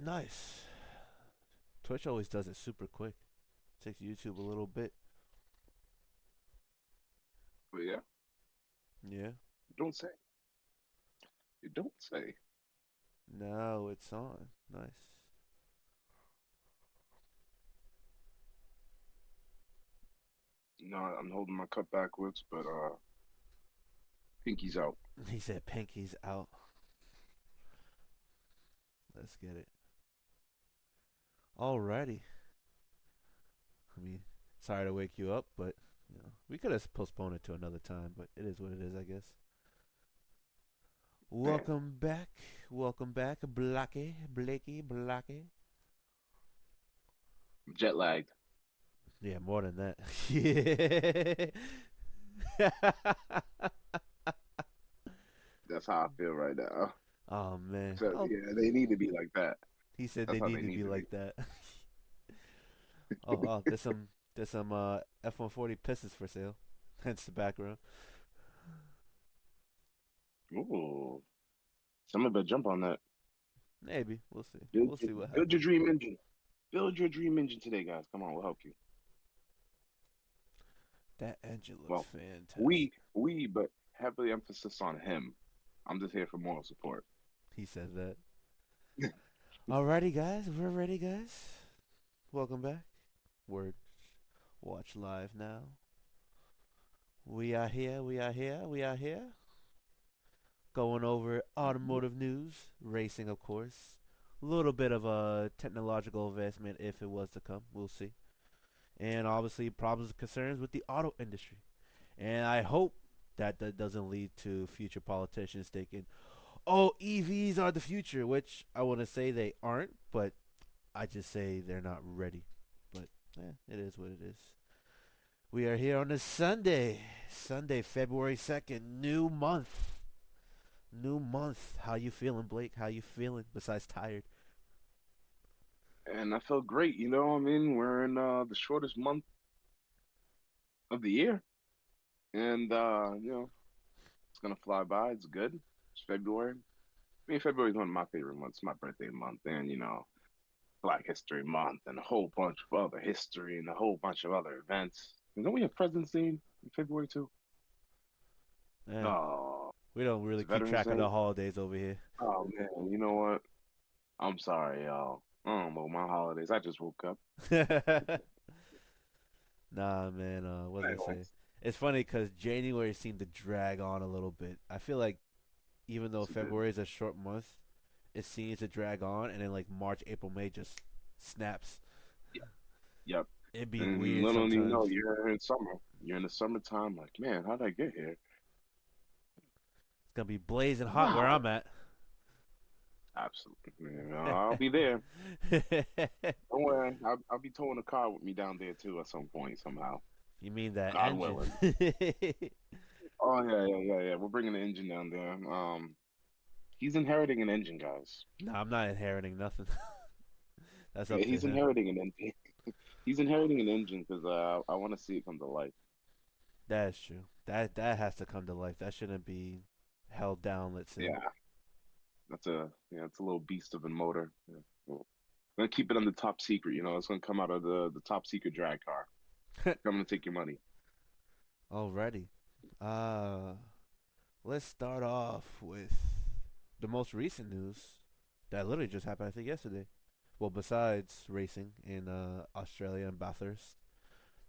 Nice. Twitch always does it super quick. Takes YouTube a little bit. But yeah, Yeah. you don't say. You don't say. Now it's on. Nice. No, I'm holding my cup backwards, but pinky's out. He said pinky's out. Let's get it. Alrighty. I mean, sorry to wake you up, but we could have postponed it to another time, but it is what it is, I guess. Man, Welcome back. Welcome back, Blackie, Blakey, Blackie. I'm jet lagged. Yeah, more than that. Yeah. That's how I feel right now. Oh man. So Oh, yeah, they need to be like that. he said That's they how need they to need be to be. like that. Oh, there's some F-140 Pistons for sale. Hence the background. Ooh, somebody better jump on that. Maybe we'll see. Build, We'll see what build your happens. dream engine. Build your dream engine today, guys. Come on, we'll help you. That engine looks Well, fantastic. but heavily emphasis on him. I'm just here for moral support. He said that. Alrighty, guys, we're ready, guys. Welcome back. Word. Watch live now. We are here. We are here. We are here. Going over automotive news, racing, of course. A little bit of a technological advancement if it was to come. We'll see. And obviously, problems and concerns with the auto industry. And I hope that that doesn't lead to future politicians thinking, oh, EVs are the future, which I want to say they aren't, but I just say they're not ready. But it is what it is. We are here on a Sunday, February 2nd, new month. New month. How you feeling, Blake? How you feeling besides tired? And I feel great. I mean, we're in the shortest month of the year, and it's gonna fly by. It's good. It's February. I mean, February is one of my favorite months. My birthday month, and Black History Month, and a whole bunch of other history, and a whole bunch of other events. And don't we have President's Day in February too? Eh, Oh, we don't really it's keep Veterans track of Day. the holidays over here. Oh man, you know what? I'm sorry, y'all. I don't know my holidays. I just woke up. Nah, man. What was I say? Anyways, It's funny because January seemed to drag on a little bit. I feel like even though it's a bit. February is a short month, it seems to drag on, and then like March, April, May just snaps. Yep, yep. It'd be And weird little do you know, sometimes. you're in summer. You're in the summertime. Like, man, how did I get here? It's gonna be blazing hot where Wow. I'm at. Absolutely. Man, I'll be there. Don't worry. I'll be towing a car with me down there too at some point somehow. You mean that God engine? willing. Oh yeah, yeah, yeah, yeah. We're bringing the engine down there. He's inheriting an engine, guys. No, I'm not inheriting nothing. That's Yeah, up to he's him. inheriting an engine. He's inheriting an engine because I want to see it come to life. That is true. That has to come to life. That shouldn't be held down. Let's say. Yeah, it's a little beast of a motor. Yeah. Well, gonna keep it under top secret. It's gonna come out of the top secret drag car. Come to take your money. Alrighty. Uh, let's start off with the most recent news that literally just happened. I think yesterday. Well, besides racing in Australia and Bathurst,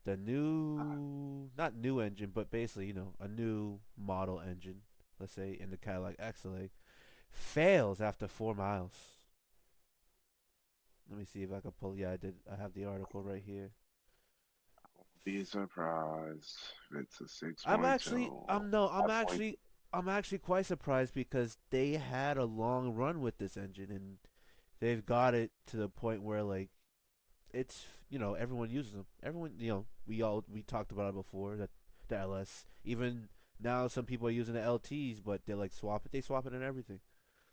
the new, not new engine, but basically a new model engine. Let's say in the Cadillac Escalade fails after 4 miles. Let me see if I can pull. Yeah, I did. I have the article right here. Be surprised. It's a I'm actually, 6.2. I'm no, I'm 5.2. actually, I'm actually quite surprised because they had a long run with this engine and they've got it to the point where like it's everyone uses them. Everyone we talked about it before that the LS. Even now some people are using the LTs, but they like swap it. They swap it and everything.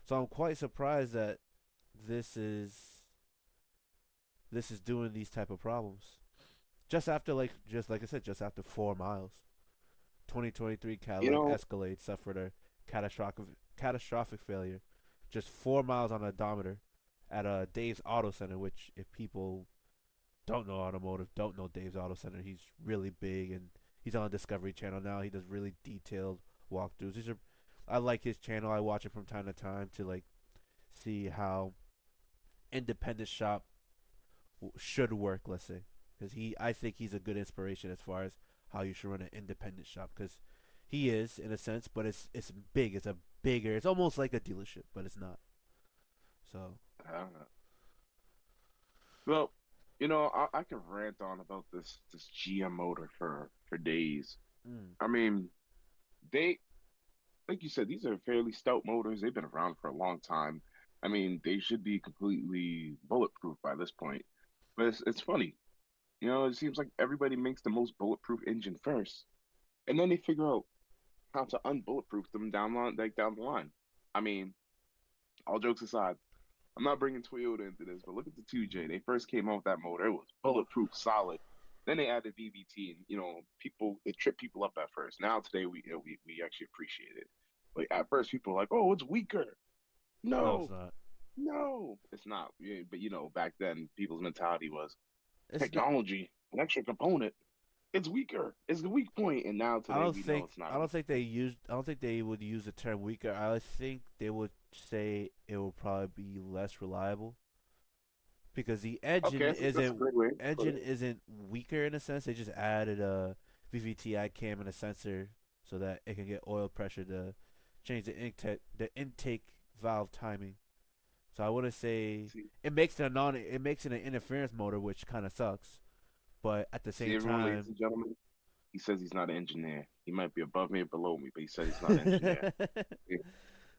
So I'm quite surprised that this is this is doing these type of problems. Just like I said, just after 4 miles. 2023 You Cadillac know, Escalade suffered a catastrophic failure. Just 4 miles on the odometer at Dave's Auto Center, which if people don't know automotive, don't know Dave's Auto Center, he's really big and he's on Discovery Channel now. He does really detailed walkthroughs. I like his channel. I watch it from time to time to like see how independent shop should work. Let's say because I think he's a good inspiration as far as how you should run an independent shop because he is in a sense, but it's big. It's a bigger. It's almost like a dealership, but it's not. So, Uh, well, I can rant on about this GM motor for days. mm, I mean, they like you said, these are fairly stout motors. They've been around for a long time. I mean, they should be completely bulletproof by this point. But it's funny. It seems like everybody makes the most bulletproof engine first, and then they figure out how to unbulletproof them down the line. I mean, all jokes aside, I'm not bringing Toyota into this, but look at the 2J. They first came out with that motor; it was bulletproof, solid. Then they added VVT, and people it tripped people up at first. Now today we actually appreciate it. Like at first, people were like, "Oh, it's weaker." no, it's No, not. no, it's not. Yeah, but back then people's mentality was It's not. technology, an extra component. It's weaker. It's the weak point. And now today we know it's not I a don't weak think they point. used. I don't think they would use the term weaker. I think they would say it will probably be less reliable because the Okay, that's a great way to put engine it. isn't weaker in a sense. They just added a VVTi cam and a sensor so that it can get oil pressure to change the intake valve timing. So I wouldn't say See, it makes it an interference motor, which kind of sucks. But at the see same everyone, ladies time, and gentlemen. He says he's not an engineer. He might be above me or below me, but he said he's not an engineer. Yeah.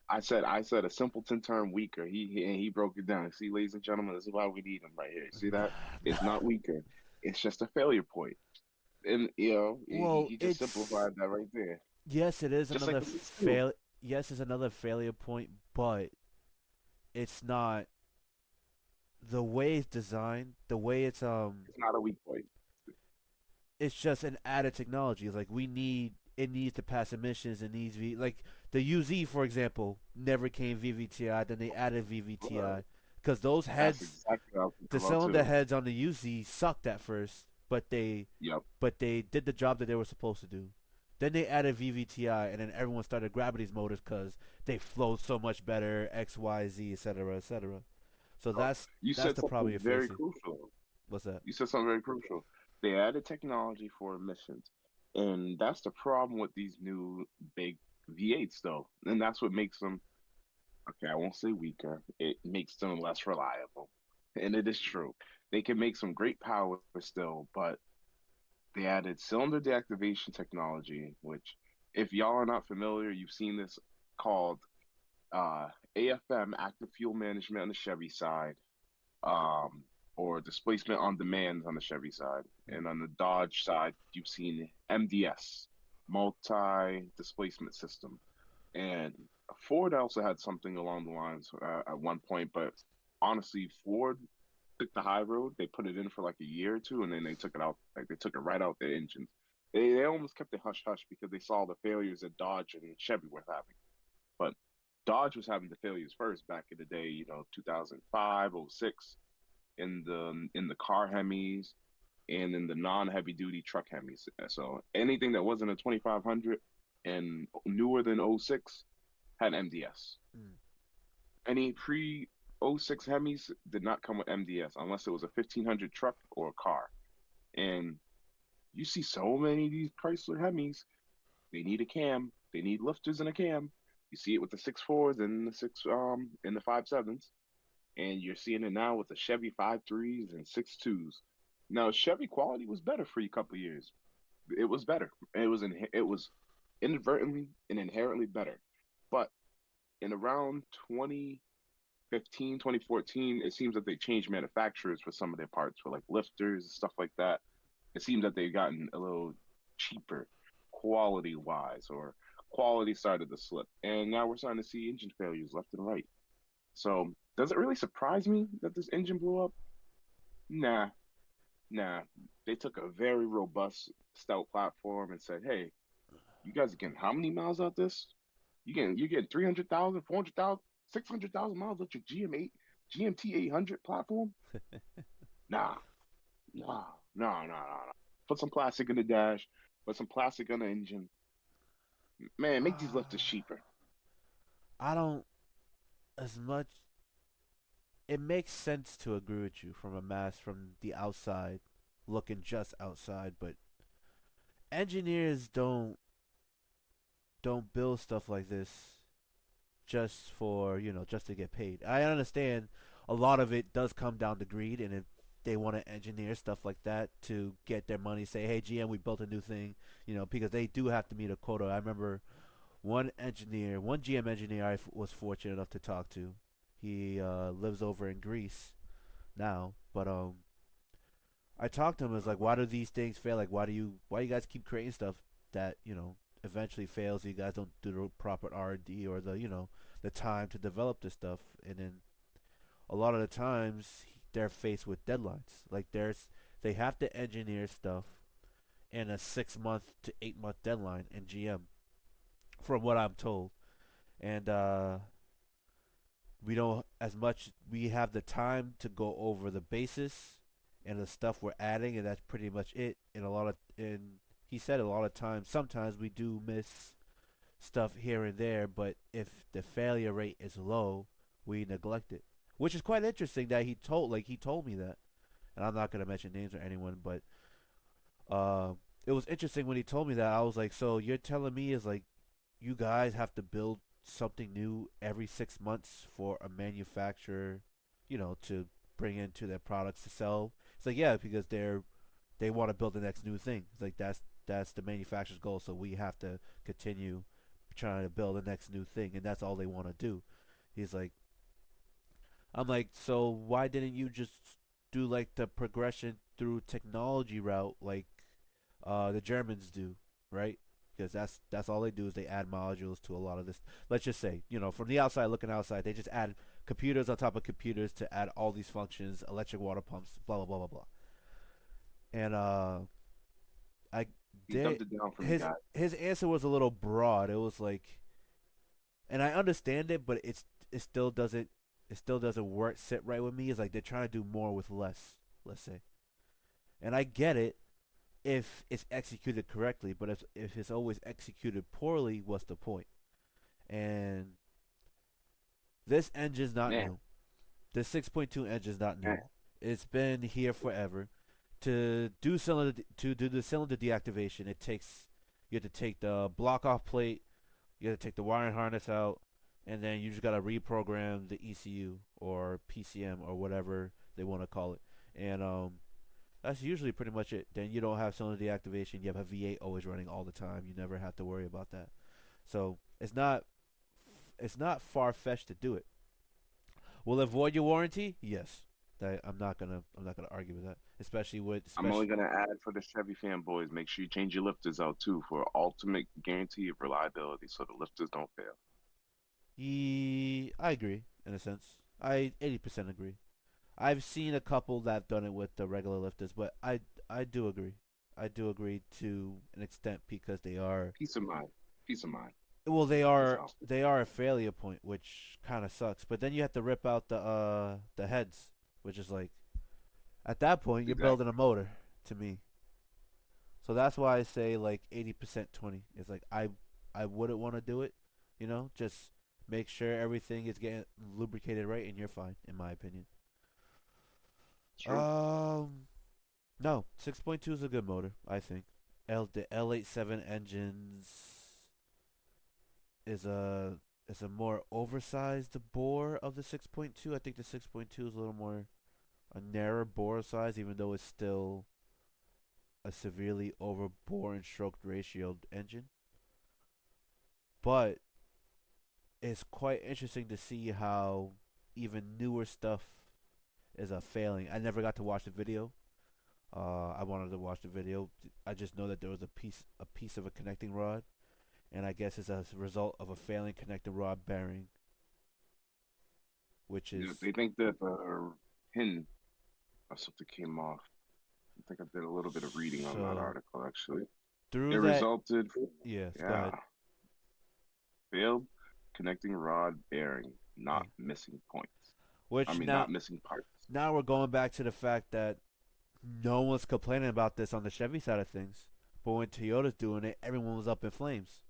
I said a simpleton term weaker. He broke it down. See, ladies and gentlemen, this is why we need him right here. See that? It's not weaker. It's just a failure point. And well, he just it's simplified that right there. yes, it is Just like the C2. fail. Yes, it's another failure point, but it's not the way it's designed. The way It's not a weak point. it's just an added technology. It's like it needs to pass emissions. It needs like the UZ for example never came VVTi. Then they added Right. VVTi because those That's heads, exactly what I was thinking the about cylinder too. heads on the UZ sucked at first, Yep. but they did the job that they were supposed to do. Then they added VVTi, and then everyone started grabbing these motors because they flowed so much better, X, Y, Z, etc., etc. So Oh, you that's said the problem something you're very facing. crucial. What's that? You said something very crucial. They added technology for emissions. And that's the problem with these new big V8s, though. And that's what makes them, okay, I won't say weaker. It makes them less reliable. And it is true. They can make some great power still, but they added cylinder deactivation technology, which, if y'all are not familiar, you've seen this called AFM, active fuel management on the Chevy side, or displacement on demand on the Chevy side. Mm, And on the Dodge side, you've seen MDS, multi displacement system. And Ford also had something along the lines at one point, but honestly, Ford took the high road. They put it in for like a year or two, and then they took it out. Like they took it right out their engines. They almost kept it hush hush because they saw the failures that Dodge and Chevy were having. But Dodge was having the failures first back in the day, 2005, '06 in the car Hemis and in the non-heavy duty truck Hemis. So anything that wasn't a 2500 and newer than '06 had MDS. mm, Any pre '06 Hemis did not come with MDS unless it was a 1500 truck or a car. And you see so many of these Chrysler Hemis, they need a cam, they need lifters and a cam. You see it with the 6.4s and the six and the 5.7s. And you're seeing it now with the Chevy 5.3s and 6.2s. Now, Chevy quality was better for a couple of years. It was better. It was inadvertently and inherently better. But in around 2015, 2014, it seems that they changed manufacturers for some of their parts for like lifters and stuff like that. It seems that they've gotten a little cheaper quality wise, or quality started to slip. And now we're starting to see engine failures left and right. So does it really surprise me that this engine blew up? Nah, nah. They took a very robust, stout platform and said, "Hey, you guys are getting how many miles out this? You getting 300,000, 400,000, 600,000 miles out your GM8 GMT 800 platform? Nah, nah. Put some plastic in the dash, put some plastic on the engine. Man, make these lifters cheaper. I don't as much. It makes sense to agree with you from a mass from the outside, looking just outside, but engineers don't build stuff like this just for just to get paid. I understand a lot of it does come down to greed, and if they want to engineer stuff like that to get their money, say, "Hey, GM, we built a new thing," because they do have to meet a quota. I remember one GM engineer was fortunate enough to talk to. He lives over in Greece now, but I talked to him as like, why do these things fail? Like, why you guys keep creating stuff that eventually fails? You guys don't do the proper R&D or the time to develop this stuff, and then a lot of the times they're faced with deadlines. Like they have to engineer stuff in a 6 month to 8 month deadline in GM, from what I'm told, and we don't as much we have the time to go over the basis and the stuff we're adding, and that's pretty much it. And he said a lot of times, sometimes we do miss stuff here and there, but if the failure rate is low, we neglect it, which is quite interesting that he told me that. And I'm not going to mention names or anyone, but uh, it was interesting when he told me that. I was like, so you're telling me is like you guys have to build something new every 6 months for a manufacturer, to bring into their products to sell. It's like, yeah, because they want to build the next new thing. It's like that's the manufacturer's goal. So we have to continue trying to build the next new thing, and that's all they want to do. He's like, I'm like, so why didn't you just do like the progression through technology route, like the Germans do, right? Because that's all they do is they add modules to a lot of this. Let's just say, from the outside looking outside, they just add computers on top of computers to add all these functions, electric water pumps, blah blah blah blah blah. And I He they dumped it down for me, his guys. his answer was a little broad. It was like, and I understand it, but it still doesn't it still doesn't work sit right with me. It's like they're trying to do more with less, let's say. And I get it if it's executed correctly, but if it's always executed poorly, what's the point? And this engine's not Man, new. This 6.2 engine's not new. man. It's been here forever. To do the cylinder deactivation, you have to take the block off plate, you have to take the wiring harness out, and then you just gotta reprogram the ECU or PCM or whatever they want to call it. And that's usually pretty much it. Then you don't have cylinder deactivation. You have a V8 always running all the time. You never have to worry about that. So it's not far fetched to do it. Will it void your warranty? Yes. I'm not gonna argue with that. I'm only gonna add for the Chevy fanboys, make sure you change your lifters out too for ultimate guarantee of reliability so the lifters don't fail. I agree in a sense. I 80% agree. I've seen a couple that have done it with the regular lifters, but I do agree. I do agree to an extent because they are Peace of mind. Peace of mind. well, they That's are all. they are a failure point, which kind of sucks. But then you have to rip out the heads, which is like at that point you're building a Exactly. motor to me. So that's why I say like 80% 20. It's like I wouldn't want to do it, just make sure everything is getting lubricated right, and you're fine, in my opinion. True. Um, no, 6.2 is a good motor, I think. The L87 engines is a more oversized bore of the 6.2. I think the 6.2 is a little more a narrower bore size, even though it's still a severely over bore and stroked ratio engine. But it's quite interesting to see how even newer stuff is a failing. I never got to watch the video. I wanted to watch the video. I just know that there was a piece of a connecting rod, and I guess it's a result of a failing connecting rod bearing, which Yeah, is they think that the pin or something came off. I think I did a little bit of reading on that so article actually. It through that. resulted, Yes, go ahead. yeah, failed connecting rod bearing, not Yeah. missing points. I Which mean, not missing parts. now we're going back to the fact that no one's complaining about this on the Chevy side of things. But when Toyota's doing it, everyone was up in flames.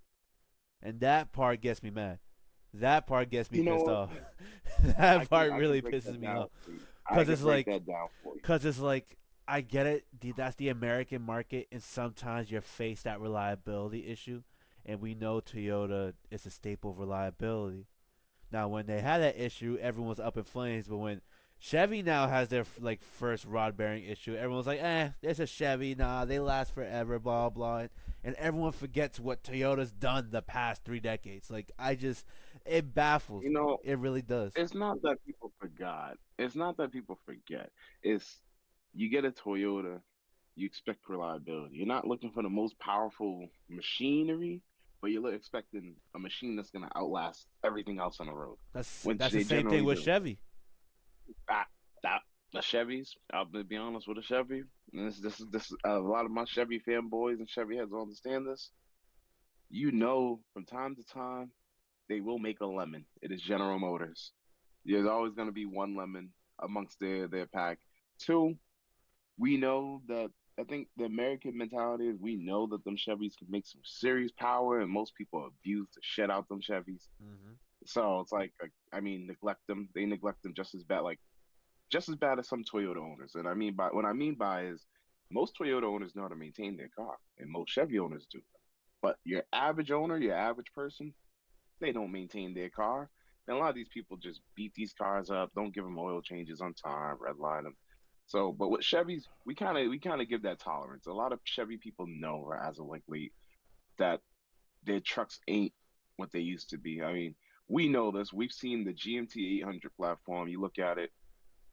And that part gets me mad. That part gets me You know pissed what? off. That part I can really break pisses that me down off. for you. I Cause can it's break like, that down for you. cause it's like, I get it. That's the American market, and sometimes you face that reliability issue. And we know Toyota is a staple of reliability. Now, when they had that issue, everyone was up in flames. But when Chevy now has their like first rod bearing issue, everyone's like, it's a Chevy. Nah, they last forever. Blah blah. And everyone forgets what Toyota's done the past 3 decades. Like it baffles You me. know, It really does. it's not that people forgot. It's not that people forget. It's you get a Toyota, you expect reliability. You're not looking for the most powerful machinery, but you're expecting a machine that's going to outlast everything else on the road, which That's the they same thing generally with do. Chevy. That that the Chevys, I'll be honest with a Chevy. And this is a lot of my Chevy fanboys and Chevy heads will understand this. You know, from time to time, they will make a lemon. It is General Motors. There's always going to be one lemon amongst their pack. Two, we know that I think the American mentality is we know that them Chevys can make some serious power, and most people abuse the shit out them Chevys. Hmm. So it's like, I mean, neglect them. They neglect them just as bad, like just as bad as some Toyota owners. And I mean by what I mean by is most Toyota owners know how to maintain their car, and most Chevy owners do. But your average owner, your average person, they don't maintain their car. And a lot of these people just beat these cars up, don't give them oil changes on time, redline them. So, but with Chevys, we kind of give that tolerance. A lot of Chevy people know, or as of like late, that their trucks ain't what they used to be. I mean, we know this. We've seen the GMT 800 platform. You look at it,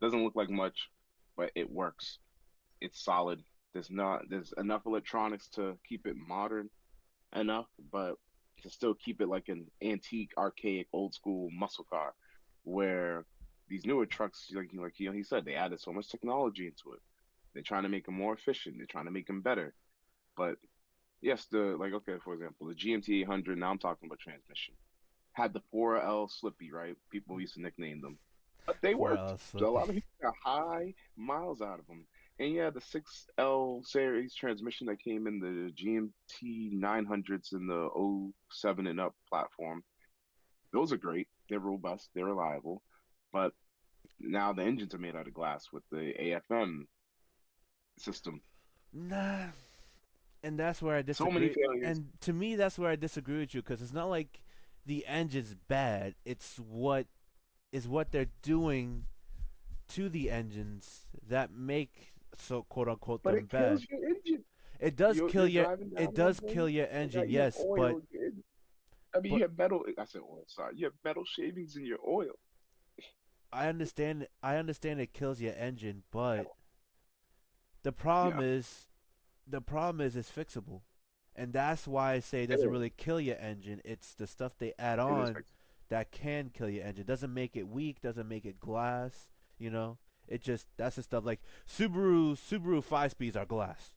doesn't look like much, but it works. It's solid. There's enough electronics to keep it modern enough, but to still keep it like an antique, archaic, old school muscle car, where these newer trucks, he said, they added so much technology into it. They're trying to make them more efficient. They're trying to make them better. But yes, the like okay, for example, the GMT 800. Now I'm talking about transmission. Had the 4L Slippy, right? People used to nickname them, but they For worked. us, So a Slippy. lot of people got high miles out of them. And yeah, the 6L series transmission that came in the GMT 900s and the '07 and up platform, those are great. They're robust, they're reliable. But now the engines are made out of glass with the AFM system. Nah, and that's where I So many disagree. failures. And to me, that's where I disagree with you because it's not like the engine's bad. It's what they're doing to the engines that make so quote unquote But them it bad. kills your engine. It does kill You're your driving down it the does road, kill your you engine, got you have yes, oil. I mean, but you have metal. I said oil. Sorry, you have metal shavings in your oil. I understand it kills your engine, but Metal. the problem Yeah, is the problem is it's fixable. And that's why I say it it doesn't is. really kill your engine. It's the stuff they add It is on fixable. that can kill your engine. Doesn't make it weak, doesn't make it glass, you know? It just that's the stuff like Subaru 5 speeds are glass.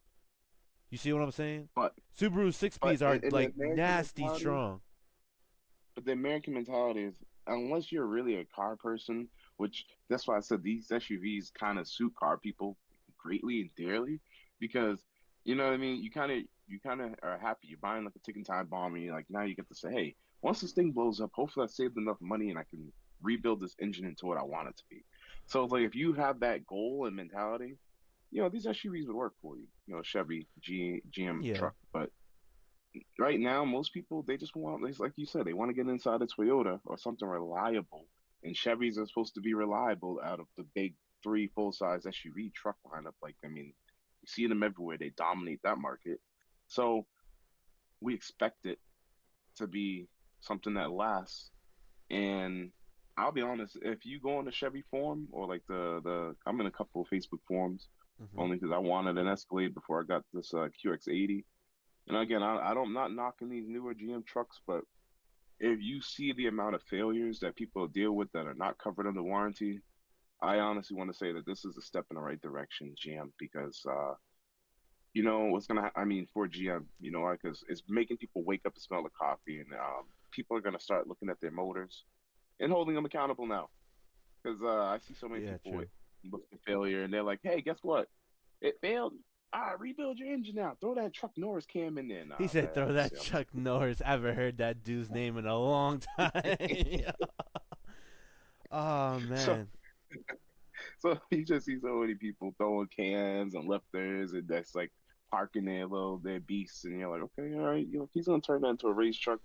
You see what I'm saying? But Subaru six but speeds are in the like American nasty mentality, strong. but the American mentality is unless you're really a car person, which that's why I said these SUVs kind of suit car people greatly and dearly, because you know what I mean. You kind of are happy. You're buying like a ticking time bomb, and you're like now you get to say, hey, once this thing blows up, hopefully I saved enough money and I can rebuild this engine into what I want it to be. So it's like if you have that goal and mentality, these SUVs would work for you. Chevy, GM Yeah. truck, but right now, most people they just want, it's like you said, they want to get inside a Toyota or something reliable. And Chevys are supposed to be reliable out of the big three full size SUV truck lineup. Like, I mean, you see them everywhere. They dominate that market. So we expect it to be something that lasts. And I'll be honest, if you go on the Chevy forum or like the I'm in a couple of Facebook forums Hmm. only because I wanted an Escalade before I got this QX80. And again, I don't, I'm not knocking these newer GM trucks, but if you see the amount of failures that people deal with that are not covered under warranty, I honestly want to say that this is a step in the right direction, GM, because what's gonna, I mean, for GM, you know, because it's making people wake up and smell the coffee, and people are gonna start looking at their motors and holding them accountable now. Because I see so many Yeah, people true. with the failure, and they're like, "Hey, guess what? It failed. Rebuild your engine now. Throw that Chuck Norris cam in there." He Nah, said, man. "Throw that Chuck Norris." I haven't heard that dude's name in a long time. Oh So, man. so you just see so many people throwing cans and lifters, and that's like parking their beasts, and you're like, okay, all right, if he's gonna turn that into a race truck.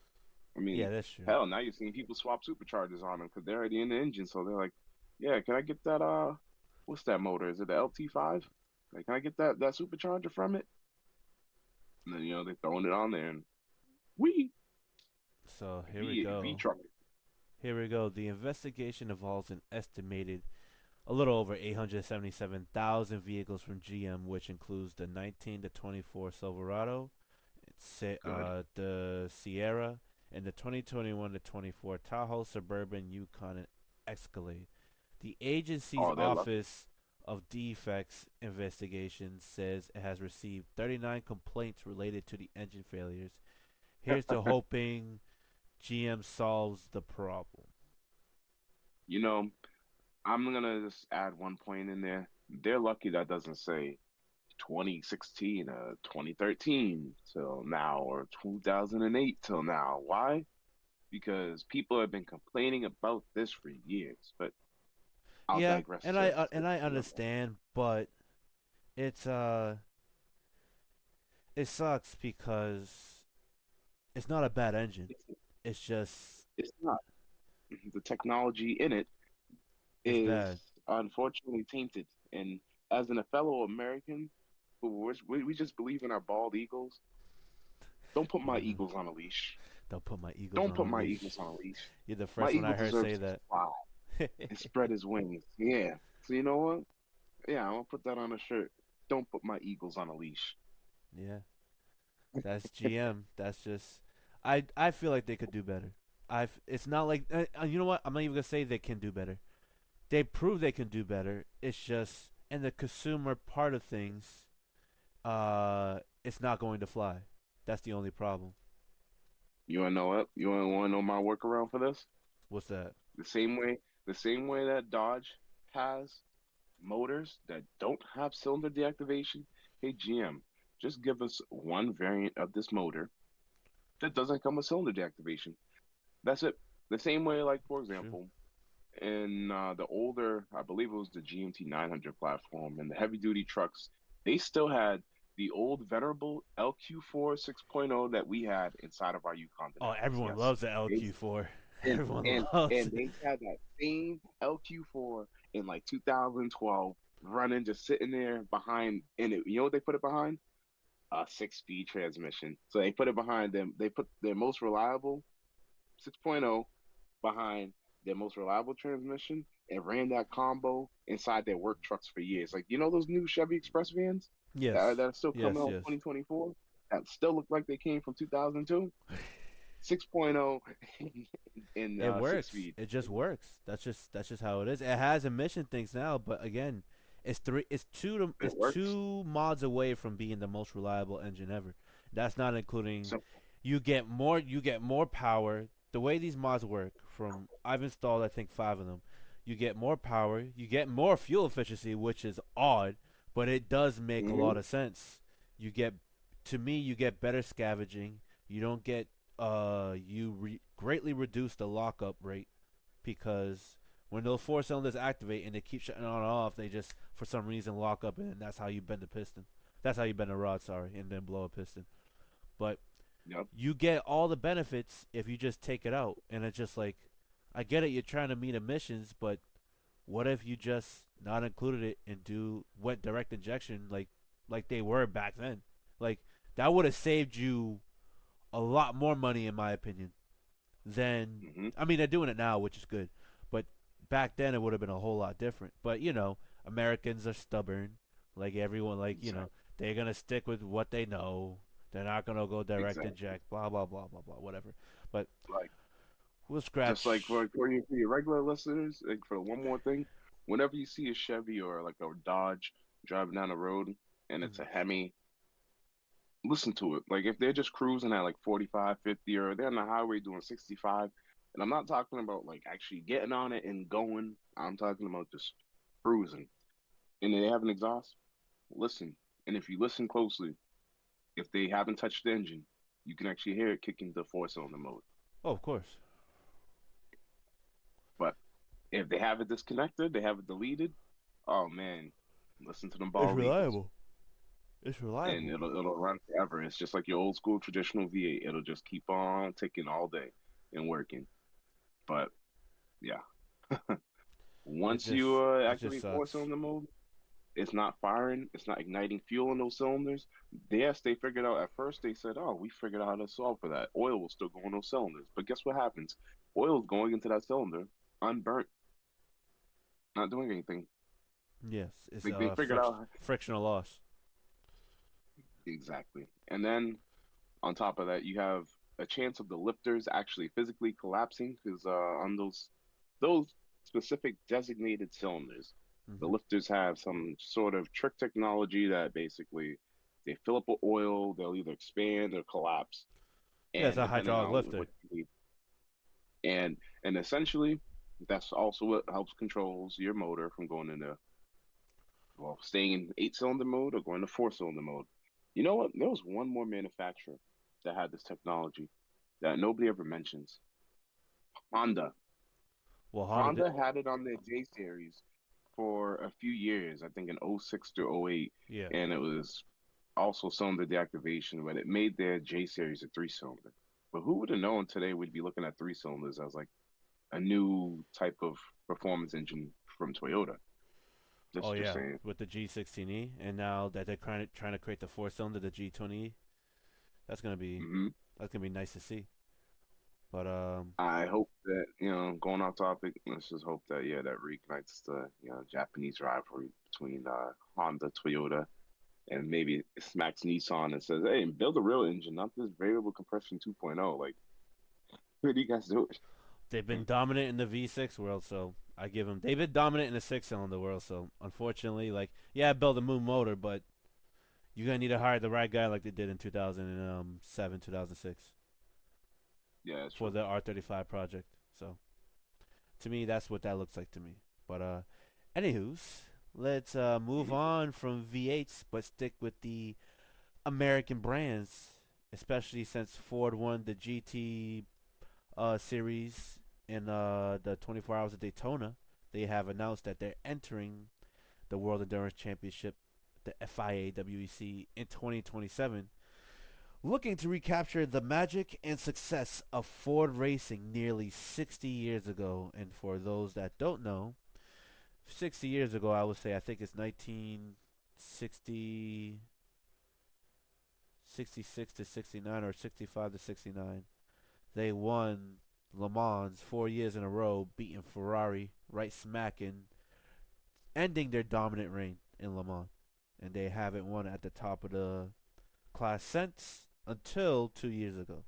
I Yeah, mean, that's true. hell, now you're seeing people swap superchargers on them because they're already in the engine. So they're like, yeah, can I get that? What's that motor? Is it the LT5? Like, can I get that supercharger from it? And then they're throwing it on there, and we So here we V go. truck. Here we go. The investigation involves an estimated a little over 877,000 vehicles from GM, which includes the 19 to 24 Silverado, Good. the Sierra, and the 2021 to 24 Tahoe, Suburban, Yukon, and Escalade. The agency's Oh, they're lucky. Office of Defects Investigation says it has received 39 complaints related to the engine failures. Here's to hoping GM solves the problem. You know, I'm gonna just add one point in there. They're lucky that doesn't say 2016, 2013 till now, or 2008 till now. Why? Because people have been complaining about this for years. But I'll Yeah, digress and to I another one. understand, but it's it sucks because it's not a bad engine. It's, It's just it's not. The technology in it it's bad. is unfortunately tainted. And as a fellow American we just believe in our bald eagles, don't put my Yeah, eagles on a leash. don't put my eagles Don't on put a my leash. eagles on a leash. You're the My first one I eagle heard deserves say to that. fly and spread his wings. Yeah. So you know what? Yeah, I'm gonna put that on a shirt. Don't put my eagles on a leash. Yeah, that's GM. That's just I feel like they could do better. It's not like you know what? I'm not even gonna say they can do better. They prove they can do better. It's just in the consumer part of things, it's not going to fly. That's the only problem. You wanna know what? You wanna know my workaround for this? What's that? The same way that Dodge has motors that don't have cylinder deactivation. Hey GM, just give us one variant of this motor that doesn't come with cylinder deactivation. That's it. The same way, like for True. example, in the older, I believe it was the GMT 900 platform and the heavy duty trucks, they still had the old venerable LQ4 6.0 that we had inside of our Yukon Oh, Denalis. everyone Yes. loves the They, LQ4. and Everyone and loves and it. they had that same LQ4 in like 2012 running just sitting there behind, and you know what they put it behind? A 6-speed transmission. So they put it behind them. They put their most reliable 6.0 behind their most reliable transmission and ran that combo inside their work trucks for years. Like, those new Chevy Express vans that Yes. are still coming Yes, out in yes. 2024 that still look like they came from 2002? 6.0 in It six works. speed. It just works. That's just how it is. It has emission things now, but again, It it's works. two mods away from being the most reliable engine ever. That's not including Simple. you get more power. The way these mods work, from I've installed I think 5 of them. You get more power, you get more fuel efficiency, which is odd, but it does make a lot Hmm. of sense. You get to me you get better scavenging. You don't get greatly reduce the lockup rate because when those four cylinders activate and they keep shutting on and off, they just for some reason lock up, and that's how you bend the piston. That's how you bend a rod, sorry, and then blow a piston. But Yep. you get all the benefits if you just take it out, and it's just like, I get it, you're trying to meet emissions, but what if you just not included it and do went direct injection like they were back then? Like that would have saved you a lot more money, in my opinion, than Hmm. I mean they're doing it now, which is good, but back then it would have been a whole lot different. But Americans are stubborn, like everyone, like Exactly. they're gonna stick with what they know. They're not gonna go direct Exactly. inject, blah blah blah blah blah, whatever. But Like, we'll just like scratch. for your regular listeners, like for one more thing, whenever you see a Chevy or like a Dodge driving down the road and it's Mhm. a Hemi, listen to it. Like if they're just cruising at like 45, 50, or they're on the highway doing 65, And I'm not talking about like actually getting on it and going. I'm talking about just cruising. And they have an exhaust. Listen, and if you listen closely, if they haven't touched the engine, you can actually hear it kicking the four-cylinder mode. Oh, of course. But if they have it disconnected, they have it deleted. Oh man, listen to them It's ball beepers, reliable. It's and reliable. it'll run forever. It's just like your old school traditional V8. It'll just keep on ticking all day and working. But yeah, It once you just it just activate sucks. four-cylinder mode, it's not firing. It's not igniting fuel in those cylinders. Yes, they figured out at first. They said, "Oh, we figured out how to solve for that. Oil will still go in those cylinders." But guess what happens? Oil is going into that cylinder unburnt, not doing anything. Yes, it's Like they figured out frictional loss. exactly. And then on top of that, you have a chance of the lifters actually physically collapsing because on those specific designated cylinders, the Hmm. lifters have some sort of trick technology that basically they fill up with oil, they'll either expand or collapse, Yeah, it's and a depending hydraulic on what lifter. you need, and essentially that's also what helps controls your motor from going into well, staying in eight-cylinder mode or going to four-cylinder mode. You know what? There was one more manufacturer that had this technology that nobody ever mentions. Honda. Well, Honda did. Honda had it on their J series for a few years, I think in '06 to '08, Yeah. and it was also cylinder deactivation, but it made their J series a three-cylinder. But who would have known today we'd be looking at three cylinders as like a new type of performance engine from Toyota? Oh Just yeah, saying. with the G16E, and now that they're trying to create the four cylinder, the G20E. That's gonna be Hmm. that's gonna be nice to see. But I hope that, going off topic, let's just hope that, yeah, that reignites the, Japanese rivalry between Honda, Toyota, and maybe it smacks Nissan and says, hey, build a real engine, not this variable compression 2.0. Like, what do you guys do? they've been dominant in the V6 world, so I give them. They've been dominant in the six cylinder world, so unfortunately, like yeah, build a moon motor, but you're gonna need to hire the right guy, like they did in 2007, 2006 Yeah, that's for true. the R35 project. So to me, that's what that looks like to me. But anywho's, let's move Mhm. on from V8s, but stick with the American brands, especially since Ford won the GT series in the 24 Hours of Daytona. They have announced that they're entering the World Endurance Championship, the FIA WEC, in 2027, looking to recapture the magic and success of Ford racing nearly 60 years ago. And for those that don't know, 60 years ago, I would say, I think it's 1960, 66 to 69 or 65 to 69. They won Le Mans 4 years in a row, beating Ferrari right smack in, ending their dominant reign in Le Mans. And they haven't won at the top of the class since until 2 years ago.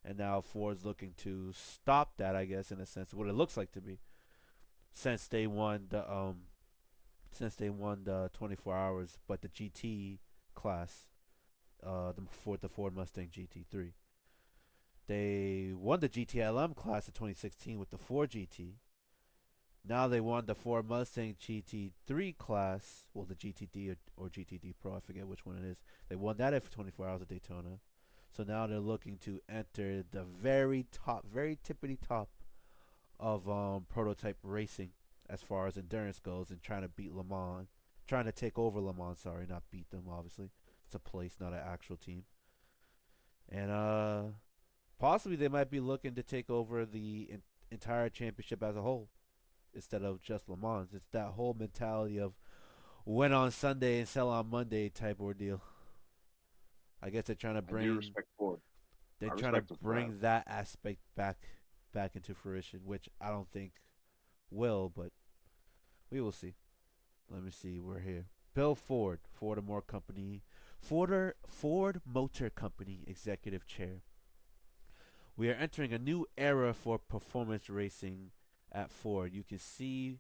And now Ford's looking to stop that, I guess, in a sense, what it looks like to be, since they won the 24 hours, but the GT class, the Ford Mustang GT3. They won the GTLM class in 2016 with the Ford GT. Now they won the Ford Mustang GT3 class, well, the GTD or GTD Pro, I forget which one it is. They won that at 24 Hours of Daytona. So now they're looking to enter the very top, very tippity top of prototype racing as far as endurance goes, and trying to beat Le Mans, trying to take over Le Mans. Sorry, not beat them. Obviously, it's a place, not an actual team. And possibly they might be looking to take over the entire championship as a whole instead of just Le Mans. It's that whole mentality of win on Sunday and sell on Monday type ordeal. I guess I do respect Ford. they're I trying to respect them for that. bring that aspect back into fruition, which I don't think will, but we will see. Let me see. We're here. Bill Ford, Ford Motor Company Executive Chair. We are entering a new era for performance racing at Ford. You can see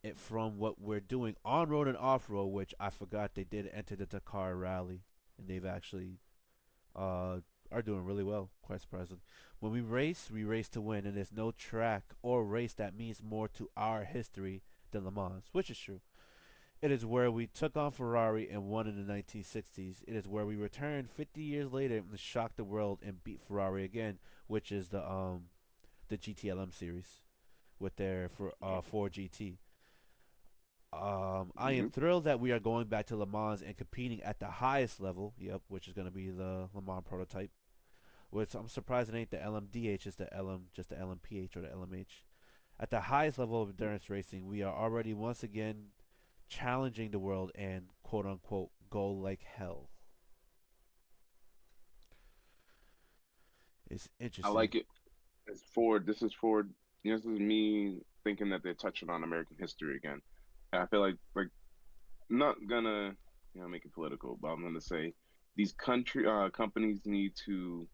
it from what we're doing on road and off road, which I forgot they did enter the Dakar Rally, and they've actually uh, are doing really well, quite surprisingly. When we race to win, and there's no track or race that means more to our history than Le Mans, which is true. It is where we took on Ferrari and won in the 1960s. It is where we returned 50 years later and shocked the world and beat Ferrari again, which is the GTLM series with their Ford GT. I am Mm-hmm. thrilled that we are going back to Le Mans and competing at the highest level. Yep, which is going to be the Le Mans prototype. Which I'm surprised it ain't the LMDH, it's the LM, just the LMPH or the LMH. At the highest level of endurance racing, we are already once again challenging the world and quote unquote go like hell. It's I interesting. like it. It's Ford. This is Ford. This is me thinking that they're touching on American history again. I feel like I'm not gonna make it political, but I'm gonna say these country companies need to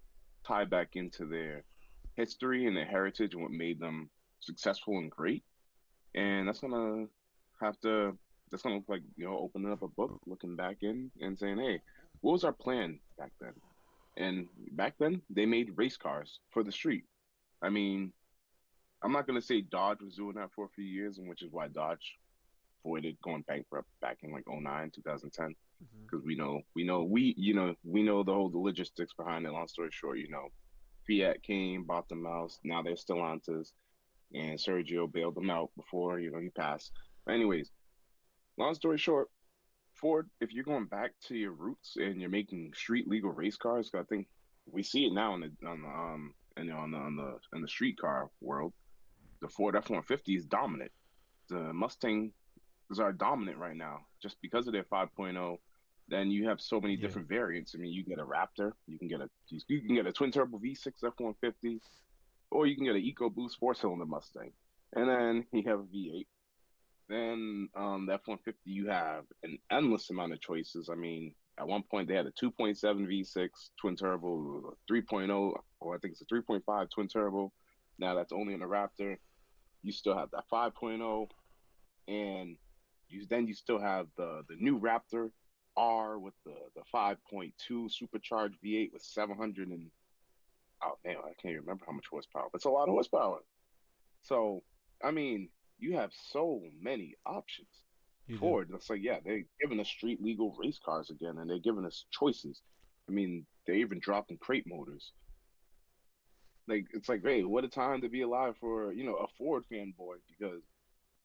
tie back into their history and their heritage and what made them successful and great. And have to that's gonna look like opening up a book, looking back in and saying, hey, what was our plan back then? And back then they made race cars for the street. I mean, I'm not gonna say Dodge was doing that for a few years, and which is why Dodge avoided going bankrupt back in like '09, 2010, Mm-hmm. because we know the logistics behind it. Long story short, Fiat came, bought them out. Now they're Stellantis, and Sergio bailed them out before he passed. But anyways, long story short, Ford, if you're going back to your roots and you're making street legal race cars, 'cause I think we see it now in the street car world. The Ford F-150 is dominant. The Mustang are dominant right now just because of their 5.0. Then you have so many Yeah. different variants. I mean, you get a Raptor, you can get a twin turbo V6 F-150, or you can get an EcoBoost four cylinder Mustang, and then you have a V8. Then the F-150, you have an endless amount of choices. I mean, at one point they had a 2.7 V6 twin turbo, a 3.0, or I think it's a 3.5 twin turbo. Now that's only in the Raptor. You still have that 5.0, and you still have the new Raptor R with the 5.2 supercharged V8 with 700 and oh man, I can't even remember how much horsepower. But it's a lot of horsepower. So I mean, you have so many options. You do. Ford, it's like yeah, they're giving us street legal race cars again, and they're giving us choices. I mean, they even dropped in crate motors. Like it's like, hey, what a time to be alive for a Ford fanboy because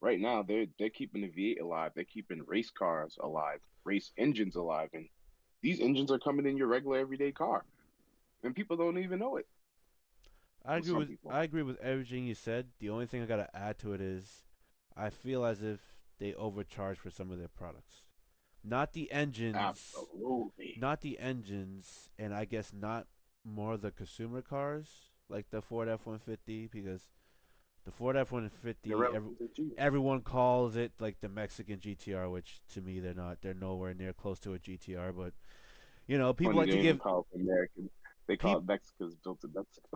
right now they're keeping the V8 alive. They're keeping race cars alive, race engines alive, and these engines are coming in your regular everyday car, and people don't even know it. I Well, agree some with people. I agree with everything you said. The only thing I gotta add to it is I feel as if they overcharge for some of their products. Not the engines, Absolutely. not the engines, and I guess not more the consumer cars like the Ford F-150 because the Ford The F-150 Relics are cheap. everyone calls it like the Mexican GTR, which to me they're not. They're nowhere near close to a GTR, but people Funny, like they to even give call it American. They call people it Mexicans built in Mexico.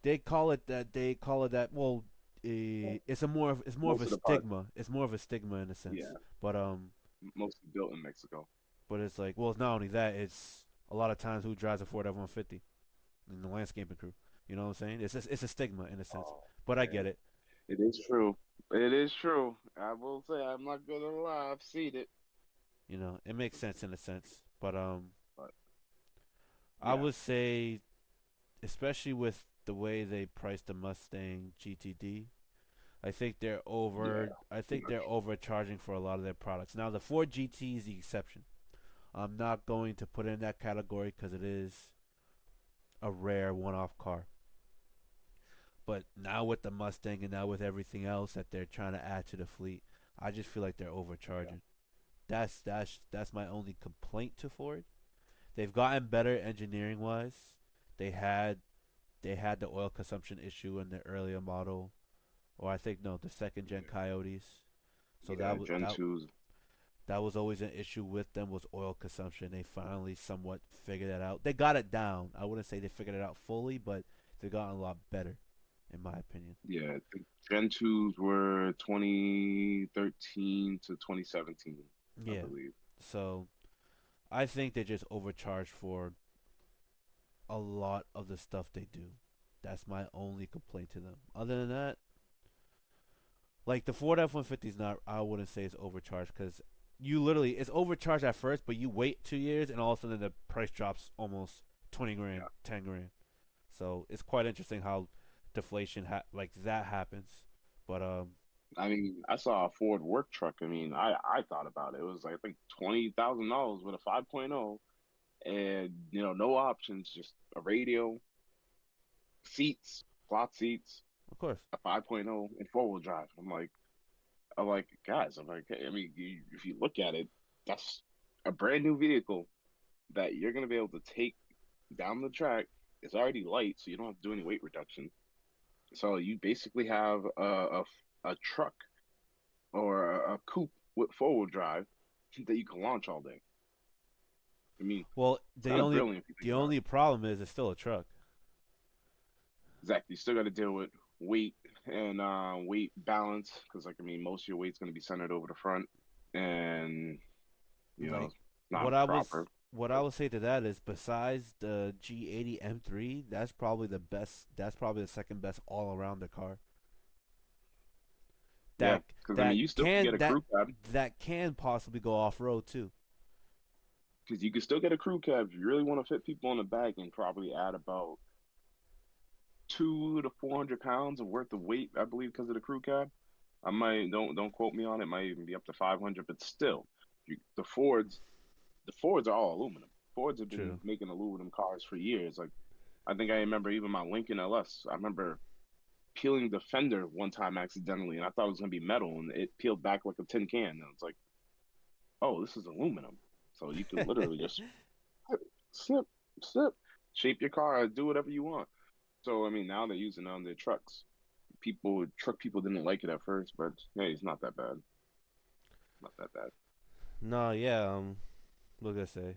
they call it that. Well, it's more of Most a of the parts, stigma. It's more of a stigma in a sense. yeah, mostly built in Mexico. But it's like, well, it's not only that. It's a lot of times who drives a Ford F-150 in the landscaping crew. You know what I'm saying? It's a stigma in a sense. Oh But I get man, it. it is true. It is true. I will say I'm not gonna lie. I've seen it, It makes sense in a sense. But but I yeah, would say, especially with the way they priced the Mustang GTD, yeah, I too think much. they're overcharging for a lot of their products. Now the Ford GT is the exception. I'm not going to put it in that category because it is a rare one-off car. But now with the Mustang and now with everything else that they're trying to add to the fleet, I just feel like they're Yeah, overcharging. That's my only complaint to Ford. They've gotten better engineering wise. They had they had the oil consumption issue in the earlier model, or I think no, the second gen yeah, Coyotes. So yeah. Gen twos. that was always an issue with them was oil consumption. They finally somewhat figured that out. They got it down. I wouldn't say they figured it out fully, but they've gotten a lot better, in my opinion. Yeah, the Gen twos were 2013 to 2017, I Yeah. believe. So I think they just overcharged for a lot of the stuff they do. That's my only complaint to them. Other than that, like the Ford F-150 is not. I wouldn't say it's overcharged because you literally it's overcharged at first, but you wait 2 years and all of a sudden the price drops almost 20 grand, Yeah. 10 grand. So it's quite interesting how deflation like that happens. But I mean, I saw a Ford work truck. I mean, I thought about it. It was like, I think $20,000 with a 5.0, and no options, just a radio, seats, cloth seats, of course, a 5.0, and four-wheel drive. I'm like, guys, I mean, if you look at it, that's a brand new vehicle that you're gonna be able to take down the track. It's already light, so you don't have to do any weight reduction. So you basically have a truck or a coupe with four-wheel drive that you can launch all day. I mean, well it's kind of brilliant if you think the about it. only problem is it's still a truck. Exactly. You still got to deal with weight and weight balance because, like, I mean, most of your weight's going to be centered over the front, and Like it's not proper. what I But would say to that is besides the G80 M3, that's probably the best. That's probably the second best all around the car. yeah, That because I mean, you still can get a crew cab that can possibly go off road too. because you can still get a crew cab if you really want to fit people on the back and probably add about 200 to 400 pounds of worth of weight, I believe, because of the crew cab. I might don't quote me on it. Might even be up to 500, but still, the Fords are all aluminum. Fords have been True. making aluminum cars for years. Like I think I remember even my Lincoln LS. I remember peeling the fender one time accidentally, and I thought it was gonna be metal, and it peeled back like a tin can. And it's like, oh, this is aluminum. So you can literally just snip, snip, shape your car, do whatever you want. So I mean, now they're using it on their trucks. Truck people didn't like it at first, but hey, it's not that bad. Not that bad. No, yeah. What did I say?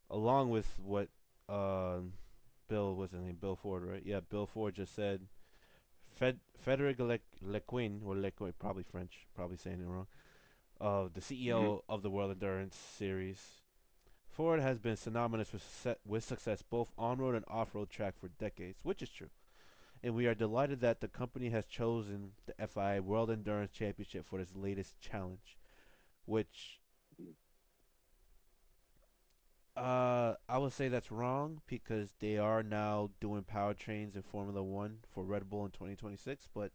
Along with what Bill was his name? Bill Ford, right? Yeah, Bill Ford just said. Frederic Lequin, or Lequin, probably French, probably saying it wrong. The Hmm. CEO of the World Endurance Series. Ford has been synonymous with success both on road and off road track for decades, which is true. And we are delighted that the company has chosen the FIA World Endurance Championship for its latest challenge, which I would say that's wrong because they are now doing powertrains in Formula One for Red Bull in 2026. But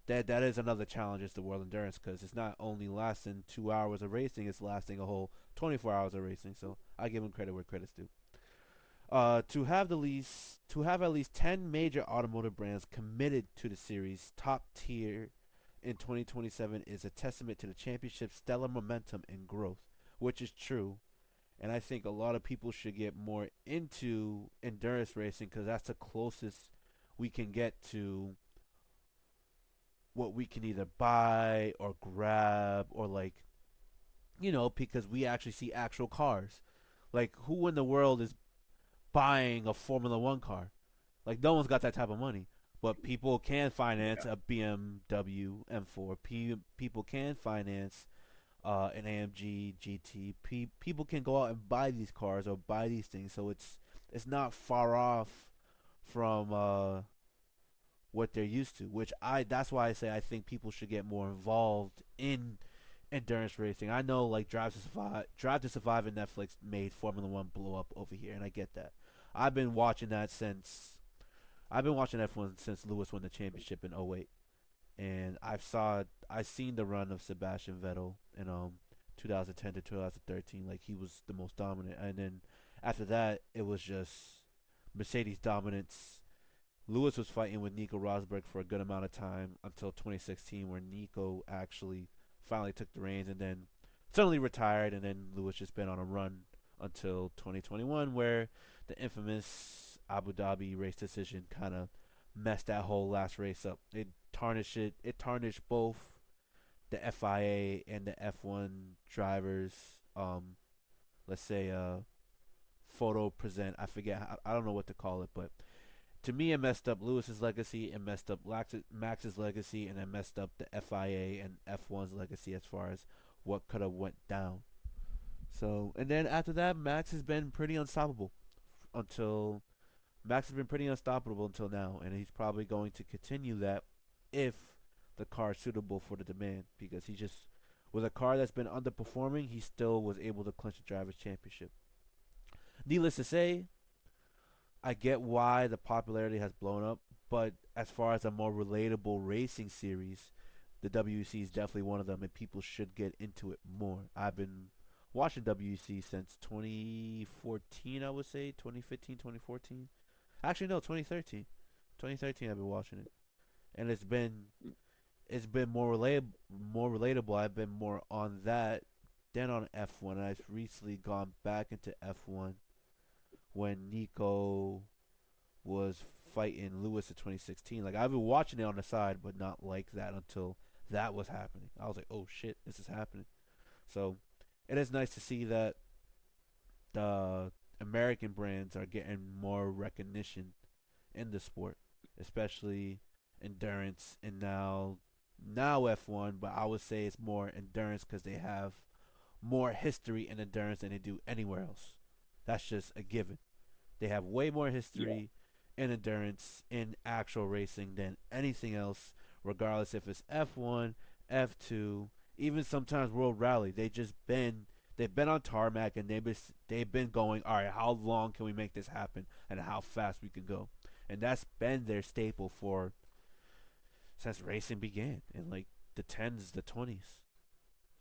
that is another challenge is the World Endurance because it's not only lasting 2 hours of racing, it's lasting a whole 24 hours of racing. So I give them credit where credit's due. To have at least 10 major automotive brands committed to the series top tier in 2027 is a testament to the championship's stellar momentum and growth, which is true. And I think a lot of people should get more into endurance racing because that's the closest we can get to what we can either buy or grab or like because we actually see actual cars. Like who in the world is buying a Formula One car? Like no one's got that type of money. But people can finance Yeah. a BMW M4. People can finance an AMG GT. People can go out and buy these cars or buy these things. So it's not far off from what they're used to. Which I that's why I say I think people should get more involved in endurance racing. I know like Drive to Survive and Netflix made Formula One blow up over here, and I get that. I've been watching that since I've been watching F1 since Lewis won the championship in '08, and I've seen the run of Sebastian Vettel in 2010 to 2013. Like he was the most dominant, and then after that it was just Mercedes dominance. Lewis was fighting with Nico Rosberg for a good amount of time until 2016, where Nico actually finally took the reins and then suddenly retired, and then Lewis just been on a run until 2021, where the infamous Abu Dhabi race decision kind of messed that whole last race up. It tarnished it. It tarnished both the FIA and the F1 drivers. Let's say photo present. I forget. I don't know what to call it, but to me, it messed up Lewis's legacy, it messed up Max's legacy, and it messed up the FIA and F1's legacy as far as what could have went down. So, and then after that, Max has been pretty unstoppable until Max has been pretty unstoppable until now, and he's probably going to continue that if the car is suitable for the demand. Because he just, with a car that's been underperforming, he still was able to clinch the drivers' championship. Needless to say, I get why the popularity has blown up, but as far as a more relatable racing series, the WEC is definitely one of them, and people should get into it more. I've been watching WEC since 2014, I would say 2015, 2014. Actually, no, 2013. 2013, I've been watching it, and it's been more relatable. I've been more on that than on F1. And I've recently gone back into F1 when Nico was fighting Lewis in 2016. Like I've been watching it on the side, but not like that until that was happening. I was like, oh shit, this is happening. So it is nice to see that the American brands are getting more recognition in the sport, especially endurance and now F1. But I would say it's more endurance because they have more history in endurance than they do anywhere else. That's just a given. They have way more Yeah, history in endurance in actual racing than anything else, regardless if it's F1, F2, even sometimes World Rally. They've been on tarmac and they've been going. All right, how long can we make this happen, and how fast we can go, and that's been their staple for since racing began in like the tens, the 20s.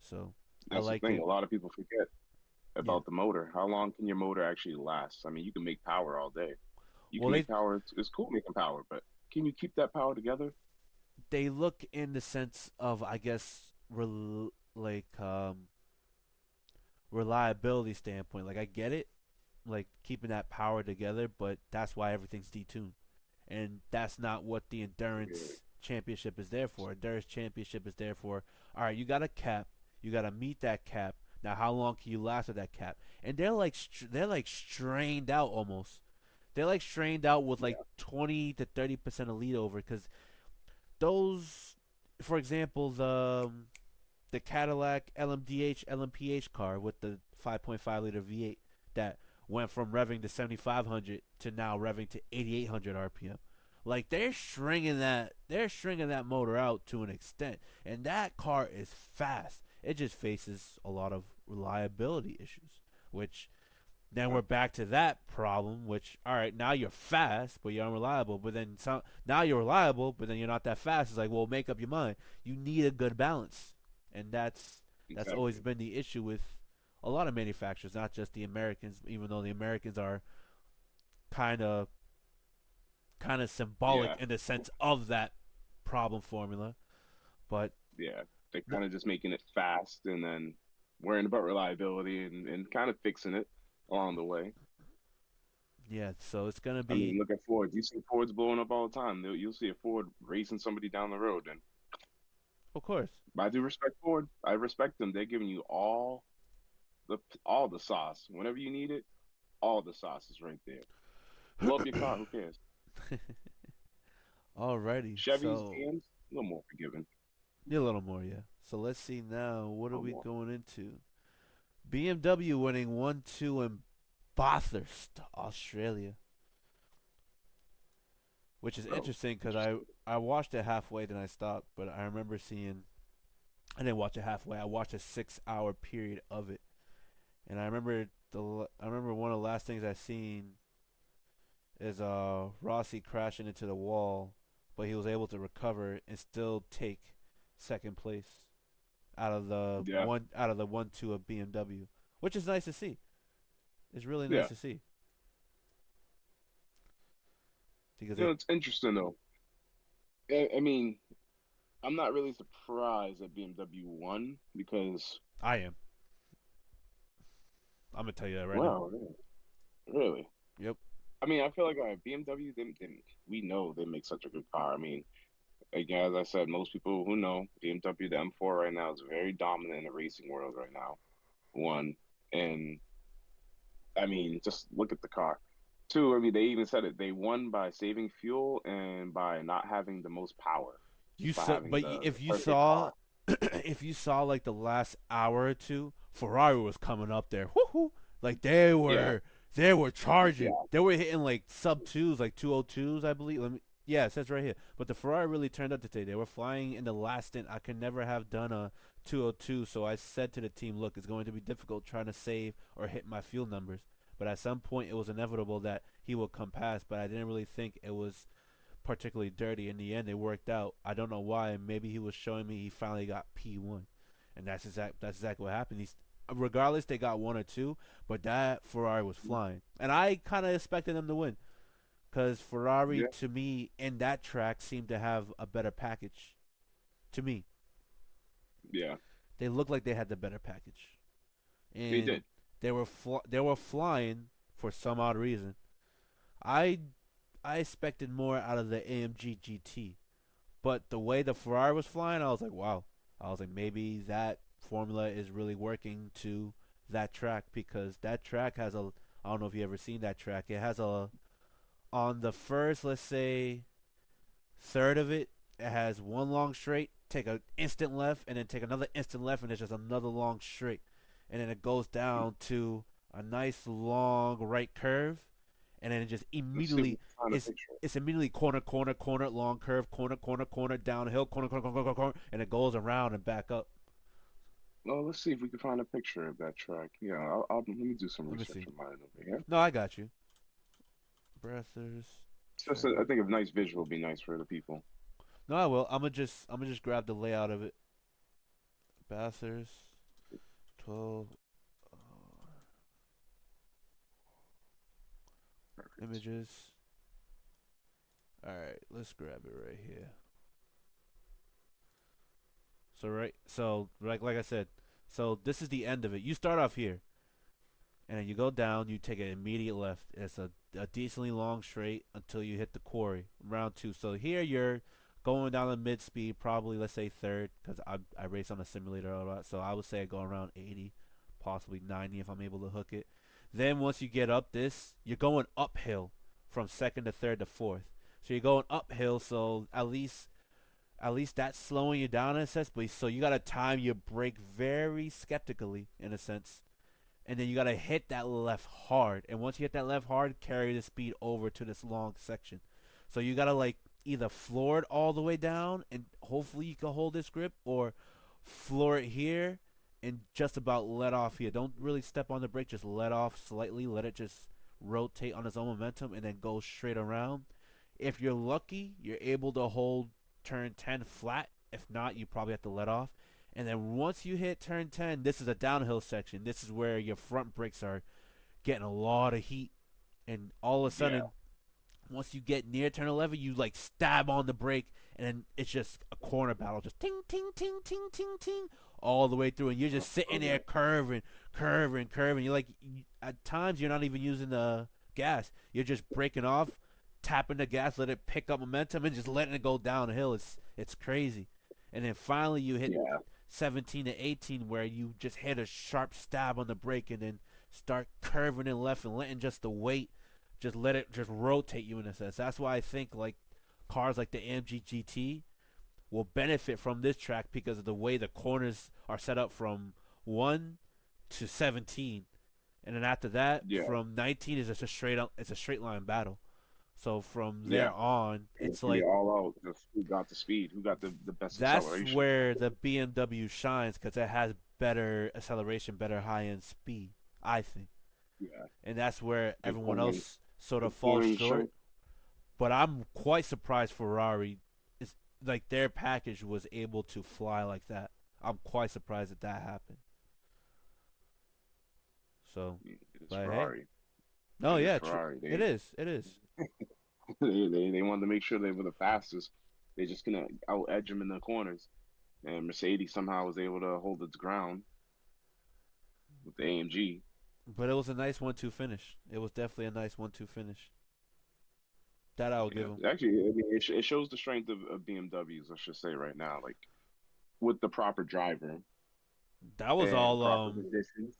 So I that's the like thing. it. A lot of people forget Yeah. about the motor. How long can your motor actually last? I mean, you can make power all day. You Well, can they make power. It's cool making power, but can you keep that power together? they look in the sense of I guess like reliability standpoint. Like I get it, like keeping that power together, but that's why everything's detuned, and that's not what the Really? endurance championship is there for. Endurance championship is there for. All right, you got a cap, you got to meet that cap. Now, how long can you last with that cap? And they're like strained out almost. They're like strained out with like Yeah, 20 to 30% of lead over because those, for example, the Cadillac LMDH LMPH car with the 5.5 liter V8 that went from revving to 7,500 to now revving to 8,800 RPM. Like they're stringing that motor out to an extent, and that car is fast. It just faces a lot of reliability issues, which then yeah, we're back to that problem. Which all right, now you're fast, but you're unreliable. But then now you're reliable, but then you're not that fast. It's like, well, make up your mind. You need a good balance, and that's always exactly. been the issue with a lot of manufacturers, not just the Americans. Even though the Americans are kind of kind of symbolic Yeah, in the sense of that problem formula, but yeah. They're no, kind of just making it fast and then worrying about reliability and kind of fixing it along the way. yeah. So it's gonna I be, mean, look at Ford. You see Fords blowing up all the time. You'll see a Ford racing somebody down the road. And of course. I do respect Ford. I respect them. They're giving you all the sauce whenever you need it. All the sauce is right there. Blow up your car. Who cares? Alrighty, Chevys, so GMs, a little more forgiving. yeah, a little more, yeah. So let's see now. What A are little we more. going into? BMW winning 1-2 in Bathurst, Australia, which is Oh, interesting because I interesting. I watched it halfway, then I stopped. But I remember seeing I didn't watch it halfway. I watched a 6 hour period of it, and I remember one of the last things I seen is Rossi crashing into the wall, but he was able to recover and still take second place Yeah, out of the 1-2 of BMW, which is nice to see. It's really nice yeah. to see because You know, it's interesting though. I mean, I'm not really surprised that BMW won because, I am. I'm gonna tell you that right now. well, really. Yep. I mean, I feel like BMW, we know they make such a good car. I mean, again, as I said, most people who know BMW, the M4 right now is very dominant in the racing world right now. One, and I mean, just look at the car. Two, I mean, they even said it. They won by saving fuel and by not having the most power, You just by saw, having but the if you perfect saw, car. if you saw like the last hour or two, Ferrari was coming up there. Woohoo! Like they Yeah, were. They were charging. Yeah, They were hitting like sub twos, like 202s, I believe. Yeah, it says right here. But the Ferrari really turned up today. They were flying in the last stint. I could never have done a 202, so I said to the team, look, it's going to be difficult trying to save or hit my fuel numbers. But at some point, it was inevitable that he would come past. But I didn't really think it was particularly dirty. In the end, it worked out. I don't know why. Maybe he was showing me he finally got P1, and that's exactly what happened. He's regardless they got one or two, but that Ferrari was flying, and I kind of expected them to win because Ferrari yeah, to me in that track seemed to have a better package. To me, yeah. they looked like they had the better package, They and did. they were flying for some odd reason. I I expected more out of the AMG GT. But the way the Ferrari was flying, I was like, wow. I was like, maybe that formula is really working to that track because that track has a. I don't know if you ever seen that track. It has a on the first, let's say, third of it. It has one long straight, take an instant left, and then take another instant left, and it's just another long straight, and then it goes down to a nice long right curve, and then it just Let's see if we immediately can find a it's picture. it's immediately corner, long curve, corner, downhill, corner, and it goes around and back up. Well, let's see if we can find a picture of that track. Yeah, let me do some Let me research see. on mine over here. No, I got you. Breathers Just, track. I think a nice visual would be nice for the people. No, I will. I'm gonna just grab the layout of it. Bathurst 12 Perfect. images. All right, let's grab it right here. So like I said, so this is the end of it. You start off here, and then you go down. You take an immediate left. It's a decently long straight until you hit the quarry, round two. So here you're going down the mid speed, probably let's say third, because I race on a simulator a lot. So I would say I go around 80, possibly 90 if I'm able to hook it. Then once you get up this, you're going uphill from second to third to fourth. So you're going uphill. So at least that's slowing you down in a sense. But so you gotta time your brake very skeptically in a sense, and then you gotta hit that left hard. And once you hit that left hard, carry the speed over to this long section. So you gotta like either floor it all the way down, and hopefully you can hold this grip, or floor it here and just about let off here. Don't really step on the brake, just let off slightly, let it just rotate on its own momentum, and then go straight around. If you're lucky, you're able to hold turn 10 flat. If not, you probably have to let off. And then once you hit turn 10, this is a downhill section. This is where your front brakes are getting a lot of heat. And all of a Yeah. sudden, once you get near turn 11, you like stab on the brake, and then it's just a corner battle, just ting, ting, ting, ting, ting, ting, all the way through. And you're just sitting there Okay. curving. You're like, at times, you're not even using the gas. You're just breaking off, tapping the gas, let it pick up momentum, and just letting it go downhill. It's crazy. And then finally, you hit Yeah. 17 to 18 where you just hit a sharp stab on the brake and then start curving it left and letting just the weight just let it just rotate you in a sense. That's why I think like cars like the AMG GT will benefit from this track because of the way the corners are set up from 1 to 17, and then after that Yeah. from 19 is just it's a straight line battle. So from Yeah. there on, And it's it's gonna be like all out. Just who got the speed? Who got the best that's acceleration? where the BMW shines because it has better acceleration, better high end speed, I think. Yeah. And that's where Good everyone cornering. else sort of Good falls cornering short. strength. But I'm quite surprised Ferrari is like their package was able to fly like that. I'm quite surprised that that happened. So, It is but hey, Ferrari. no, It is yeah, Ferrari. it is, it is. They wanted to make sure they were the fastest. They just gonna out edge them in the corners. And Mercedes somehow was able to hold its ground with the AMG. But it was a nice 1-2 finish. It was definitely a nice 1-2 finish. That I will give Yeah, him. actually, I mean, it shows the strength of BMWs. I should say right now, like with the proper driver That was and all. proper conditions.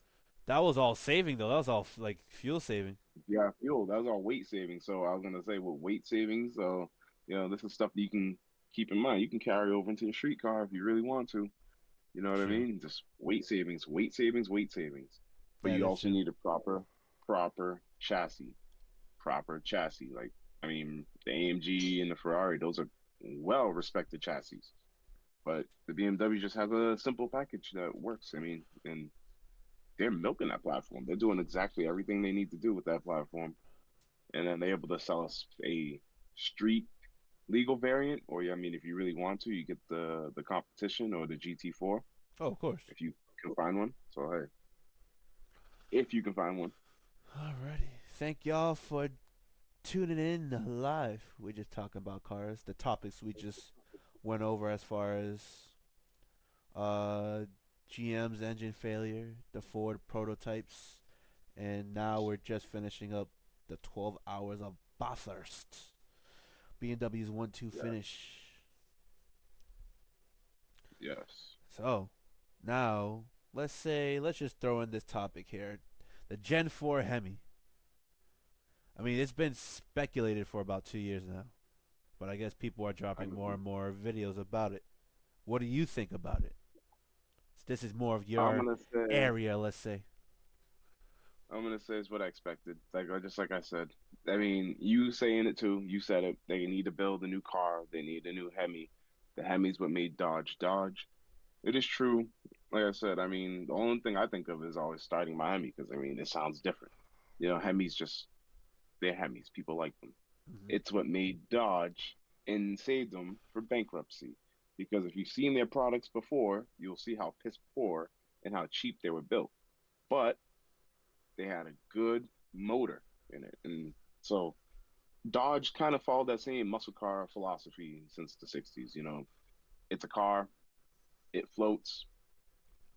That was all saving though. That was all like fuel saving. Yeah, fuel. That was all weight savings. So I was gonna say with weight savings, this is stuff that you can keep in mind. You can carry over into your street car if you really want to. You know what I True. mean? Just weight savings, weight savings, weight savings. But That you is also true. need a proper chassis, proper chassis. Like, I mean, the AMG and the Ferrari, those are well respected chassis. But the BMW just has a simple package that works. I mean, and they're milking that platform. They're doing exactly everything they need to do with that platform. And then they're able to sell us a street legal variant, or I mean, if you really want to, you get the competition or the GT4 Oh, of course. if you can find one. So hey, if you can find one, Alrighty. Thank y'all for tuning in live. We're just talking about cars. The topics we just went over as far as uh, GM's engine failure, the Ford prototypes, and now we're just finishing up the 12 hours of Bathurst. BMW's 1-2 yeah, finish. yes, So, now, let's just throw in this topic here. The Gen 4 Hemi. I mean, it's been speculated for about 2 years now, but I guess people are I dropping more agree. and more videos about it. What do you think about it? This is more of I'm your gonna say area, let's say. I'm gonna say is what I expected. Like just like I said. I mean, you saying it too. You said it. They need to build a new car. They need a new Hemi. The Hemi's what made Dodge Dodge. It is true. Like I said, I mean, the only thing I think of is always starting my Hemi because I mean, it sounds different. Hemis just they're Hemis. People like them. Mm-hmm. It's what made Dodge and saved them for bankruptcy. Because if you've seen their products before, you'll see how piss poor and how cheap they were built. But they had a good motor in it. And so Dodge kind of followed that same muscle car philosophy since the 60s. It's a car, it floats,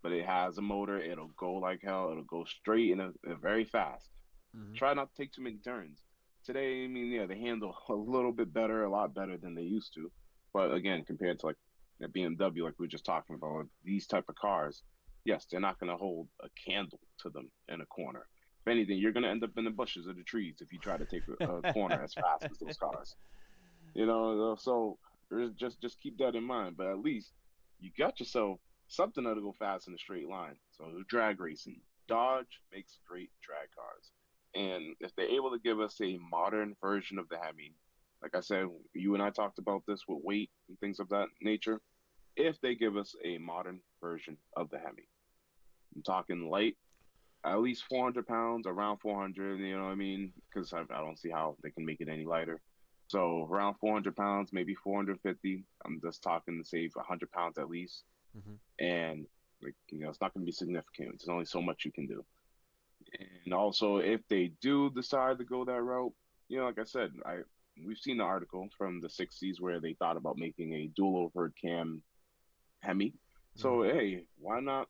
but it has a motor. It'll go like hell. It'll go straight and very fast. Mm-hmm. Try not to take too many turns. Today, I mean, yeah, they handle a little bit better, a lot better than they used to. But again, compared to like a BMW, like we were just talking about, these type of cars, yes, they're not going to hold a candle to them in a corner. If anything, you're going to end up in the bushes or the trees if you try to take a corner as fast as those cars. So just keep that in mind. But at least you got yourself something that'll go fast in a straight line. So drag racing, Dodge makes great drag cars, and if they're able to give us a modern version of the Hemi, like I said, you and I talked about this with weight and things of that nature. If they give us a modern version of the Hemi, I'm talking light, at least 400 pounds, around 400, you know what I mean? Because I don't see how they can make it any lighter. So around 400 pounds, maybe 450. I'm just talking to save 100 pounds at least. Mm-hmm. And like, it's not going to be significant. There's only so much you can do. And also, if they do decide to go that route, like I said, we've seen the article from the 60s where they thought about making a dual overhead cam Hemi. Mm-hmm. So hey, why not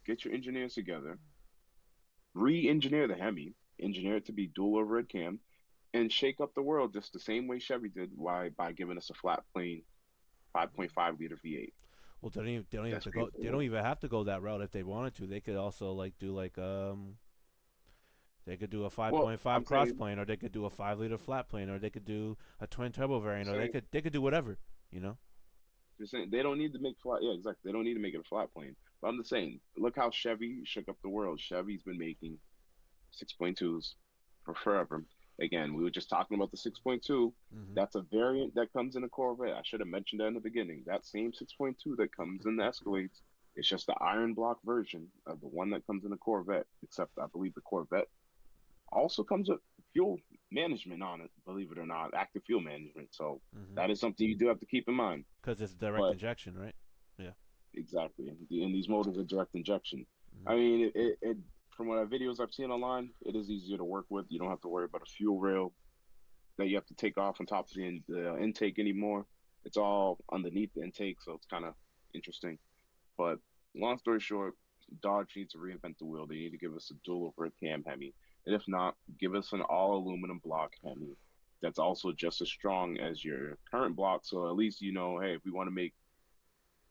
get your engineers together, re-engineer the Hemi, engineer it to be dual overhead cam, and shake up the world just the same way Chevy did by giving us a flat plane 5.5 liter V8. Well, they don't even have That's to go. paved the They don't way. even have to go that route if they wanted to. They could also like do like they could do a Well, 5.5 I'm cross saying, plane, or they could do a 5 liter flat plane, or they could do a twin turbo variant, just or they saying, could do whatever. You know. just saying, they don't need to make flat. Yeah, exactly. They don't need to make it a flat plane. But I'm just saying, look how Chevy shook up the world. Chevy's been making 6.2s for forever. Again, we were just talking about the 6.2. Mm-hmm. That's a variant that comes in a Corvette. I should have mentioned that in the beginning. That same 6.2 that comes in the Escalades, it's just the iron block version of the one that comes in the Corvette, except I believe the Corvette also comes with fuel management on it, believe it or not, active fuel management. So Mm-hmm. that is something you do have to keep in mind. Because it's direct But injection, right? Yeah. exactly. And these motors are direct injection. Mm-hmm. I mean, from what videos I've seen online, it is easier to work with. You don't have to worry about a fuel rail that you have to take off on top of the intake anymore. It's all underneath the intake, so it's kind of interesting. But long story short, Dodge needs to reinvent the wheel. They need to give us a dual overhead cam Hemi, and if not, give us an all aluminum block Hemi that's also just as strong as your current block. So at least hey, if we want to make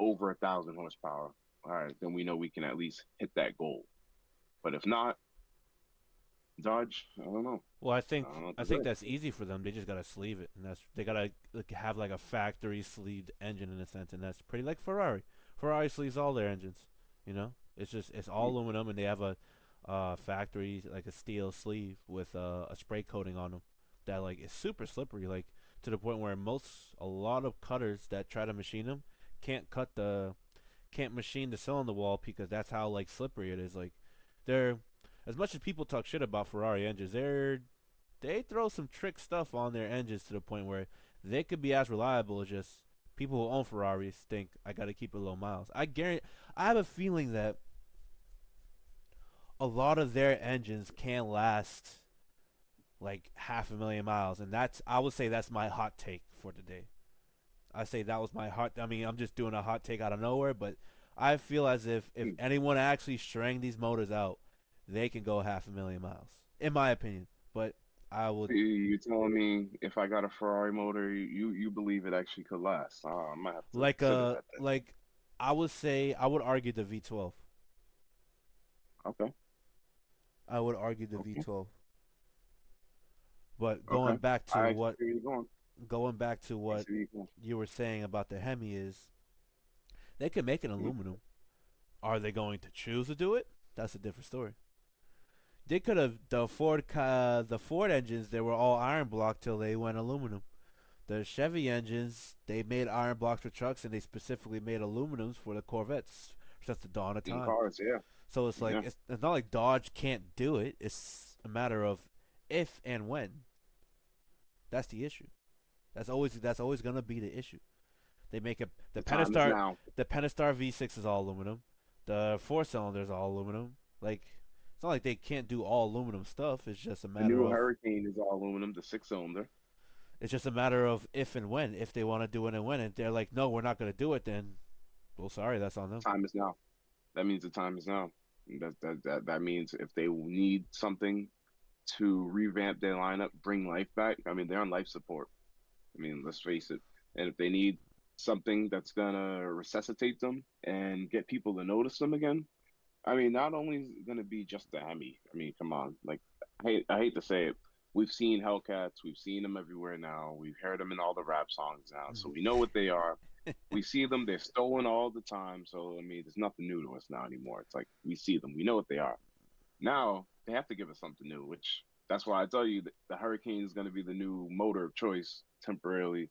over 1,000 horsepower. All right, then we know we can at least hit that goal. But if not, Dodge, I don't know. Well, I don't know what I to think say. that's easy for them. They just gotta sleeve it, and that's they gotta like, have like a factory sleeved engine in a sense, and that's pretty like Ferrari. Ferrari sleeves all their engines. You know, it's all Hmm. aluminum, and they have factory like a steel sleeve with a spray coating on them that like is super slippery, like to the point where a lot of cutters that try to machine them can't can't machine the cylinder wall because that's how like slippery it is. Like they're as much as people talk shit about Ferrari engines, they throw some trick stuff on their engines to the point where they could be as reliable as just people who own Ferraris think I got to keep it low miles. I have a feeling that a lot of their engines can last like 500,000 miles, and that's I would say that's my hot take for today. I say that was my hot. I mean, I'm just doing a hot take out of nowhere, but I feel as if Hmm. anyone actually string these motors out, they can go 500,000 miles, in my opinion. But I would You telling me if I got a Ferrari motor, you believe it actually could last? I might have to consider that then. like I would say I would argue the V12. Okay, I would argue the okay, V12. But okay. I actually see where you're going. going back to I what see where you're going. you were saying about the Hemi is they can make an Mhm. aluminum. Are they going to choose to do it? That's a different story. They could have the Ford engines. They were all iron block till they went aluminum. The Chevy engines they made iron blocks for trucks, and they specifically made aluminums for the Corvettes since the dawn of In time. cars, yeah, So it's like yeah. it's not like Dodge can't do it. It's a matter of if and when. That's the issue. That's always gonna be the issue. They make a The time is now. the Pentastar V6 is all aluminum. The four cylinders all aluminum. Like it's not like they can't do all aluminum stuff. The new Hurricane is all aluminum, the six cylinder. It's just a matter of if and when. If they want to do it and when, and they're like, no, we're not gonna do it, then well, sorry, that's on them. Time is now. That means the time is now. That means if they need something to revamp their lineup, bring life back. I mean, they're on life support. I mean, let's face it. And if they need something that's gonna resuscitate them and get people to notice them again, I mean, not only is it gonna be just the Hemi. I mean, come on. Like, I hate to say it. We've seen Hellcats. We've seen them everywhere now. We've heard them in all the rap songs now, so we know what they are. We see them. They're stolen all the time. So I mean, there's nothing new to us now anymore. It's like we see them. We know what they are. Now they have to give us something new, which that's why I tell you that the Hurricane is going to be the new motor of choice temporarily.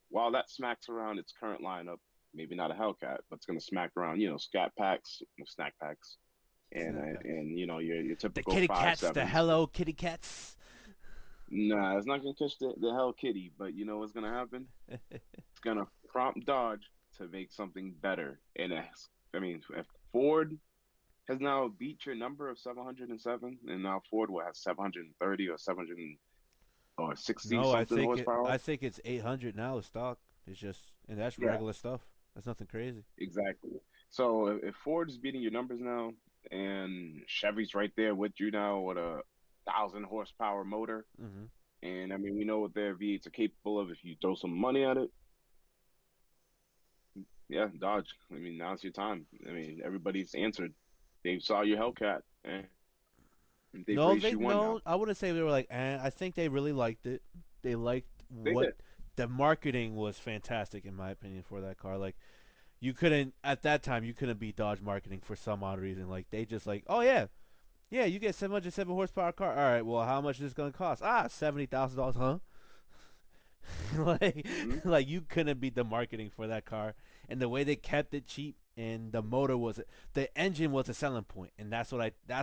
While that smacks around its current lineup, maybe not a Hellcat, but it's going to smack around, scat packs, snack packs, Snack packs. and your The typical kitty five cats, the sevens. hello kitty cats. Nah, it's not going to catch the Hell Kitty, but you know what's going to happen? It's going to prompt Dodge to make something better. I mean, if Ford has now beat your number of 707, and now Ford will have 730 or 700 or 60 No, something horsepower. I think it's 800 now. Stock. It's just and that's Yeah, regular stuff. That's nothing crazy. exactly. So if Ford is beating your numbers now, and Chevy's right there with you now with a 1,000 horsepower motor, Hmm. and I mean we know what their V8s are capable of if you throw some money at it. Yeah, Dodge. I mean now's your time. I mean everybody's answered. They saw your Hellcat and they've No, raised they you one now. no. I wouldn't say they were like. I think they really liked it. They liked They what did. the marketing was fantastic in my opinion for that car. Like you couldn't at that time you couldn't beat Dodge marketing for some odd reason. Like they just like, oh yeah, yeah, you get 707 horsepower car. All right, well, how much is this gonna cost? Ah, $70,000, huh? like, Hmm. like you couldn't beat the marketing for that car, and the way they kept it cheap, and the engine was a selling point, and that's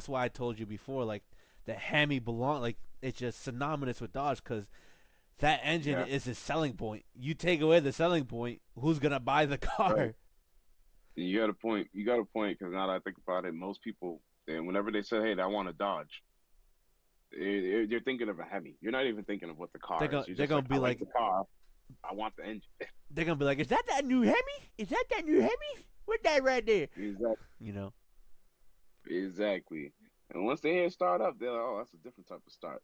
why I told you before, like the Hemi belong, like it's just synonymous with Dodge, because that engine Yeah, is the selling point. You take away the selling point, who's gonna buy the right. car? You got a point. You got a point because now that I think about it, most people, whenever they say, "Hey, I want a Dodge," you're thinking of a Hemi. You're not even thinking of what the They're car gonna is. You're they're just gonna like, "I be like like the car. I want the engine." they're gonna be like, is that new Hemi? Is that new Hemi? What that right there? Exactly. You know? Exactly. And once they hear start up, they're like, "Oh, that's a different type of start."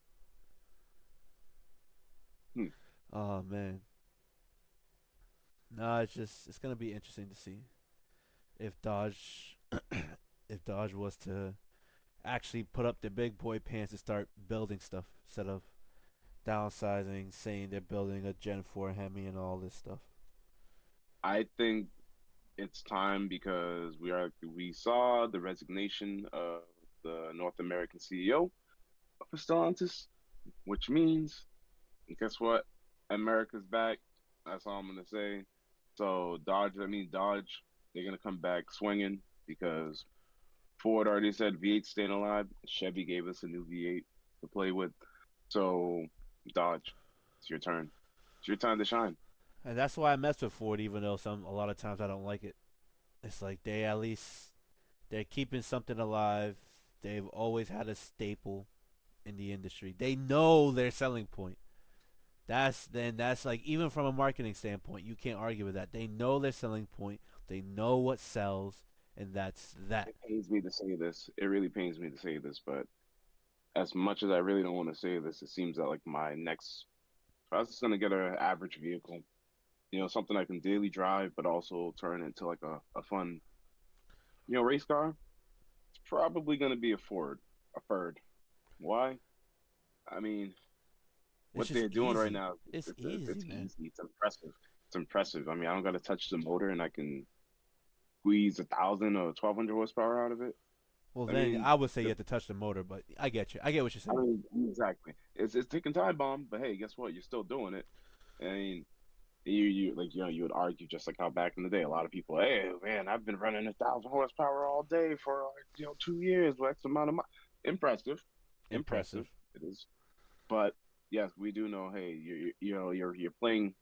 Hmm. Oh man, no, it's gonna be interesting to see if Dodge if Dodge was to actually put up their big boy pants and start building stuff instead of downsizing, saying they're building a Gen 4 Hemi and all this stuff. I think it's time because we saw the resignation of the North American CEO of Stellantis, which means, and guess what? America's back. That's all I'm gonna say. So Dodge, I mean Dodge, they're gonna come back swinging because Ford already said V8 staying alive. Chevy gave us a new V8 to play with. So Dodge, it's your turn. It's your time to shine. And that's why I mess with Ford, even though a lot of times I don't like it. It's like they at least they're keeping something alive. They've always had a staple in the industry. They know their selling point. That's like even from a marketing standpoint, you can't argue with that. They know their selling point. They know what sells, and that's that. It pains me to say this. It really pains me to say this, but as much as I really don't want to say this, it seems that like my next, I was just gonna get an average vehicle, something I can daily drive, but also turn into like a fun, race car. It's probably gonna be a Ford, a Ford. Why? I mean, It's what just they're doing right easy. now, It's easy, it's man. easy. It's impressive. It's impressive. I mean, I don't got to touch the motor, and I can squeeze 1,000 or 1,200 horsepower out of it. Well, I then mean, I would say you have to touch the motor, but I get you. I get what you're I saying. mean, exactly. It's ticking time bomb, but hey, guess what? You're still doing it. I mean, you like you would argue just like how back in the day, a lot of people, hey man, I've been running 1,000 horsepower all day for like 2 years with X amount of miles. Impressive, Impressive. impressive. It is, but yes, we do know. Hey, you're playing.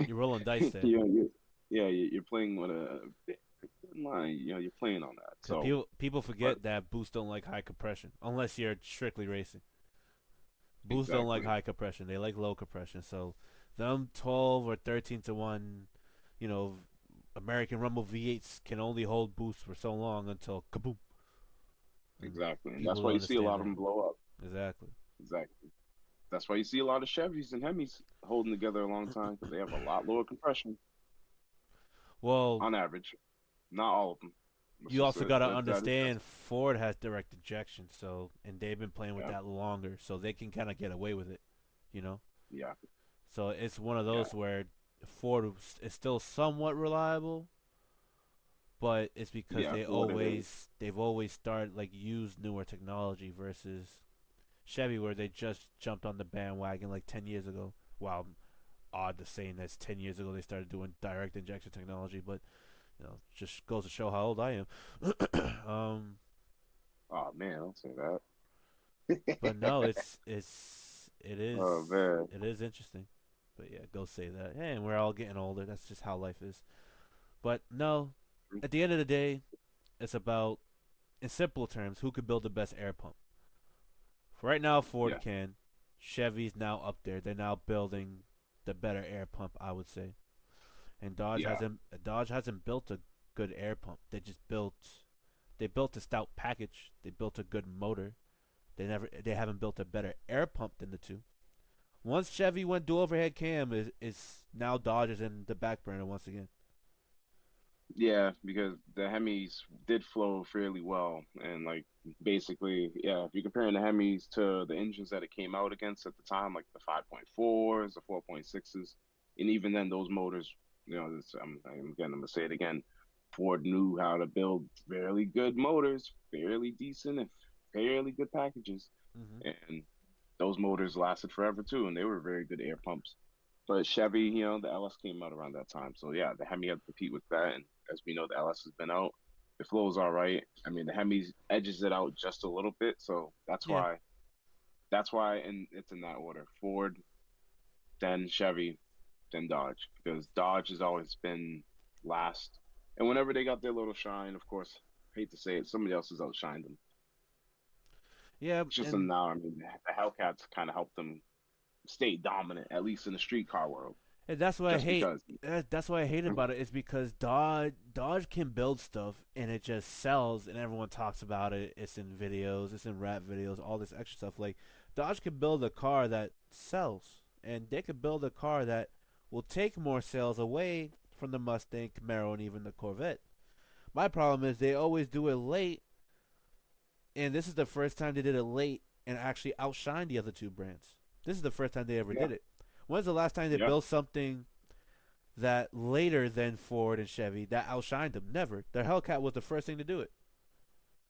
You're rolling dice there. you know, you yeah, you're playing with a thin line. You're playing on that. Because So, people but forget that boosts don't like high compression unless you're strictly racing. Boosts don't like exactly, high compression; they like low compression. So, them 12 or 13 to 1, you know, American Rumble V8s can only hold boost for so long until kaboom, and exactly, and people that's why don't you see a understand lot of that. them blow up. Exactly. Exactly. That's why you see a lot of Chevys and Hemis holding together a long time because they have a lot lower compression Well, on average. Not all of them. Let's you just also got to that is understand Ford has direct injection, so and they've been playing with yeah, that longer, so they can kind of get away with it, you know. yeah, So it's one of yeah, those where Ford is still somewhat reliable, but it's because yeah. For what it is, they've always started like used newer technology versus Chevy where they just jumped on the bandwagon like 10 years ago. Wow, odd to say that's 10 years ago they started doing direct injection technology, but just goes to show how old I am. um, oh man, don't say that. but no, it is Oh man, it is interesting. But yeah, go say that. Hey, and we're all getting older. That's just how life is. But no, at the end of the day, it's about in simple terms, who could build the best air pump? For right now, Ford yeah, can. Chevy's now up there. They're now building the better air pump, I would say. And yeah, Dodge hasn't built a good air pump. They built a stout package. They built a good motor. They haven't built a better air pump than the two. Once Chevy went dual overhead cam, is now Dodge is in the back burner once again. yeah. Because the Hemis did flow fairly well, and like basically, yeah. If you're comparing the Hemis to the engines that it came out against at the time, like the 5.4s, the 4.6s, and even then, those motors, I'm gonna say it again. Ford knew how to build fairly good motors, fairly decent, and fairly good packages, Hmm. and those motors lasted forever too, and they were very good air pumps. But Chevy, the LS came out around that time. So yeah, the Hemi had to compete with that. And as we know, the LS has been out. The flow's all right. I mean, the Hemi edges it out just a little bit. So Yeah, and it's in that order. Ford, then Chevy, then Dodge. Because Dodge has always been last. And whenever they got their little shine, of course, hate to say it, somebody else has outshined them. yeah, It's just and now, I mean, the Hellcats kind of helped them stay dominant, at least in the streetcar world. And that's what I Just hate. because. That's what I hate about it is because Dodge can build stuff and it just sells and everyone talks about it. It's in videos, it's in rap videos, all this extra stuff. Like Dodge can build a car that sells, and they could build a car that will take more sales away from the Mustang, Camaro, and even the Corvette. My problem is they always do it late, and this is the first time they did it late and actually outshine the other two brands. This is the first time they ever Yeah, did it. When's the last time they yeah, built something that later than Ford and Chevy that outshined them? Never. The Hellcat was the first thing to do it.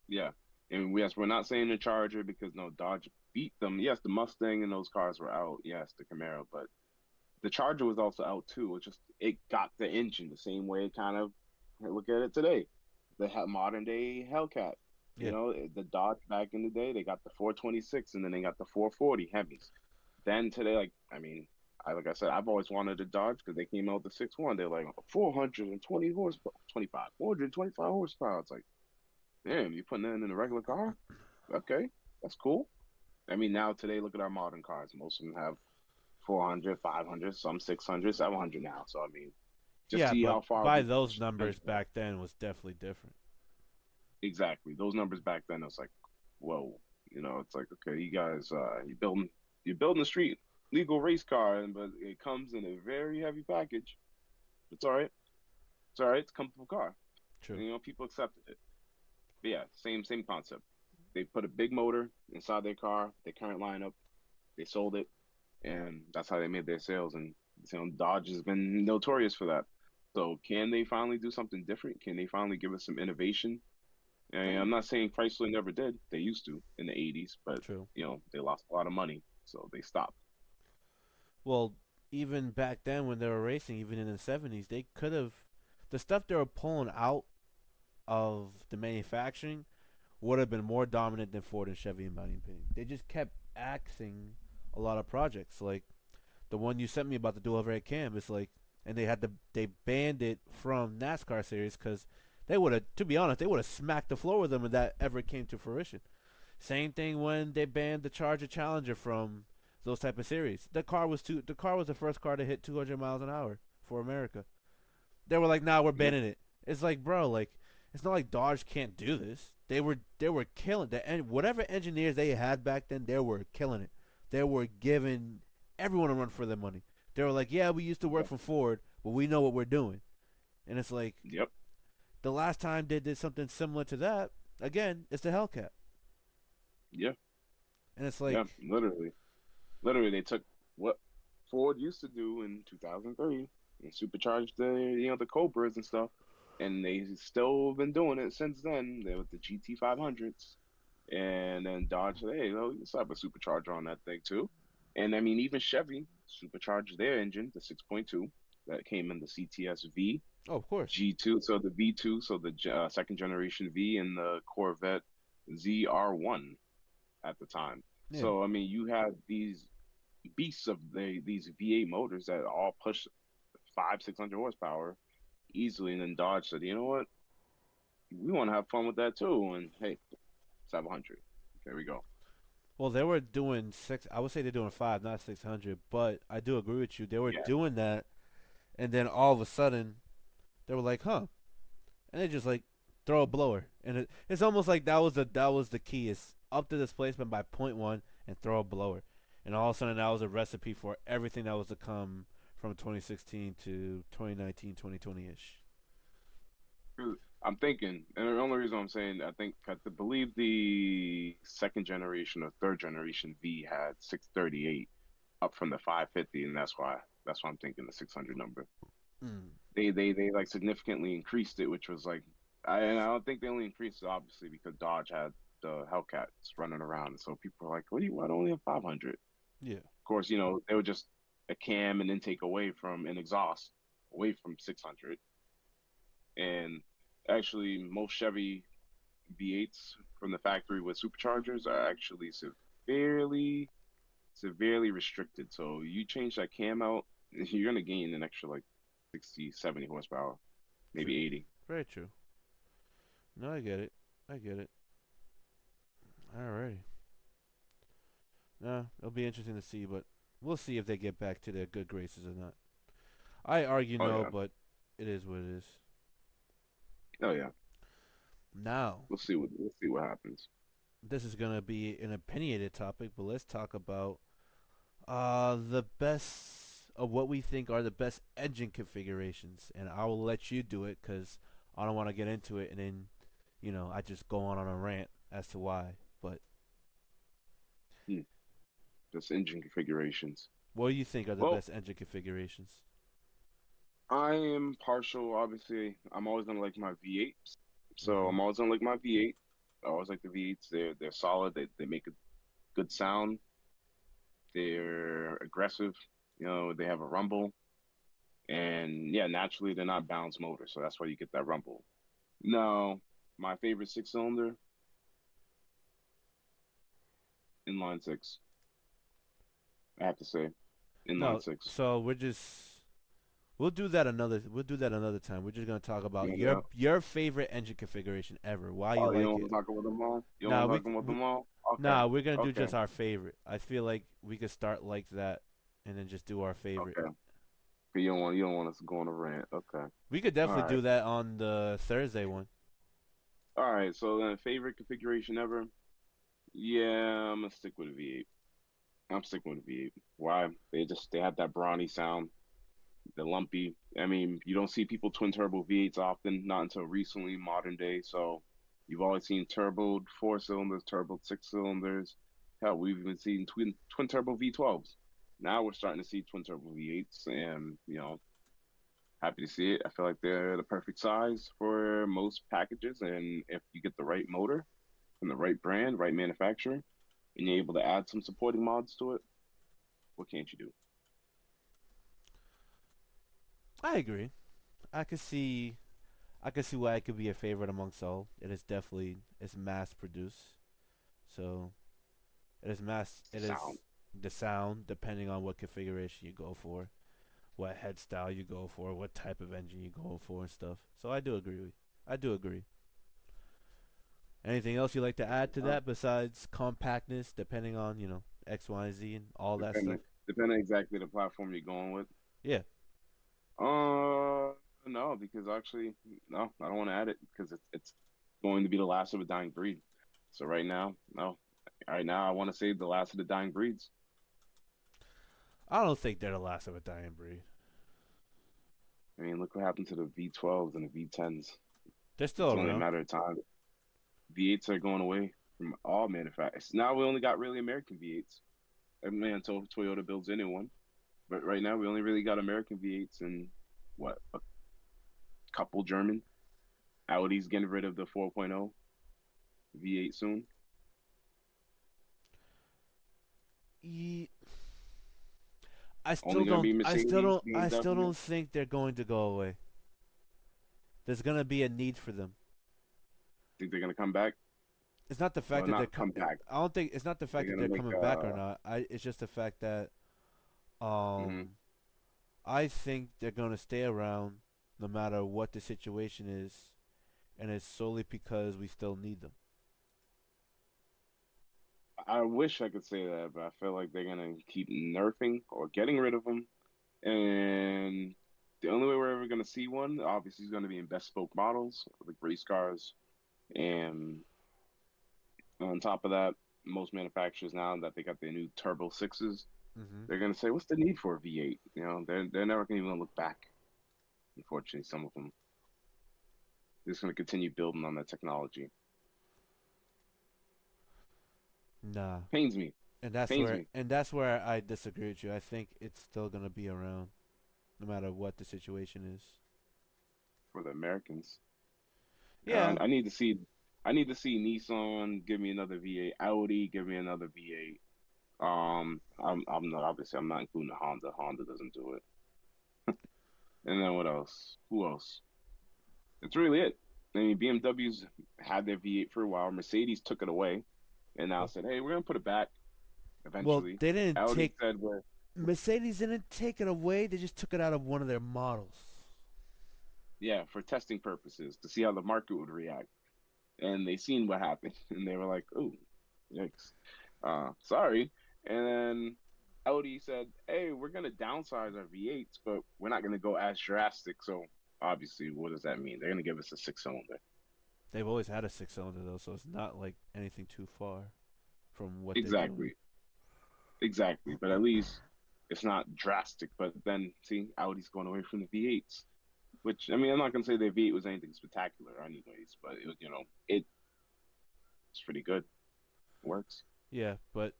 yeah. And yes, we're not saying the Charger because no, Dodge beat them. Yes, the Mustang and those cars were out. Yes, the Camaro, but the Charger was also out too. It just it got the engine the same way. Kind of look at it today, the modern day Hellcat. Yeah, The Dodge back in the day, they got the 426 and then they got the 440 Hemis. Then today, like I said, I've always wanted a Dodge because they came out with the 6.1. They're like 420 horsepower, 25, 425 horsepower. It's like, damn, you putting that in a regular car? Okay, that's cool. I mean, now today, look at our modern cars. Most of them have 400, 500, some 600, 700 now. So, I mean, just yeah, see but how far by we those pushed the numbers pendulum. back then was definitely different. Exactly. Those numbers back then, it's like, whoa, it's like, okay, you guys, you're building a street legal race car, but it comes in a very heavy package. It's all right. It's all right. It's a comfortable car. True. And, people accepted it. But yeah, same concept. They put a big motor inside their car, their current lineup. They sold it, and that's how they made their sales. And Dodge has been notorious for that. So can they finally do something different? Can they finally give us some innovation? And I'm not saying Chrysler never did. They used to in the 80s, but True. they lost a lot of money, so they stopped. Well, even back then when they were racing, even in the 70s, they could have the stuff they were pulling out of the manufacturing would have been more dominant than Ford and Chevy, in my opinion. They just kept axing a lot of projects, like the one you sent me about the dual overhead cam. It's like, and they banned it from NASCAR series because they would have, to be honest, they would have smacked the floor with them if that ever came to fruition. Same thing when they banned the Charger Challenger from those type of series. The car was the first car to hit 200 miles an hour for America. They were like, "Nah, we're Yep, banning it." It's like, bro, like it's not like Dodge can't do this. They were killing the and whatever engineers they had back then, they were killing it. They were giving everyone a run for their money. They were like, "Yeah, we used to work yep, for Ford, but we know what we're doing." And it's like yep, the last time they did something similar to that, again, it's the Hellcat. yeah, And it's yeah. like, Literally, they took what Ford used to do in 2003 and supercharged the Cobras and stuff, and they still been doing it since then. They with the GT 500s, and then Dodge said, "Hey, let's have a supercharger on that thing too." And I mean, even Chevy supercharged their engine, the 6.2 that came in the CTS V oh, of course. G2, so the V2, so the second generation V, and the Corvette ZR1 at the time. Yeah. So I mean, you have these beasts of these V8 motors that all push 600 horsepower easily, and then Dodge said, you know what, we want to have fun with that too, and hey, 700. There we go. Well, they were doing six. I would say they're doing five, not 600. But I do agree with you. They were Yeah, doing that, and then all of a sudden, they were like, "Huh," and they just like throw a blower, and it's almost like that was the key is up the displacement by point one and throw a blower, and all of a sudden that was a recipe for everything that was to come from 2016 to 2019, 2020 ish. I'm thinking, and the only reason I'm saying, I think I believe the second generation or third generation V had 638 up from the 550, and that's why I'm thinking the 600 number. Mm. They like significantly increased it, which was like, and I don't think they only increased it obviously because Dodge had the Hellcats running around, so people are like, what do you, why don't we have 500? Yeah, Of course, they were just a cam and intake away from an exhaust away from 600, and actually most Chevy V8s from the factory with superchargers are actually severely restricted. So you change that cam out, you're gonna gain an extra like 60, 70 horsepower, maybe true. 80. Very true. No, I get it. I get it. Alrighty. Nah, it'll be interesting to see, but we'll see if they get back to their good graces or not. I argue Oh no, yeah, but it is what it is. oh yeah. Now, We'll see what happens. this is gonna be an opinionated topic, but let's talk about the best of what we think are the best engine configurations, and I will let you do it because I don't want to get into it, and then I just go on a rant as to why. But Hmm. Just engine configurations. what do you think are the Well, best engine configurations? I am partial. Obviously, I'm always gonna like my V8, so Mm-hmm. I'm always gonna like my V8. I always like the V8s. They're solid. They make a good sound. They're aggressive. They have a rumble, and yeah, naturally they're not balanced motor, so that's why you get that rumble. No, my favorite six cylinder, inline six. I have to say, inline No, six. so we'll do that another time. We're just gonna talk about You know, your favorite engine configuration ever. Why you oh, you like don't want it. to talk about them all? You don't Nah, want to talk about them all? Okay, nah, we're gonna do okay, just our favorite. I feel like we could start like that and then just do our favorite. okay. You don't want us to go on a rant. Okay, We could all definitely right, do that on the Thursday one. all right. So then, favorite configuration ever? Yeah, I'm gonna stick with a V8. I'm sticking with a V8. Why? They have that brawny sound. The lumpy. I mean, you don't see people twin turbo V8s often, not until recently, modern day. So you've always seen turboed four cylinders, turboed six cylinders. Hell, we've even seen twin turbo V12s. Now we're starting to see twin turbo V8s, and happy to see it. I feel like they're the perfect size for most packages, and if you get the right motor from the right brand, right manufacturer, and you're able to add some supporting mods to it, what can't you do? I agree. I could see I could see why it could be a favorite amongst all. It is definitely it's mass produced. So it is Sound. the sound depending on what configuration you go for, what head style you go for, what type of engine you go for and stuff. So I do agree. I do agree. Anything else you like to add to Uh, that besides compactness, depending on X, Y, and Z and all that stuff? depending exactly the platform you're going with. Yeah, No, because actually, no, I don't want to add it because it's going to be the last of a dying breed. So right now, no. Right now, I want to save the last of the dying breeds. I don't think they're the last of a dying breed. I mean, look what happened to the V12s and the V10s. They're still It's only a around. matter of time. V8s are going away from all manufacturers. Now we only got really American V8s. I mean, until Toyota builds anyone. But right now, we only really got American V8s and what, a couple German. Audi's getting rid of the 4.0 V8 soon. Ye- I still Only going to don't. be Mercedes, I still BMW. don't think they're going to go away. There's gonna be a need for them. Think they're going to come back? It's not the fact Well, that they're. not come back. I don't think it's not the They're fact that going to they're make coming back or not. It's just the fact that mhm. um I think they're gonna stay around no matter what the situation is, and it's solely because we still need them. I wish I could say that, but I feel like they're going to keep nerfing or getting rid of them. And the only way we're ever going to see one, obviously, is going to be in bespoke models, like race cars. And on top of that, most manufacturers now that they got their new Turbo Sixes, Hmm. they're going to say, "What's the need for a V8?" They're never going to even look back. Unfortunately, some of them they're just going to continue building on that technology. Nah, Pains me, pains me and that's where I disagree with you. I think it's still gonna be around no matter what the situation is. for the Americans. Yeah, I need to see, I need to see Nissan give me another V8, Audi give me another V8. I'm not obviously I'm not including the Honda. Honda doesn't do it. And then what else? Who else? That's really it. I mean, BMW's had their V8 for a while. Mercedes took it away and now well, said, "Hey, we're gonna put it back well, eventually." they didn't Audi take said, "We're Mercedes didn't take it away. They just took it out of one of their models. yeah for testing purposes to see how the market would react." And they seen what happened, and they were like, "Ooh, yikes, sorry." And then Audi said, "Hey, we're gonna downsize our V8s, but we're not gonna go as drastic." So obviously, what does that mean? They're gonna give us a six cylinder. They've always had a six cylinder though, so it's not like anything too far from what they're doing. Exactly, exactly. But at least it's not drastic. But then see, Audi's going away from the V8s, which I mean, I'm not gonna say their V8 was anything spectacular, anyways, but it was, it's pretty good. It works. Yeah, but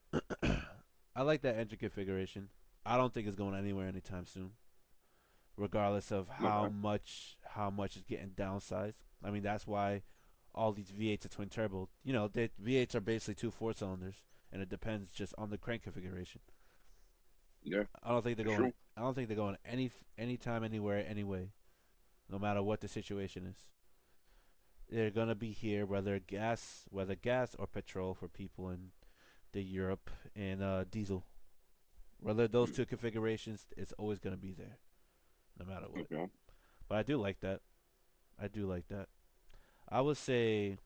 I like that engine configuration. I don't think it's going anywhere anytime soon, regardless of Okay. how much is getting downsized. I mean, that's why all these V8s are twin turbo. The V8s are basically two four cylinders, and it depends just on the crank configuration. Yeah, I don't think they're for going. sure. I don't think they're going anytime, anywhere, anyway. No matter what the situation is, they're gonna be here, whether gas or petrol for people in the Europe, and diesel. Whether those Mm, two configurations, it's always gonna be there, no matter what. okay. But I do like that. I do like that. I would say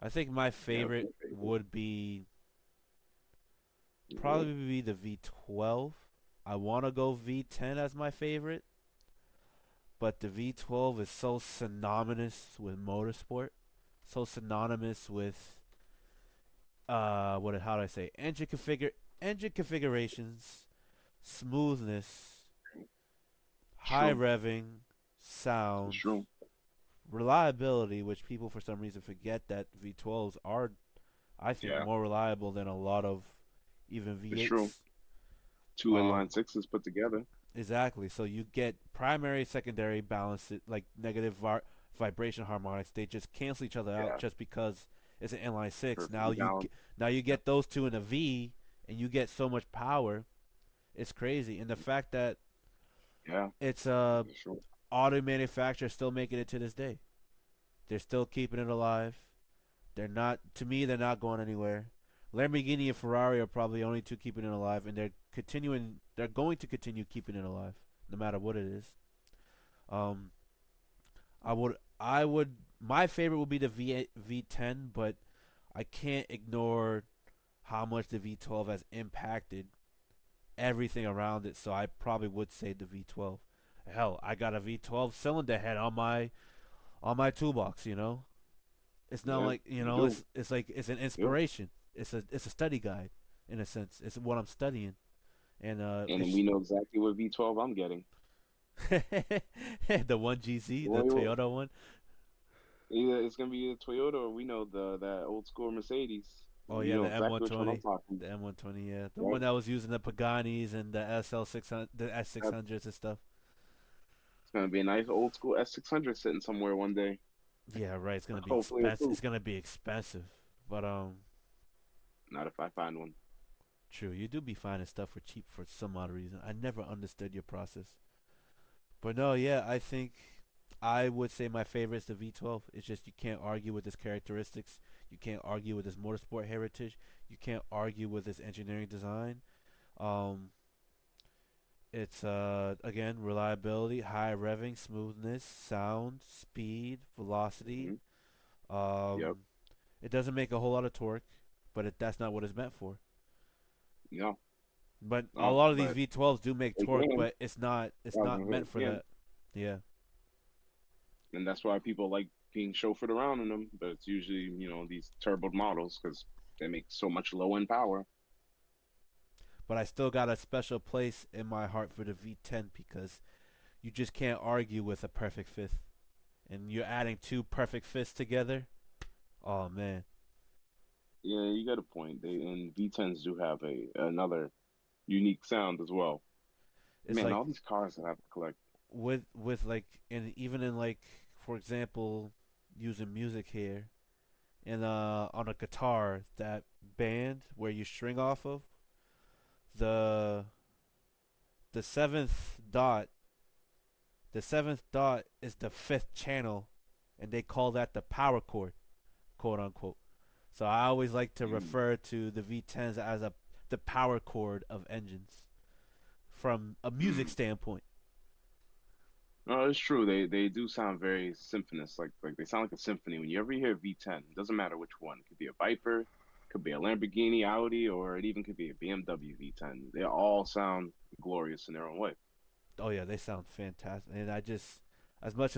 I think my Yeah, that's favorite my favorite. would be Yeah. probably be the V12. I want to go V10 as my favorite, but the V12 is so synonymous with motorsport, so synonymous with how do I say engine configurations, smoothness, It's high true. revving, It's sound, true. reliability, which people for some reason forget that V12s are, I think, Yeah, more reliable than a lot of even it's true. V8s. Two Um, inline sixes put together. exactly. So you get primary, secondary balance, like negative vibration harmonics. They just cancel each other out Yeah, just because it's an inline six. perfectly balanced. Now you Yep. get those two in a V, and you get so much power. It's crazy, and the fact that Yeah, it's for sure. auto manufacturer still making it to this day. They're still keeping it alive. They're not, to me, they're not going anywhere. Lamborghini and Ferrari are probably the only two keeping it alive, and they're going to continue keeping it alive, no matter what it is. Um, my favorite would be the V10, but I can't ignore how much the V12 has impacted everything around it. So I probably would say the V12. Hell, I got a V12 cylinder head on my toolbox. It's not Yeah, like you do. it's like it's an Yep. inspiration. It's a study guide in a sense. It's what I'm studying, and And then it's we know exactly what V12 I'm getting. the one GZ, the Well, Toyota one. either it's gonna be a Toyota or we know that old school Mercedes. Oh We yeah, know the exactly which one I'm M120, talking. the M120. Yeah, the Right? one that was using the Paganis and the SL 600, the Yep. S600s and stuff. It's gonna be a nice old school S600 sitting somewhere one day. Yeah, right. It's gonna be Hopefully a expensive. It's coupe. gonna be expensive, but Not if I find one. true. You do be finding stuff for cheap for some odd reason. I never understood your process. But no, yeah, I think I would say my favorite is the V12. It's just you can't argue with its characteristics. You can't argue with its motorsport heritage. You can't argue with its engineering design. Um, it's again reliability, high revving, smoothness, sound, speed, velocity. Hmm. Yep. Um, it doesn't make a whole lot of torque, but that's not what it's meant for. No. But a No. lot of these But V12s do make they torque, can. but it's I was not gonna say meant for they can. that. Yeah. And that's why people like being chauffeured around in them. But it's usually these turbo models because they make so much low end power. But I still got a special place in my heart for the V10 because you just can't argue with a perfect fifth. And you're adding two perfect fifths together. Oh man, Yeah, you got a point. They and V10s do have a another unique sound as well. it's Man, like all these cars that I have to collect. with like, and even in like, for example, using music here and on a guitar, that band where you string off of the the seventh dot. The seventh dot is the fifth channel, and they call that the power chord, quote unquote. So I always like to Mm. refer to the V10s as the power chord of engines from a music Mm. standpoint. No, it's true. They do sound very symphonous. Like they sound like a symphony. When you ever hear V10, it doesn't matter which one. It could be a Viper, could be a Lamborghini, Audi, or it even could be a BMW V10. They all sound glorious in their own way. Oh yeah, they sound fantastic. And I just,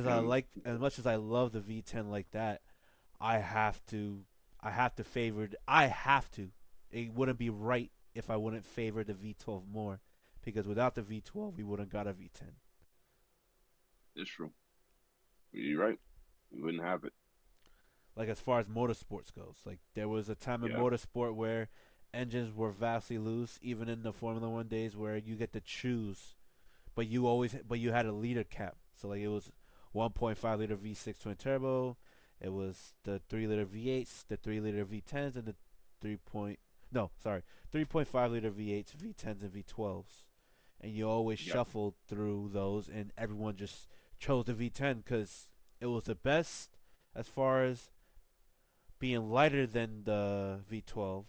And as much as I love the V10 like that, I have to, I have to. It wouldn't be right if I wouldn't favor the V12 more, because without the V12, we wouldn't got a V10. it's true. You're right. We wouldn't have it. Like as far as motorsports goes, like there was a time in Yeah, motorsport where engines were vastly loose, even in the Formula One days, where you get to choose, but you had a leader cap. So like it was 1.5 liter V6 twin turbo. It was the 3 liter V8s, the 3 liter V10s, and the 3 point no, sorry, 3.5 liter V8s, V10s, and V12s. And you always Yep. shuffled through those, and everyone just chose the V10 because it was the best as far as being lighter than the V12,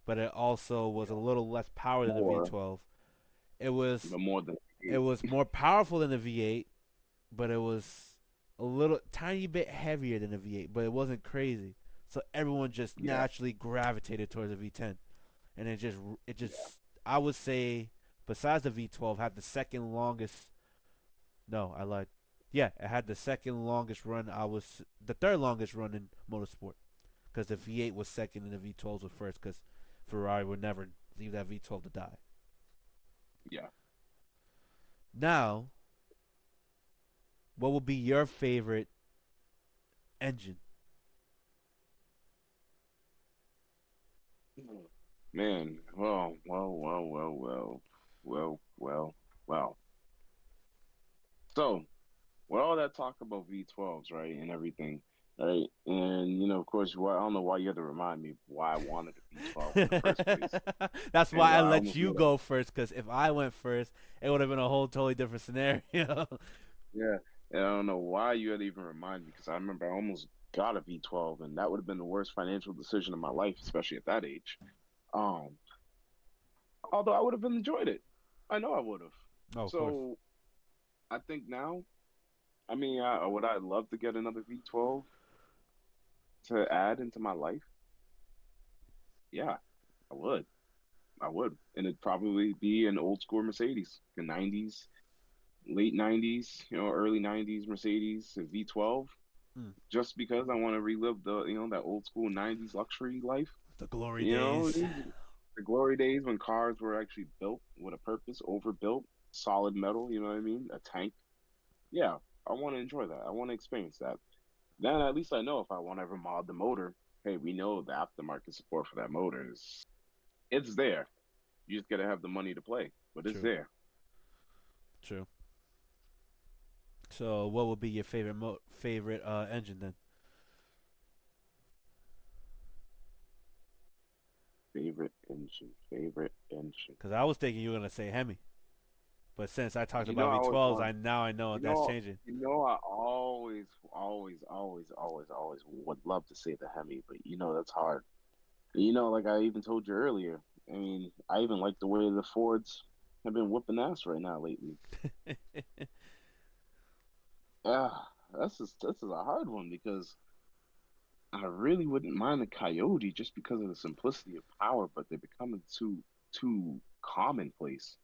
but it also was a Yeah. little less power than the More, V12. It was but more than it eight. was more powerful than the V8, but it was a little tiny bit heavier than the V8, but it wasn't crazy. So everyone just Yeah. naturally gravitated towards the V10, and it just Yeah. I would say besides the V12 had the second longest. No, I lied. Yeah, it had the second longest run. I was the third longest run in motorsport because the V8 was second and the V12s was first because Ferrari would never leave that V12 to die. Yeah. Now, what would be your favorite engine? Man, well. So, with all that talk about V12s, right, and everything, right, and of course, why I don't know why you had to remind me why I wanted a V12 in the first place, That's and why I I let almost you made a go first. Because if I went first, it would have been a whole totally different scenario. yeah, and I don't know why you had to even remind me because I remember I almost got a V12, and that would have been the worst financial decision of my life, especially at that age. Um, Although I would have enjoyed it, I know I would have. Oh, of course. So I think now, I mean, would I love to get another V12 to add into my life? Yeah, I would. I would. And it'd probably be an old school Mercedes, the 90s, late 90s, early 90s Mercedes, a V12, Mm. just because I want to relive that old school 90s luxury life. The glory You know, days. the glory days when cars were actually built with a purpose, overbuilt, solid metal, you know what I mean? A tank. Yeah, I want to enjoy that. I want to experience that. Then at least I know if I want to ever mod the motor, hey, we know the aftermarket support for that motor is it's there. You just gotta have the money to play, but it's True. there. True. So, what would be your favorite engine then? Favorite engine. Because I was thinking you were gonna say Hemi, but since I talked You about know, I always V12s, want. I know You that's know, changing. I always would love to say the Hemi, but that's hard. Like I even told you earlier. I mean, I even like the way the Fords have been whipping ass right now lately. Yeah, this is a hard one because I really wouldn't mind a Coyote just because of the simplicity of power, but they're becoming too commonplace,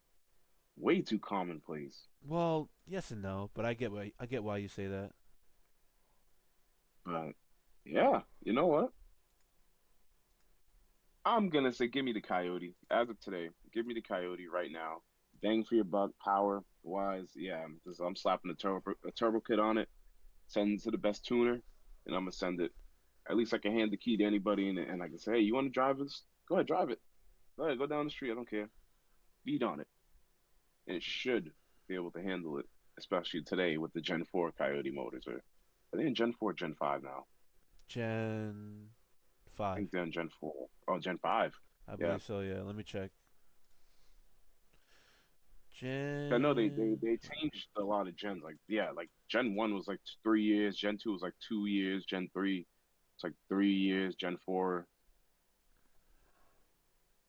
way too commonplace. Well, yes and no, but I get why you say that. But yeah, you know what? I'm gonna say give me the Coyote as of today. Give me the Coyote right now. Bang for your buck, power wise. Yeah, I'm slapping a turbo kit on it, send it to the best tuner, and I'm gonna send it. At least I can hand the key to anybody, and I can say, hey, you want to drive this? Go ahead, drive it. Go ahead, go down the street. I don't care. Beat on it. And it should be able to handle it, especially today with the Gen 4 Coyote motors. Are they in Gen 4, Gen 5 now? Gen I 5, think they're in Gen 4. Oh, Gen 5. I Yeah. believe so. Yeah, let me check. I know they Gen. they changed a lot of gens. Like yeah, like Gen 1 was like 3 years, Gen 2 was like 2 years, Gen 3 it's like 3 years, Gen 4.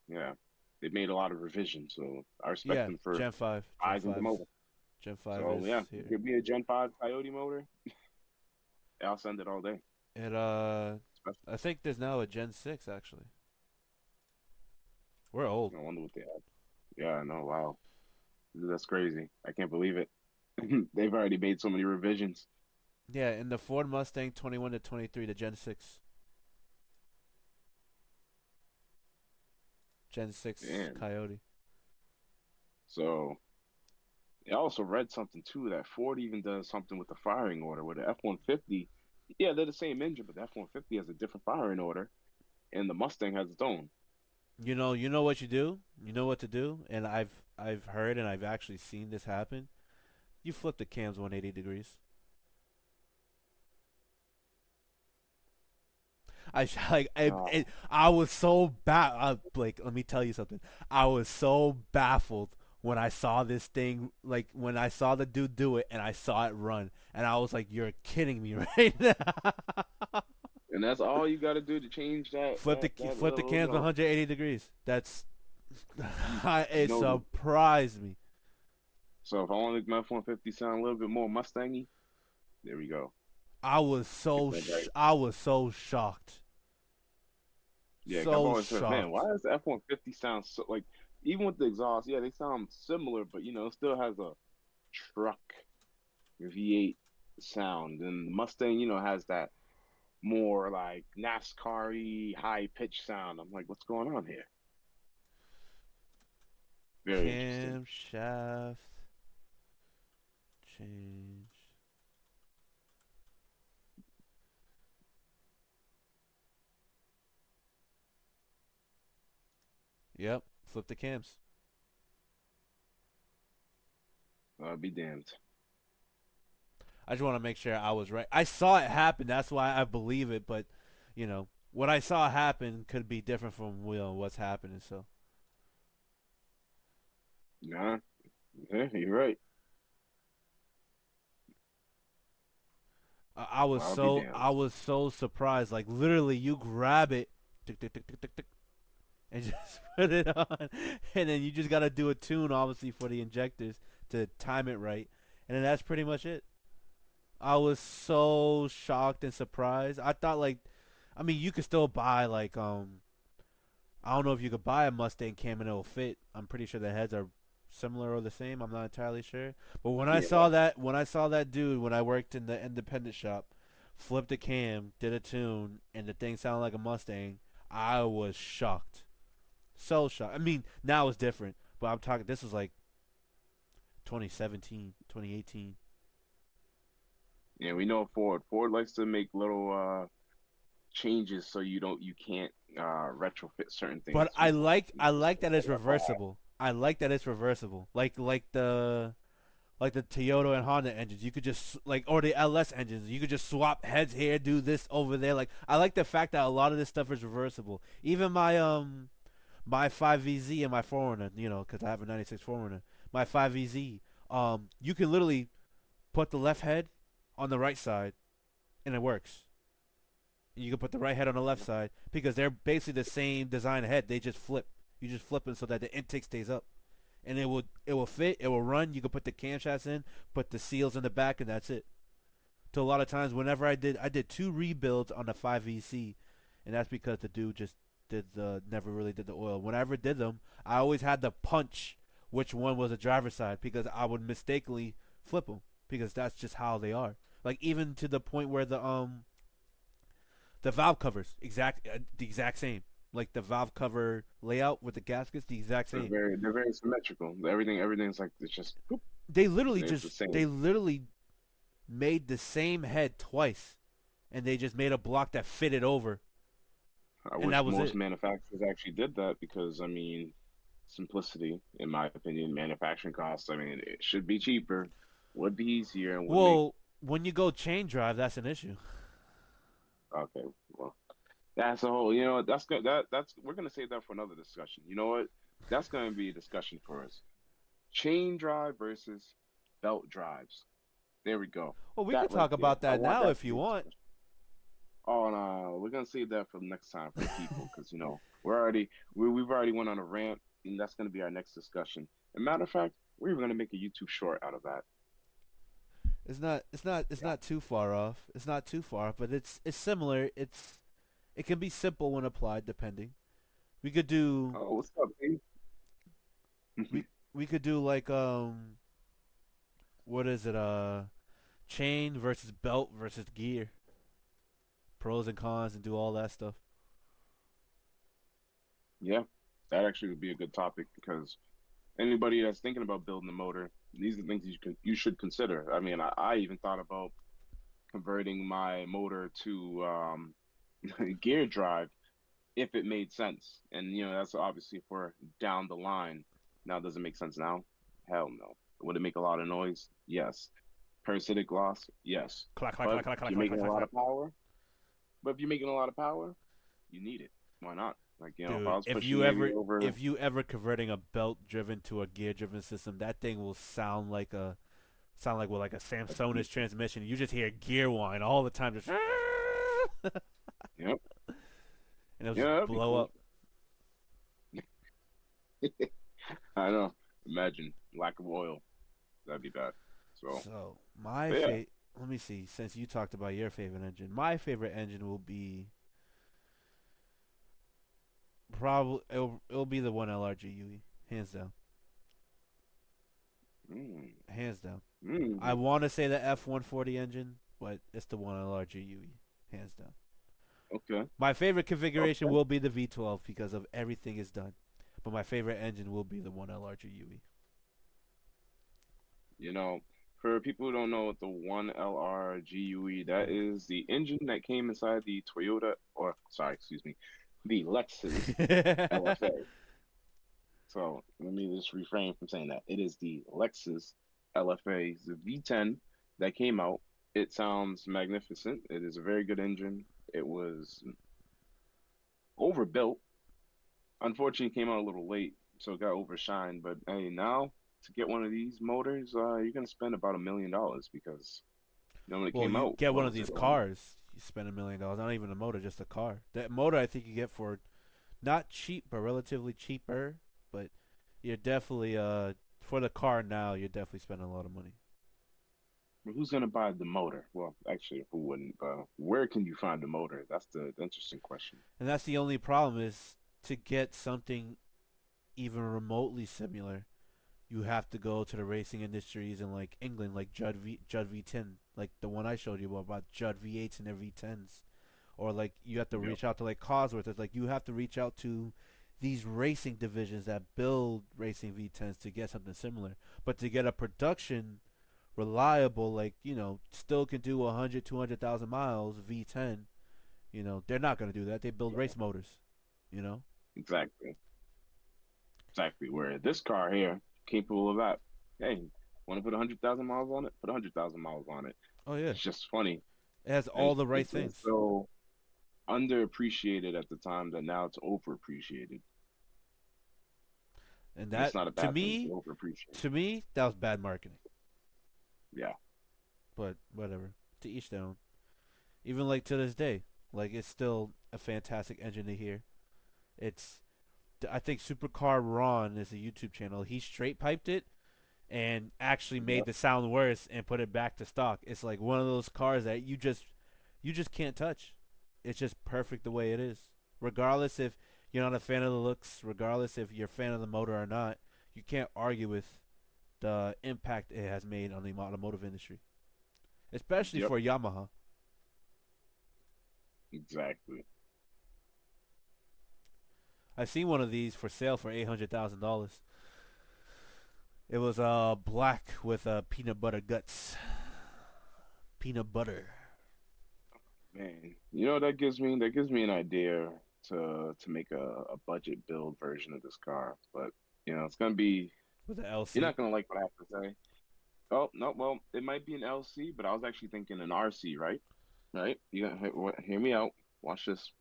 Yeah. They made a lot of revisions, so I respect Yeah, them for Gen 5. Gen rising the 5's motor. Gen 5 So is yeah, here. give me a Gen 5 Coyote motor. I'll send it all day. It Especially, I think there's now a Gen 6 actually. We're old. I wonder what they have. Yeah, I know. Wow. That's crazy. I can't believe it. They've already made so many revisions. Yeah, in the Ford Mustang 21 to 23, the Gen 6. Gen 6 Man. Coyote. So I also read something too that Ford even does something with the firing order with the F-150. Yeah, they're the same engine, but the F-150 has a different firing order, and the Mustang has its own. You know what you do? You know what to do? And I've heard and I've actually seen this happen. You flip the cams 180 degrees. I was so Blake, let me tell you something. I was so baffled when I saw this thing, like when I saw the dude do it and I saw it run, and I was like, "You're kidding me right now." And that's all you got to do to change that Flip the little, cams 180 degrees. That's you it know the. surprised me. So if I want to make my F-150 sound a little bit more Mustangy, there we go. Get that right. I was so shocked, Yeah, 'cause I've so always heard, man, why shocked. does the F-150 sound so like even with the exhaust, yeah, they sound similar, but it still has a truck V8 sound, and the Mustang, has that more like NASCAR-y high pitch sound. I'm like, what's going on here? Very interesting. Camshaft change. Yep, flip the cams. Be damned. I just want to make sure I was right. I saw it happen. That's why I believe it. But what I saw happen could be different from what's happening. So Nah, yeah, you're right. I Damned. was so surprised. Like literally, you grab it, tick, tick, tick, tick, tick, tick, and just put it on, and then you just gotta do a tune, obviously, for the injectors to time it right, and then that's pretty much it. I was so shocked and surprised. I thought like, I mean, you could still buy like I don't know if you could buy a Mustang cam and it'll fit. I'm pretty sure the heads are similar or the same. I'm not entirely sure. But Yeah, when I saw that dude when I worked in the independent shop, flipped a cam, did a tune, and the thing sounded like a Mustang, I was shocked. So shocked. I mean, now it's different, but I'm talking. This was like 2017, 2018. yeah, we know Ford. Ford likes to make little changes so you can't retrofit certain But things to them. I Just like that like it's FYI. reversible. I like that it's reversible. Like the Toyota and Honda engines. You could just like or the LS engines. You could just swap heads here, do this over there. Like I like the fact that a lot of this stuff is reversible. Even my 5VZ and my 4Runner, cuz I have a 96 4Runner. My 5VZ, you can literally put the left head on the right side and it works. You can put the right head on the left side because they're basically the same design head. They just flip. You just flip it so that the intake stays up, and it will fit. It will run. You can put the camshafts in, put the seals in the back, and that's it. So a lot of times, whenever I did two rebuilds on the 5VC, and that's because the dude just did the never really did the oil. Whenever I did them, I always had to punch which one was the driver's side because I would mistakenly flip them because that's just how they are. Like even to the point where the valve covers the exact same. Like the valve cover layout with the gaskets, the exact same. They're very symmetrical. Everything's like it's just boop, and it's the They same. literally made the same head twice, and they just made a block that fitted over, I and wish that was most it. manufacturers actually did that because I mean, simplicity, in my opinion, manufacturing costs. I mean, it should be cheaper, would be easier, and would make Well, when you go chain drive, that's an issue. okay. Well, that's a whole. That's good. That's we're gonna save that for another discussion. You know what? That's gonna be a discussion for us. Chain drive versus belt drives. There we go. Well, we could That right talk there. about I that want now that if to you be a want. discussion. Oh no, we're gonna save that for next time for the people because we've already went on a rant and that's gonna be our next discussion. As a matter of fact, we're even gonna make a YouTube short out of that. It's Yeah. not too far off. It's not too far, but it's similar. It can be simple when applied, depending. We could do Oh, what's up, Dave? we we could do like what is it chain versus belt versus gear, pros and cons, and do all that stuff. Yeah, that actually would be a good topic because anybody that's thinking about building a motor, these are things you should consider. I mean, I even thought about converting my motor to gear drive if it made sense. And that's obviously for down the line. Now, does it make sense now? Hell no. Would it make a lot of noise? Yes. Parasitic loss? Yes. Clack clack But clack clack if clack you're clack making clack a clack lot clack. of power, you need it. Why not? Like, if I Dude, was pushing maybe over, if you ever converting a belt driven to a gear driven system, that thing will sound like like a a Samsonite diesel. transmission. You just hear gear whine all the time, just and Yep. it'll Yeah, just that'd be blow cool. up. I know. Imagine lack of oil. That'd be bad. So, So but yeah. let me see. Since you talked about your favorite engine, my favorite engine will be probably it'll be the one LRG UE, hands down, Mm, hands down. I mm, want to say the F-140 engine, but it's the one LRG UE, hands down. okay. My favorite configuration Okay. will be the V12 because of everything is done, but my favorite engine will be the one LRG UE. You know, for people who don't know what the 1LR GUE, that is the engine that came inside the Toyota, or sorry, excuse me, the Lexus LFA. So let me just refrain from saying that. It is the Lexus LFA, the V10 that came out. It sounds magnificent. It is a very good engine. It was overbuilt. Unfortunately, it came out a little late, so it got overshined. But hey, now to get one of these motors, you're gonna spend about $1 million because when it Well, came you out, get what one of was it? these cars, you spend $1 million. Not even a motor, just a car. That motor, I think you get for not cheap, but relatively cheaper. But you're definitely for the car now, you're definitely spending a lot of money. Who's gonna buy the motor? Well, actually, who wouldn't? But where can you find the motor? That's the interesting question. And that's the only problem is to get something even remotely similar. You have to go to the racing industries in like England, like Judd V10, like the one I showed you about Judd V8s and their V10s, or like you have to Yep. reach out to like Cosworth. It's like you have to reach out to these racing divisions that build racing V10s to get something similar. But to get a production reliable, like still can do 100, 200,000 miles V10, they're not gonna do that. They build Yeah. race motors, you know. Exactly. Exactly. Where this car here, capable of that. Hey, want to put 100,000 miles on it? Put 100,000 miles on it. Oh yeah, It's just funny. it has all It's the right it's been things, so underappreciated at the time that now it's overappreciated. and And it's that not a to bad thing to me, overappreciate. that was bad marketing. Yeah. But whatever, to each their own. Even like to this day, like it's still a fantastic engine to hear. It's I think Supercar Ron is a YouTube channel. He straight piped it and actually made Yep. the sound worse and put it back to stock. It's like one of those cars that you just can't touch. It's just perfect the way it is. Regardless if you're not a fan of the looks, regardless if you're a fan of the motor or not, you can't argue with the impact it has made on the automotive industry, especially Yep. for Yamaha. Exactly. I've seen one of these for sale for $800,000. It was black with peanut butter guts. Peanut butter. Man, that gives me an idea to make a budget build version of this car. But it's gonna be With an you're LC. not gonna like what I have to say. Oh no, well it might be an LC, but I was actually thinking an RC, right? Right? You gotta hear me out. Watch this.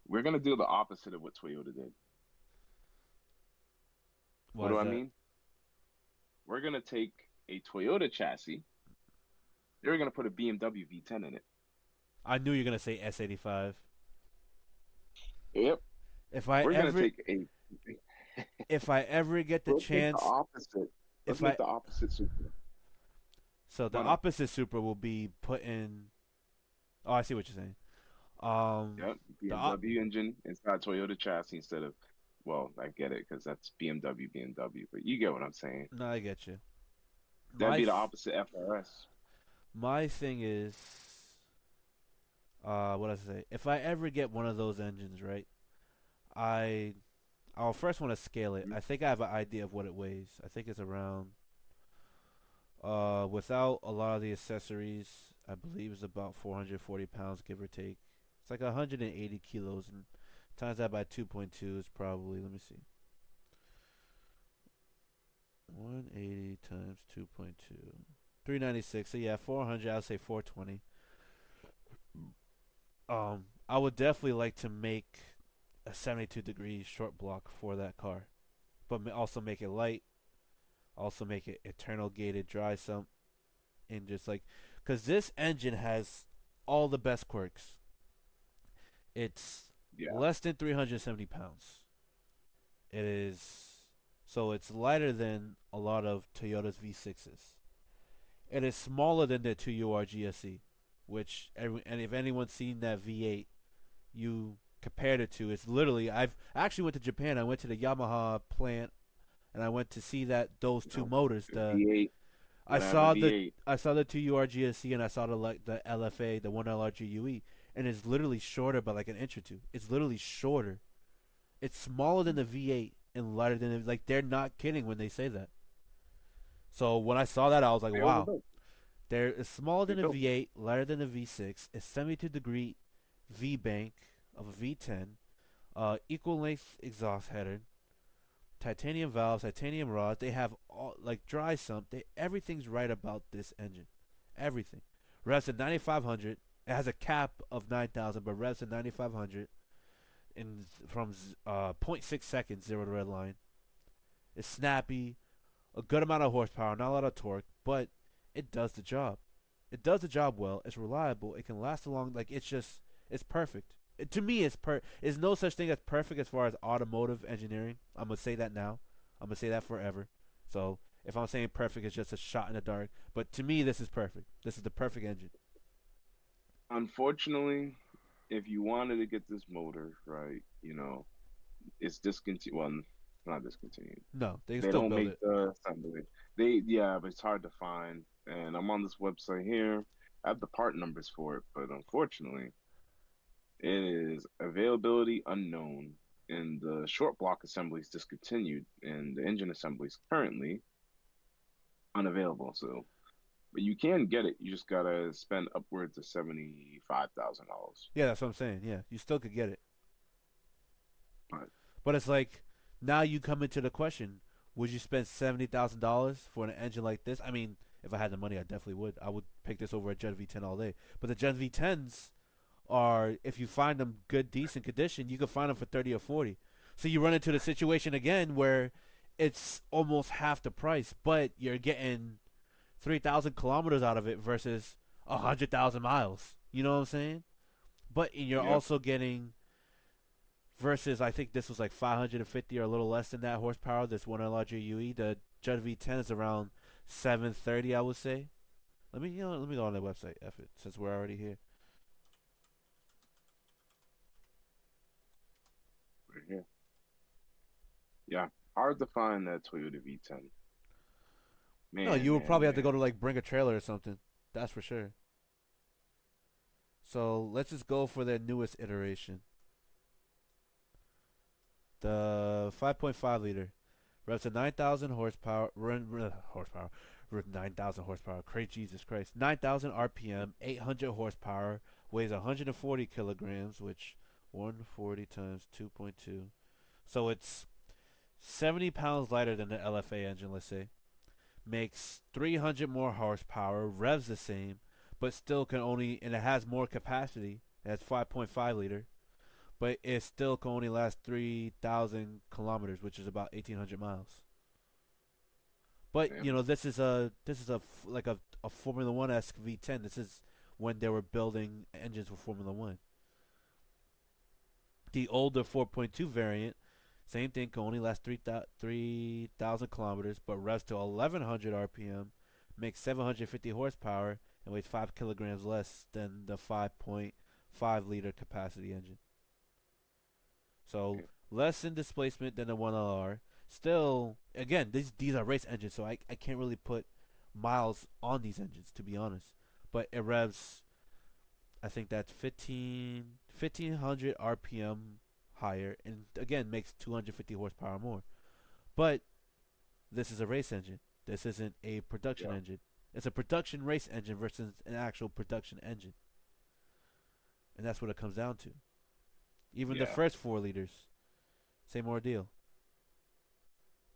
We're gonna do the opposite of what Toyota did. What Why do is I that? mean? We're gonna take a Toyota chassis. They're gonna put a BMW V10 in it. I knew you were gonna say S85. Yep. If I We're gonna ever, take a if I ever get the let's make the chance, opposite. Let's if make I, the opposite super. so the Why not? opposite Supra will be put in. Oh, I see what you're saying. Yep, The op, BMW engine inside Toyota chassis instead of, well, I get it because that's BMW, but you get what I'm saying. no, I get you. That'd My, be the opposite FRS. my thing is, what I say? If I ever get one of those engines, right? I, I'll first want to scale it. Mhm. I think I have an idea of what it weighs. I think it's around, without a lot of the accessories, I believe it's about 440 pounds, give or take. It's like 180 kilos, and times that by 2.2 is probably, let me see, 180 times 2.2. 396. So yeah, 400. I'll say 420. I would definitely like to make a 72-degree short block for that car, but also make it light, also make it eternal gated dry sump, and just like, because this engine has all the best quirks. It's Yeah. less than 370 pounds. It is, so it's lighter than a lot of Toyota's V6s. It is smaller than the 2UR GSE, which and if anyone's seen that V8, you compared it to, it's literally, I actually went to Japan. I went to the Yamaha plant and I went to see that those two No. motors. V8. I Gotta have a saw the V8. I saw the 2UR GSE and I saw the LFA, the 1LR GUE, and it's literally shorter by like an inch or two. It's literally shorter. It's smaller than the V8 and lighter than the, like they're not kidding when they say that. So when I saw that, I was like, They wow. overbuilt. It's smaller They than a built. V8, lighter than a V6. It's 72-degree V bank of a V10. Equal length exhaust header, titanium valves, titanium rods. They have all like dry sump. Everything's right about this engine. Everything. Revs at 9,500. It has a cap of 9,000, but revs at 9,500 in from point 0.6 seconds zero to red line. It's snappy, a good amount of horsepower, not a lot of torque, but it does the job. It does the job well. It's reliable. It can last a long. Like it's perfect. To me, There's no such thing as perfect as far as automotive engineering. I'm gonna say that now. I'm gonna say that forever. So if I'm saying perfect, it's just a shot in the dark. But to me, this is perfect. This is the perfect engine. Unfortunately, if you wanted to get this motor, right, it's discontinued. Well, not discontinued. No, they can They still don't build make it. the assembly. Yeah, but it's hard to find. And I'm on this website here. I have the part numbers for it, but unfortunately, it is availability unknown. And the short block assembly is discontinued, and the engine assembly is currently unavailable. So, but you can get it. You just gotta spend upwards of $75,000. Yeah, that's what I'm saying. Yeah, you still could get it. But But it's like now you come into the question: would you spend $70,000 for an engine like this? I mean, if I had the money, I definitely would. I would pick this over a Gen V10 all day. But the Gen V10s are, if you find them good, decent condition, you can find them for 30 or 40. So you run into the situation again where it's almost half the price, but you're getting 3,000 kilometers out of it versus 100,000 miles. You know what I'm saying? But you're yeah, also getting versus, I think this was like 550 or a little less than that horsepower. This one LRG UE, the Jet V10 is around 730, I would say. Let me go on their website. F it, since we're already here. right here. Yeah, hard to find that Toyota V10. No, Man, you would man, probably have to go man. to like bring a trailer or something. That's for sure. So let's just go for their newest iteration, the 5.5 liter. Revs to 9,000 horsepower. Horsepower. 9,000 horsepower. Great Jesus Christ. 9,000 RPM, 800 horsepower, weighs 140 kilograms, which 140 times 2.2. So it's 70 pounds lighter than the LFA engine, let's say. Makes 300 more horsepower, revs the same, but still can only, and it has more capacity. It has 5.5 liter, but it still can only last 3,000 kilometers, which is about 1,800 miles. But Damn. this is like a Formula One esque V10. This is when they were building engines for Formula One. The older 4.2 variant, same thing, can only last 3,000 kilometers, but revs to 1,100 RPM, makes 750 horsepower, and weighs 5 kilograms less than the 5.5 liter capacity engine. So Damn. less in displacement than the 1LR. Still, again, these are race engines, so I can't really put miles on these engines, to be honest. But it revs, I think that's 1,500 RPM higher, and again makes 250 horsepower more. But this is a race engine. This isn't a production Yeah, engine. It's a production race engine versus an actual production engine, and that's what it comes down to. Even the yeah. first 4 liters, same ordeal.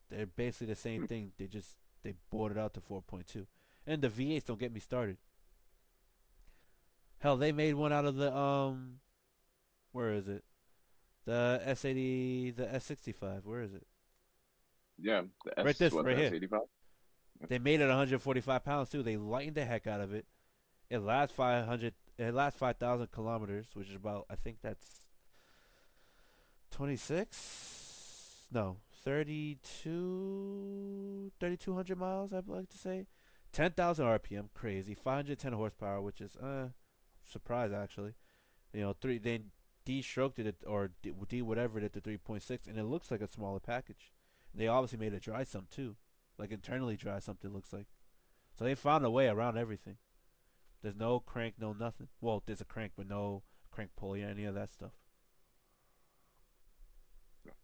They're basically the same Hmm. thing. They bought it out to 4.2, and the V8s don't get me started. Hell, they made one out of the Where is it? The S80, the S65. Where is it? Yeah, the Right S this, what right the here. S85. They made it 145 pounds too. They lightened the heck out of it. It lasts 500. It lasts 5,000 kilometers, which is about I think that's 26. No, 32. 3,200 miles. I'd like to say 10,000 RPM. Crazy. 510 horsepower, which is surprise actually. Three they de-stroked it or D whatever it to 3.6, and it looks like a smaller package. They obviously made it dry some too, like internally dry something looks like. So they found a way around everything. There's no crank, no nothing. Well, there's a crank, but no crank pulley or any of that stuff.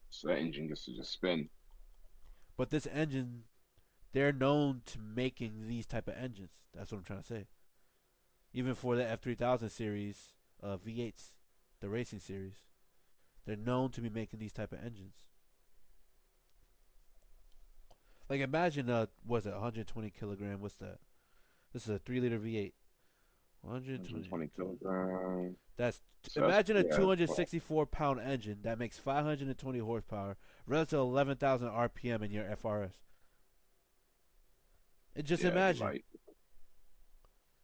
So that engine gets to just spin. But this engine, they're known to making these type of engines. That's what I'm trying to say. Even for the F3000 series V8s, the racing series, they're known to be making these type of engines. Like imagine was it 120 kilogram? What's that? This is a 3 liter V8. 120. 120 kilograms. That's So that's imagine a yeah, that's what 264-pound engine that makes 520 horsepower, runs to 11,000 RPM in your FRS. And just yeah, it'd be imagine, light.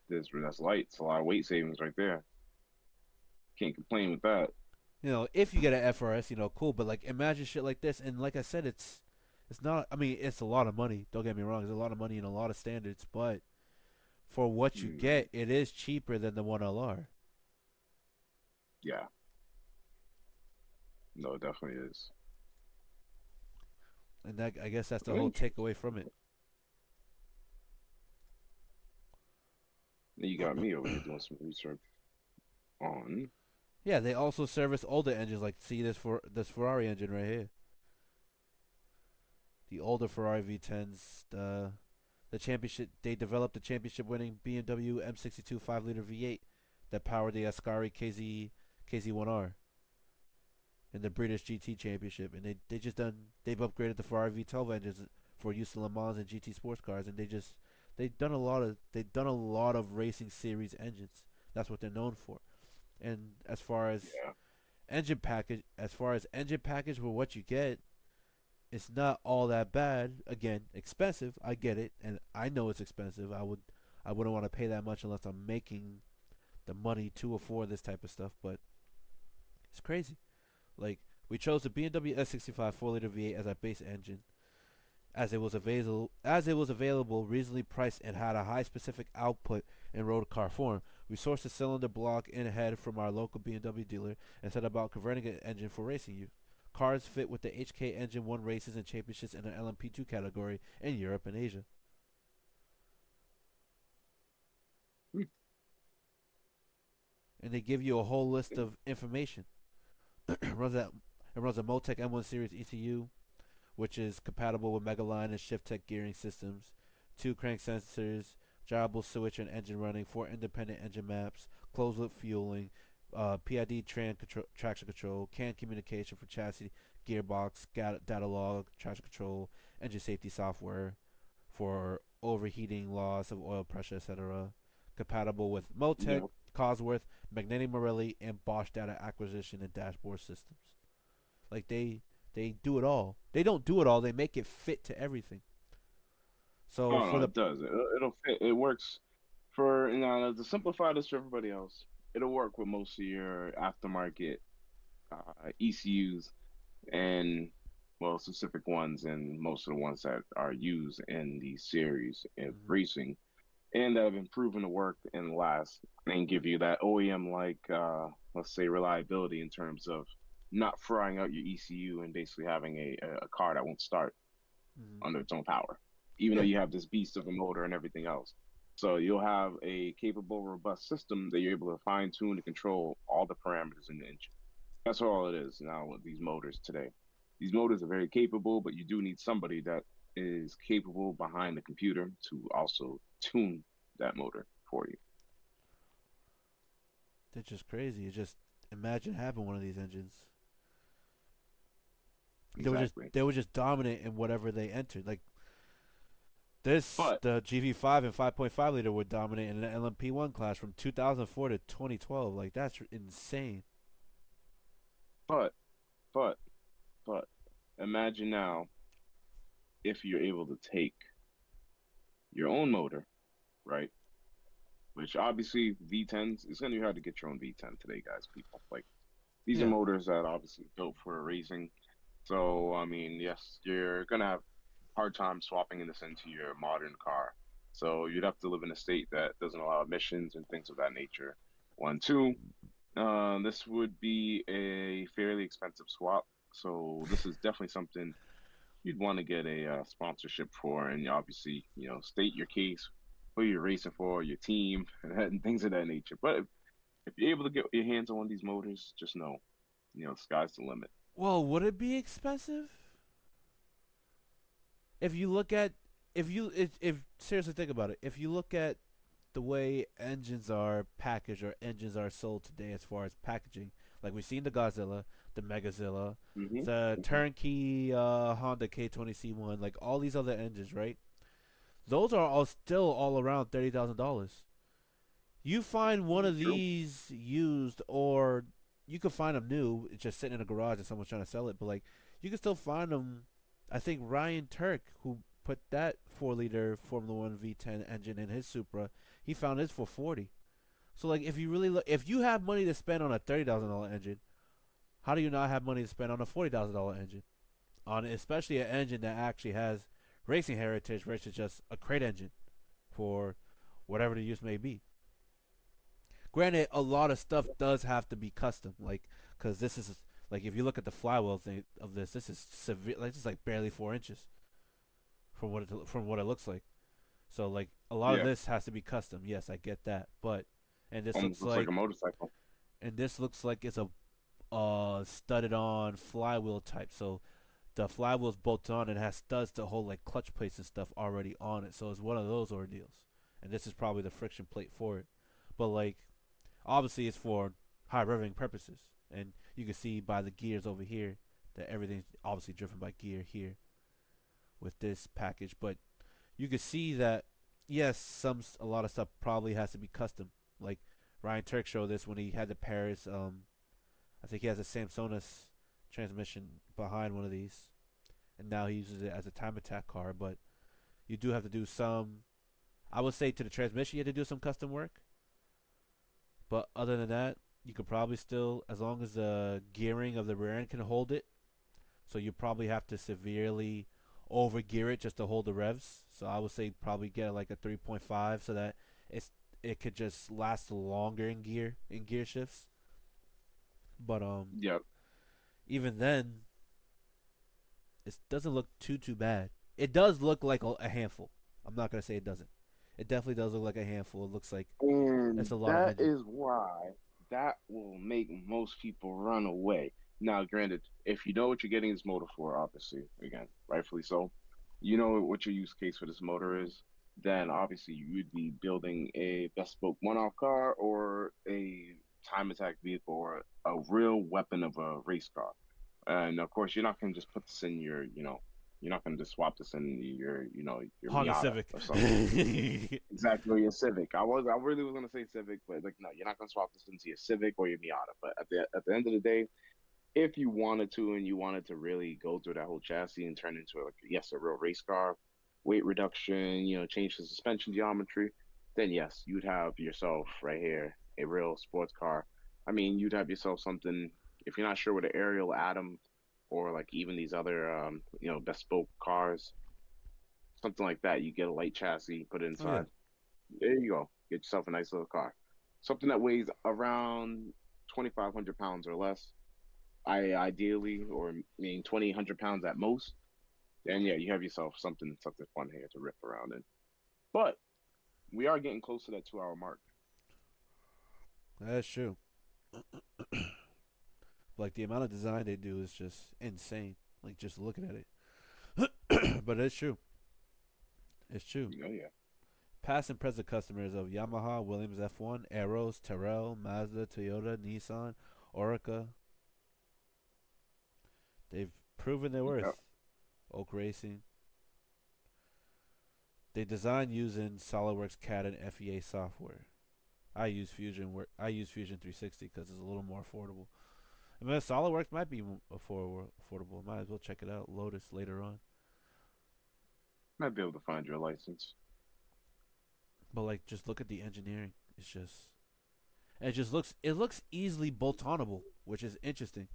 That's light. It's a lot of weight savings right there. Can't complain with that. if you get an FRS, cool. But like, imagine shit like this. And like I said, it's not. I mean, it's a lot of money. Don't get me wrong. It's a lot of money and a lot of standards. But for what you Mm, get, it is cheaper than the 1LR. yeah, no, it definitely is. And that I guess that's the whole Interesting. takeaway from it. Then you got me over here doing some research on. Yeah, they also service older engines. Like, see this Ferrari engine right here. The older Ferrari V10s, the championship. They developed the championship-winning BMW M62 5-liter V8 that powered the Ascari KZ1R in the British GT Championship, and they've upgraded the Ferrari V12 engines for use in Le Mans and GT sports cars, and they've done a lot of racing series engines. That's what they're known for. And Yeah. as far as engine package for what you get, it's not all that bad. Again, expensive. I get it, and I know it's expensive. I wouldn't want to pay that much unless I'm making the money to afford this type of stuff. But it's crazy. Like we chose the BMW S65 4-liter V8 as our base engine, as it was available, reasonably priced, and had a high specific output in road car form. We sourced a cylinder block and head from our local BMW dealer and set about converting an engine for racing use. Cars fit with the HK engine won races and championships in the LMP2 category in Europe and Asia. Hmm. And they give you a whole list of information. it runs that it runs a Motec M1 series ECU, which is compatible with Megaline and Shift-Tech gearing systems, two crank sensors, gyroable switch and engine running, four independent engine maps, closed-loop fueling, PID traction control, CAN communication for chassis, gearbox, data log, traction control, engine safety software for overheating, loss of oil pressure, etc. Compatible with Motec, Yeah. Cosworth, Magneti Marelli, and Bosch data acquisition and dashboard systems. Like they do it all. They don't do it all. They make it fit to everything. So Oh for no, the it does. It'll fit. It works for to simplify this for everybody else. It'll work with most of your aftermarket ECUs and well, specific ones and most of the ones that are used in the series of mhm, racing and that have been proven to work and last and give you that OEM like let's say reliability in terms of not frying out your ECU and basically having a car that won't start mhm. under its own power, even though Yeah, you have this beast of a motor and everything else. So you'll have a capable, robust system that you're able to fine tune and control all the parameters in the engine. That's all it is now with these motors today. These motors are very capable, but you do need somebody that is capable behind the computer to also tune that motor for you. they're just crazy. You just imagine having one of these engines. Exactly. They were just dominant in whatever they entered. Like this, But the GV5 and 5.5 liter were dominant in the LMP1 class from 2004 to 2012. Like that's insane. But, but, but, imagine now if you're able to take your own motor, right? Which obviously V10s, it's gonna be hard to get your own V10 today, guys, people. Like these are Yeah. motors that obviously built for racing. So, I mean, yes, you're gonna have hard time swapping this into your modern car. So you'd have to live in a state that doesn't allow emissions and things of that nature. One, two, this would be a fairly expensive swap. So this is definitely something you'd want to get a sponsorship for, and obviously, state your case, who you're racing for, your team, and things of that nature. But if you're able to get your hands on one of these motors, just know, the sky's the limit. Well, would it be expensive? If you look at, if seriously think about it, if you look at the way engines are packaged or engines are sold today as far as packaging, like we've seen the Godzilla, the Megazilla, Hmm. the Hmm. turnkey Honda K20C1, like all these other engines, right? Those are all still all around $30,000. You find one of True. these used, or you could find them new. It's just sitting in a garage and someone's trying to sell it. But like, you can still find them. I think Ryan Turk, who put that 4-liter Formula One V10 engine in his Supra, he found his for 40. So like, if you really look, if you have money to spend on a $30,000 engine, how do you not have money to spend on a $40,000 engine? On especially an engine that actually has racing heritage versus just a crate engine for whatever the use may be. Granted, a lot of stuff does have to be custom, like because this is like if you look at the flywheel thing of this is severe. Like this is like barely 4 inches from what it looks like. So like a lot of Yeah, this has to be custom. Yes, I get that, but and this almost looks looks like a like motorcycle. it's a studded on flywheel type. So the flywheel's bolted on and has studs to hold like clutch plates and stuff already on it. So it's one of those ordeals, and this is probably the friction plate for it. But like obviously, it's for high revving purposes, and you can see by the gears over here that everything's obviously driven by gear here with this package. But you can see that yes, a lot of stuff probably has to be custom. Like Ryan Turk showed this when he had the Paris. I think he has a Samsonus transmission behind one of these, and now he uses it as a time attack car. But you do have to do some. I would say to the transmission, you have to do some custom work. But other than that, you could probably still, as long as the gearing of the rear end can hold it. So you probably have to severely over gear it just to hold the revs. So I would say probably get like a 3.5 so that it's it could just last longer in gear shifts. But Yep. even then, it doesn't look too bad. It does look like a handful. I'm not gonna say it doesn't. It definitely does look like a handful. It looks like it's And a lot of that engine. is why that will make most people run away. Now, granted, if you know what you're getting this motor for, obviously, again, rightfully so, you know what your use case for this motor is, then obviously you would be building a bespoke one-off car or a time attack vehicle or a real weapon of a race car. And of course, you're not going to just put this in you're not going to just swap this in your Honda Miata Civic. or something. Exactly, your Civic. I really was gonna say Civic, but like, no, you're not gonna swap this into your Civic or your Miata. But at the end of the day, if you wanted to and you wanted to really go through that whole chassis and turn into like, yes, a real race car, weight reduction, change the suspension geometry, then yes, you'd have yourself right here a real sports car. I mean, you'd have yourself something if you're not sure what an aerial atom or like even these other bespoke cars, something like that. You get a light chassis, put it Oh yeah, inside. There you go. Get yourself a nice little car. Something that weighs around 2,500 pounds or less. I ideally, or I mean 2,000 pounds at most. And yeah, you have yourself something fun here to rip around in. But we are getting close to that 2 hour mark. that's true. Like the amount of design they do is just insane. Like just looking at it. But it's true. It's true. Yeah. Past and present customers of Yamaha, Williams F1, Aeros, Terrell, Mazda, Toyota, Nissan, Orica, they've proven their Yep. worth. Oak Racing. They design using SolidWorks CAD and FEA software. I use Fusion 360 because it's a little more affordable. I mean, SolidWorks might be affordable. Might as well check it out. Lotus later on. Might be able to find your license. But like, just look at the engineering. It's just it looks easily bolt onable, which is interesting.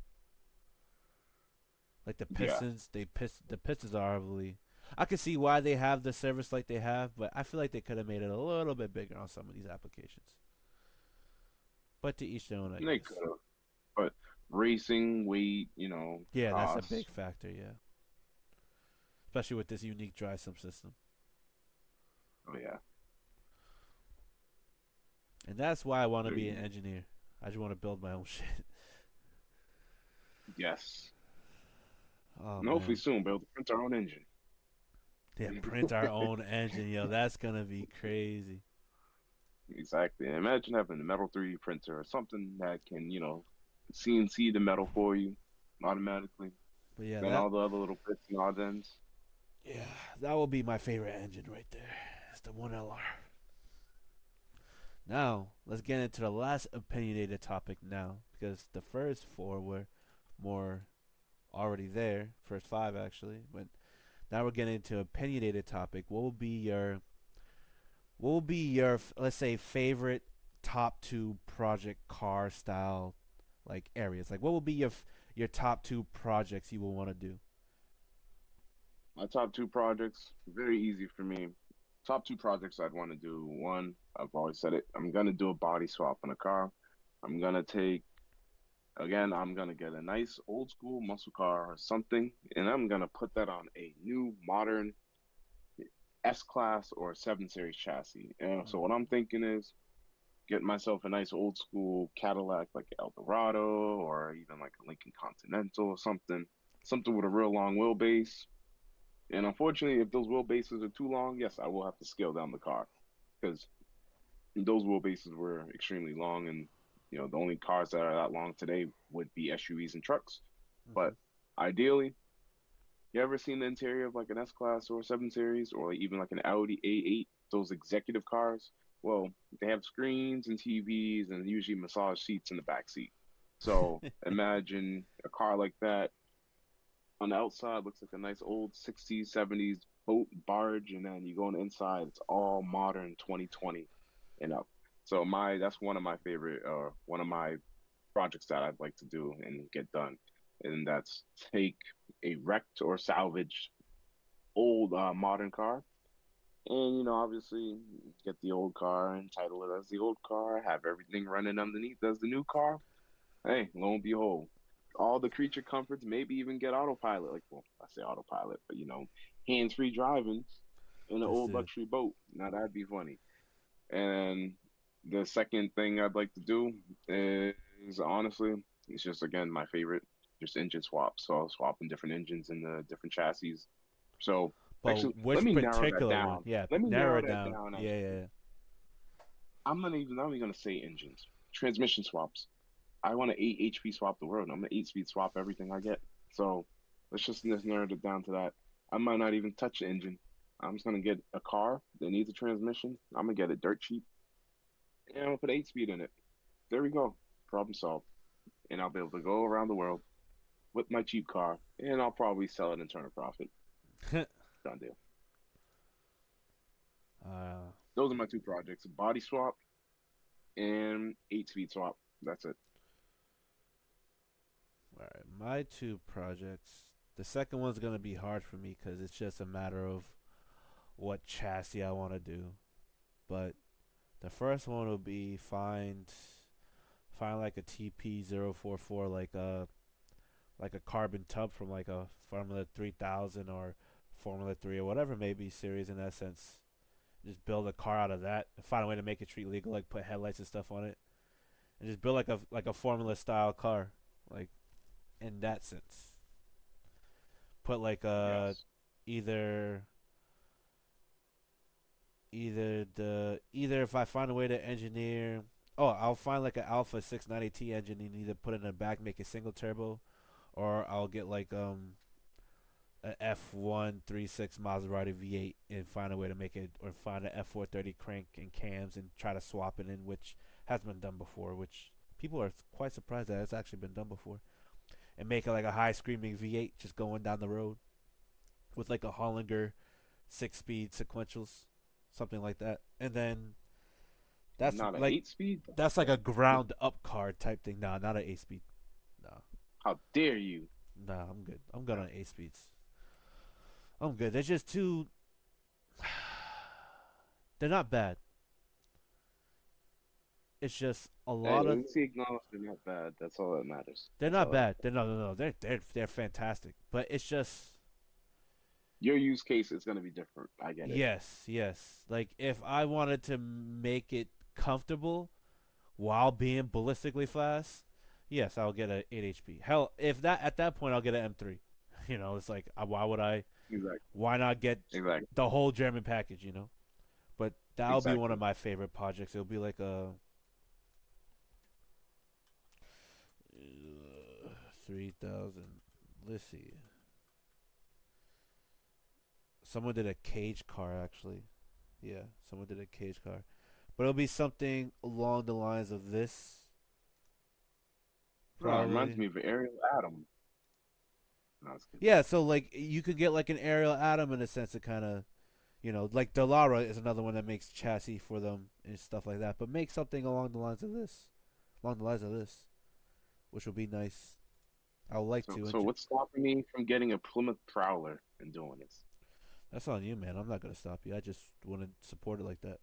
Like the Yeah, pistons, the pistons are really. I can see why they have the service like they have, but I feel like they could have made it a little bit bigger on some of these applications. But to each their own, I they could guess. have, but racing, weight, Yeah, that's a costs. big factor. Yeah, especially with this unique dry sump system, Oh yeah, and that's why I want to there be you an go. engineer. I just want to build my own shit. Yes, Oh and hopefully man, soon be able to print our own engine. yeah, print our own engine, yo. That's gonna be crazy. Exactly. And imagine having a metal 3D printer or something that can, CNC the metal for you automatically. But yeah, Then all the other little bits and odds ends. that will be my favorite engine right there. It's the 1LR. Now, let's get into the last opinionated topic now, because the first four were more already there. First five, actually. But now we're getting into opinionated topic. What will be your let's say favorite top two project car style like areas? Like what will be your top two projects you will want to do? My top two projects, very easy for me. Top two projects I'd want to do. One, I've always said it, I'm gonna do a body swap on a car. I'm gonna take I'm gonna get a nice old school muscle car or something, and I'm gonna put that on a new modern S class or 7 Series chassis. And so Mm. what I'm thinking is get myself a nice old school Cadillac like Eldorado or even like a Lincoln Continental or something, something with a real long wheelbase. And unfortunately, if those wheelbases are too long, yes, I will have to scale down the car because those wheelbases were extremely long, and the only cars that are that long today would be SUVs and trucks. Mm-hmm. But ideally, you ever seen the interior of like an S class or a 7 Series or even like an Audi A8, those executive cars? Well, they have screens and TVs and usually massage seats in the back seat. So imagine a car like that on the outside looks like a nice old 60s, 70s boat barge, and then you go on the inside, it's all modern 2020 and up. So my that's one of my favorite one of my projects that I'd like to do and get done. And that's take a wrecked or salvaged old modern car. And obviously get the old car and title it as the old car, have everything running underneath as the new car. Hey, lo and behold, all the creature comforts, maybe even get autopilot. Like, well, I say autopilot, but hands-free driving in an That's old it. luxury boat. Now that'd be funny. And the second thing I'd like to do is honestly, it's just again my favorite, just engine swaps. So swapping different engines and the different chassis. So actually, But let which me narrow that particular one? down. Yeah, Let me narrow narrow it that down. down. Yeah, Actually, yeah. I'm not even gonna say engines, transmission swaps. I want to 8 HP swap the world. I'm gonna 8 speed swap everything I get. So let's narrow it down to that. I might not even touch the engine. I'm just gonna get a car that needs a transmission. I'm gonna get it dirt cheap, and I'm gonna put 8 speed in it. There we go. Problem solved. And I'll be able to go around the world with my cheap car, and I'll probably sell it and turn a profit. Yeah. Done deal. uh, Those are my two projects: body swap and 8 speed swap. That's it. all right, my two projects. The second one's gonna be hard for me because it's just a matter of what chassis I want to do. But the first one will be find like a TP044 like a carbon tub from like a Formula 3000 or Formula 3 or whatever maybe series in that sense. Just build a car out of that and find a way to make it street legal, like put headlights and stuff on it, and just build like a Formula style car, like in that sense. Put like Yes. either either if I find a way to engineer. Oh, I'll find like an Alpha 690T engine and either put it in the back, make it single turbo, or I'll get like a F136 Maserati V8 and find a way to make it, or find a F430 crank and cams and try to swap it in, which has been done before, which people are quite surprised that it's actually been done before. and make it like a high screaming V8 just going down the road with like a Hollinger 6 speed sequentials, something like that. And then that's Not an like 8 speed? that's like a ground up car type thing. Nah, not an 8 speed. Nah, How dare you? nah, I'm good. I'm good on 8 speeds. I'm good. They're just too. They're not bad. It's just a Hey, lot at of. least he acknowledged they're not bad. That's all that matters. They're That's not all that bad. matters. They're no. They're fantastic. But it's just Your use case is going to be different. I get it. yes. Like if I wanted to make it comfortable while being ballistically fast, yes, I'll get a 8 HP. Hell, if that at that point I'll get an M3. You know, it's like why would I? Exactly. Why not get Exactly. the whole German package? You know, but that'll be one of Exactly. my favorite projects. It'll be like a 3,000. Let's see. Someone did a cage car actually. Yeah, someone did a cage car, but it'll be something along the lines of this Oh, it reminds probably. me of Ariel Adam. No, I was kidding. Yeah, so like you could get like an aerial atom in a sense of kind of like Delara is another one that makes chassis for them and stuff like that, but make something along the lines of this, which would be nice. I would like So, to. so what's stopping me from getting a Plymouth Prowler and doing this? That's on you, man. I'm not gonna stop you. I just want to support it like that.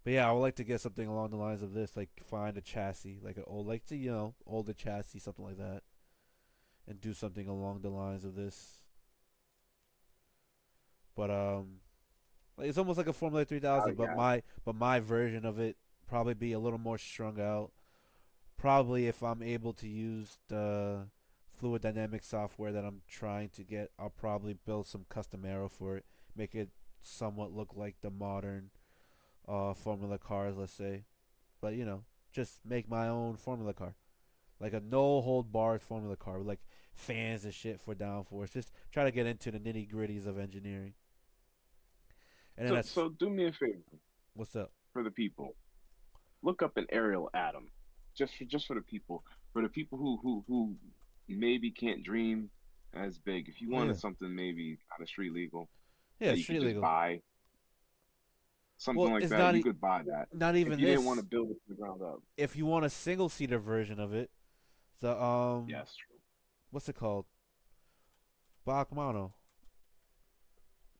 But yeah, I would like to get something along the lines of this, like find a chassis, like an old, like to older chassis, something like that, and do something along the lines of this. But like it's almost like a Formula I 3000, but got my version of it probably be a little more strung out. Probably if I'm able to use the fluid dynamic software that I'm trying to get, I'll probably build some custom aero for it, make it somewhat look like the modern Formula cars, let's say. But just make my own Formula car, like a no hold barred Formula car with like fans and shit for downforce. Just try to get into the nitty gritties of engineering, and then so. that's So do me a favor what's up. for the people. Look up an Ariel Atom, just for the people who maybe can't dream as big. If you Oh yeah, wanted something maybe kind of street legal yeah, that you could street just legal. buy, Well, something like it's that, you could buy that. not If even you didn't want this. to build it from the ground up. If you want a single seater version of it, the Yes, true. what's it called? Bachmano.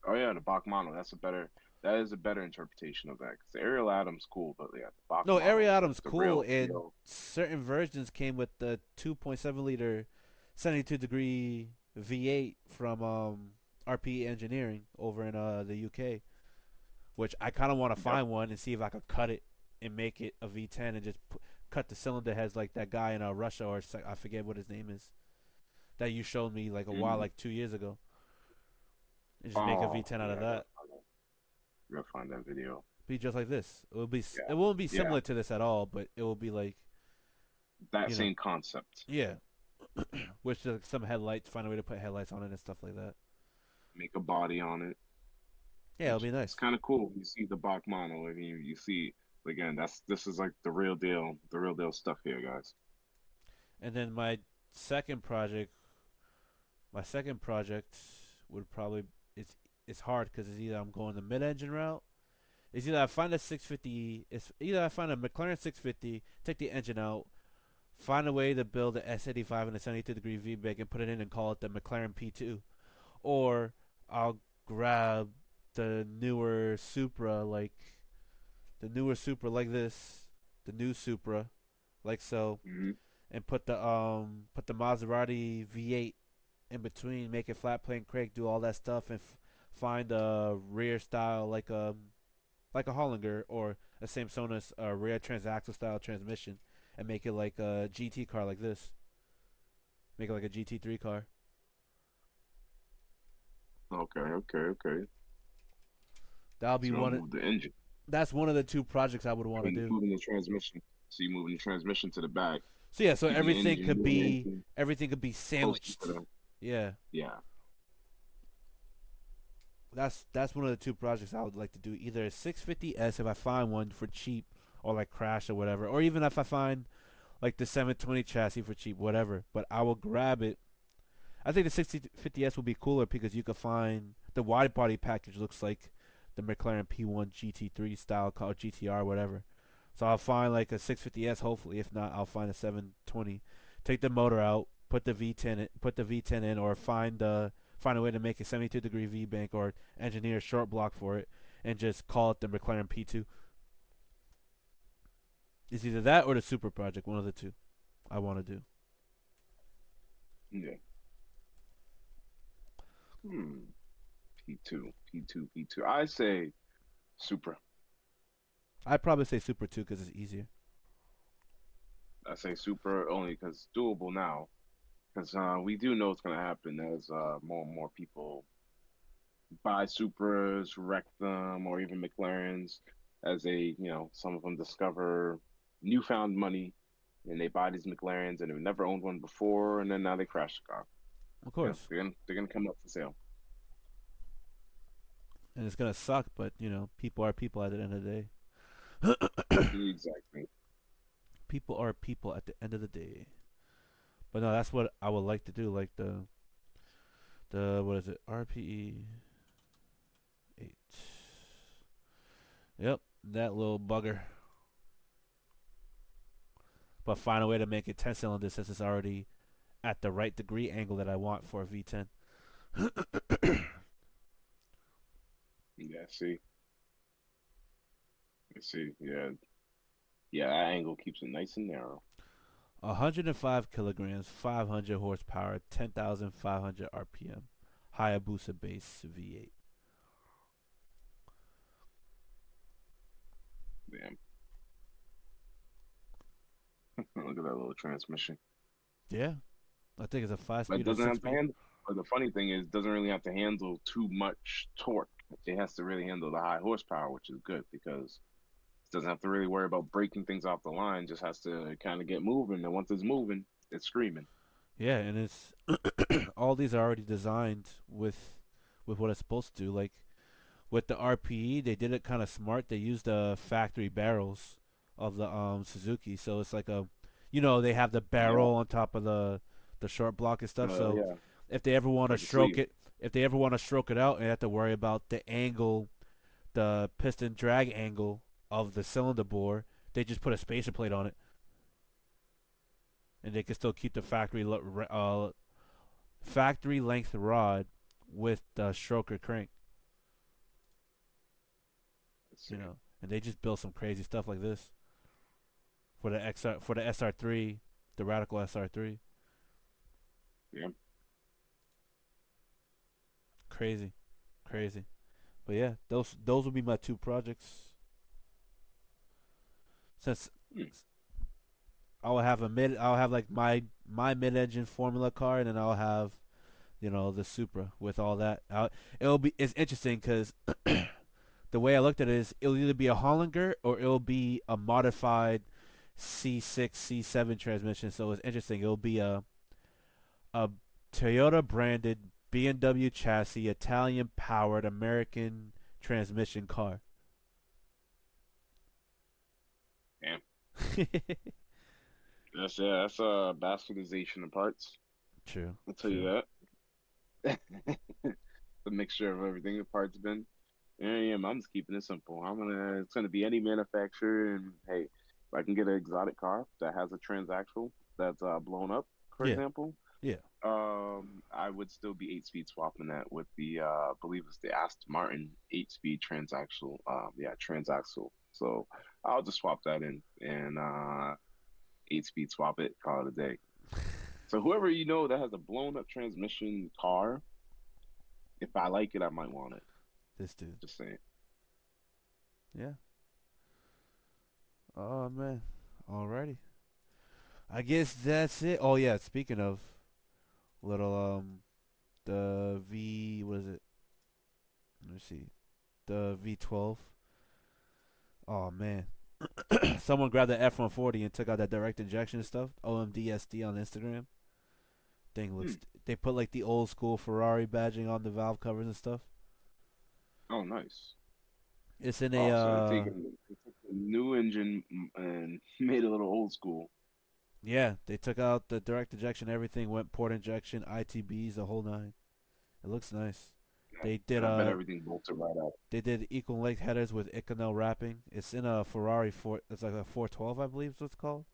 Oh yeah, the Bachmano. That is a better interpretation of that. Because the Ariel Atom's cool, but yeah, the No, Bachmano Ariel is Adams the cool, real and deal. certain versions came with the 2.7 liter 72-degree V8 from RP Engineering over in the UK, which I kind of want to Yep. find one and see if I could cut it and make it a V10 and just cut the cylinder heads like that guy in Russia, or I forget what his name is, that you showed me like a while, Mm. like 2 years ago, and just make a Oh V10 out of yeah, that. I gotta find that video. Be just like this. Yeah, It won't be yeah, similar to this at all, but it will be like that you know same concept. yeah, which some headlights, find a way to put headlights on it and stuff like that. Make a body on it. Yeah, it'll be It's nice. kind of cool when you see the Bachmano. Like you see again, this is like the real deal stuff here, guys. And then second project, my second project would probably it's hard because it's either I'm going the mid-engine route. It's either I find a 650. It's either I find a McLaren 650, take the engine out, find a way to build a S85 and a 72-degree VBIG and put it in and call it the McLaren P2, or I'll grab the newer Supra, like this, the new Supra, like so, Hmm. and put the Maserati V8 in between, make it flat plane crank, do all that stuff, and find a rear style like a Hollinger or a Samsonite rear transaxle style transmission, and make it like a GT car like this. Make it like a GT3 car. Okay, okay, okay. That'll be So you one. don't move the engine. That's one of the two projects I would want So to you're do. moving the transmission. So you're moving the transmission to the back. So yeah, so Keeping the engine, moving the engine everything could be closer sandwiched. to the. Yeah, Yeah. that's one of the two projects I would like to do. Either a 650S if I find one for cheap, or like Crash or whatever, or even if I find like the 720 chassis for cheap, whatever. But I will grab it. I think the 6050S will be cooler because you could find the wide body package looks like the McLaren P1 GT3 style called GTR, whatever. So I'll find like a 650S hopefully. If not, I'll find a 720. Take the motor out, put the V10 in, or find a way to make a 72-degree V bank or engineer a short block for it, and just call it the McLaren P2. It's either that or the Super Project, one of the two. I want to do. Yeah. Hmm. P2, P2, P2. I say Supra. I'd probably say Super 2 because it's easier. I say Supra only because it's doable now. Because we do know what's going to happen as more and more people buy Supras, wreck them, or even McLarens, as some of them discover newfound money, and they buy these McLarens and they've never owned one before, and then now they crash the car. Of Yeah, course. they're gonna come up for sale. And it's gonna suck, but people are people at the end of the day. Exactly. People are people at the end of the day. But no, that's what I would like to do. Like the what is it? RPE 8. Yep, that little bugger. But find a way to make it 10 cylinders since it's already at the right degree angle that I want for a V10. Yeah. See. Yeah. Yeah. That angle keeps it nice and narrow. 105 kilograms, 500 horsepower, 10,500 RPM. Hayabusa base V8. Damn. Look at that little transmission. Yeah, I think it's a five But it speed or doesn't six have to speed. handle. But the funny thing is, it doesn't really have to handle too much torque. It has to really handle the high horsepower, which is good because it doesn't have to really worry about breaking things off the line. Just has to kind of get moving, and once it's moving, it's screaming. Yeah, and it's all these are already designed with what it's supposed to do. Like with the RPE, they did it kind of smart. They used the factory barrels of the Suzuki, so it's like they have the Yeah, barrel on top of the short block and stuff. So yeah, if they ever want to like a stroke sleeve. it, if they ever want to stroke it out, they have to worry about the angle, the piston drag angle of the cylinder bore. They just put a spacer plate on it, and they can still keep the factory length rod with the stroker crank. Let's see. And they just built some crazy stuff like this for the SR3, the Radical SR3. Yeah. Crazy, crazy. But yeah, those would be my two projects. Since Hmm. I'll have like my mid-engine Formula car, and then I'll have the Supra with all that. It's interesting because the way I looked at it is it'll either be a Hollinger or it'll be a modified C6 C7 transmission. So it's interesting. It'll be a Toyota branded BMW chassis, Italian powered American transmission car. Yeah. That's bastardization of parts. True, I'll tell true. you that. The mixture of everything the parts been. Yeah, I'm just keeping it simple. It's gonna be any manufacturer, and hey, if I can get an exotic car that has a transaxle that's blown up, for Yeah, example, yeah, I would still be 8 speed swapping that with I believe it's the Aston Martin 8 speed transaxle. Yeah, transaxle. So I'll just swap that in and 8 speed swap it, call it a day. So whoever that has a blown up transmission car, if I like it, I might want it. this dude. Just saying. Yeah. Oh man. Alrighty. I guess that's it. Oh yeah. Speaking of little the V, what is it? Let me see. The V12. Oh man. Someone grabbed the F-140 and took out that direct injection stuff. OMDSD on Instagram. Thing Hmm. looks. They put like the old school Ferrari badging on the valve covers and stuff. Oh, nice. It's in a. Oh, so they took the new engine and made it a little old school. Yeah, they took out the direct injection, everything went port injection, ITBs, the whole nine. It looks nice. They did And I bet everything bolted right up. equal length headers with Iconel wrapping. It's in a Ferrari four. It's like a 412, I believe is what it's called.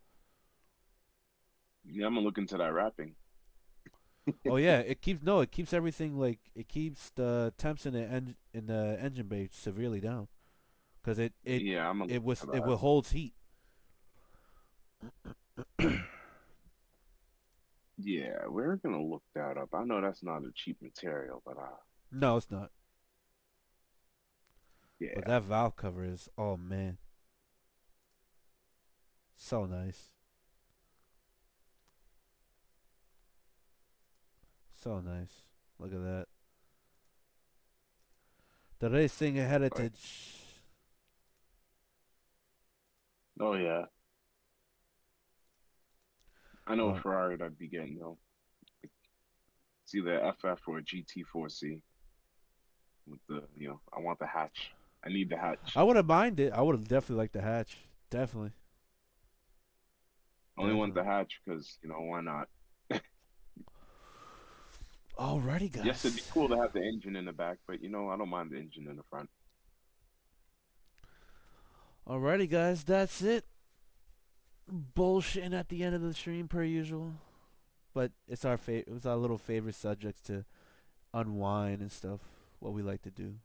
Yeah, I'm gonna look into that wrapping. Oh yeah, it keeps everything like it keeps the temps in in the engine bay severely down because Yeah, I'm gonna look into it that. withholds heat. Yeah, we're gonna look that up. I know that's not a cheap material, but No, it's not. But yeah. that valve cover is, oh man, so nice, so nice. Look at that. The racing But heritage. oh yeah, I know a Uh, Ferrari that I'd be getting though. It's either FF or a GT4C with I want the hatch. I need the I hatch. wouldn't mind it. I would have definitely liked the hatch. Definitely, I only want the definitely. hatch because, why not? Alrighty, Yes, it'd be guys. cool to have the engine in the back, but I don't mind the engine in the front. Alrighty, guys. That's it. Bullshitting at the end of the stream per usual. But it's our little favorite subjects to unwind and stuff. What we like to do.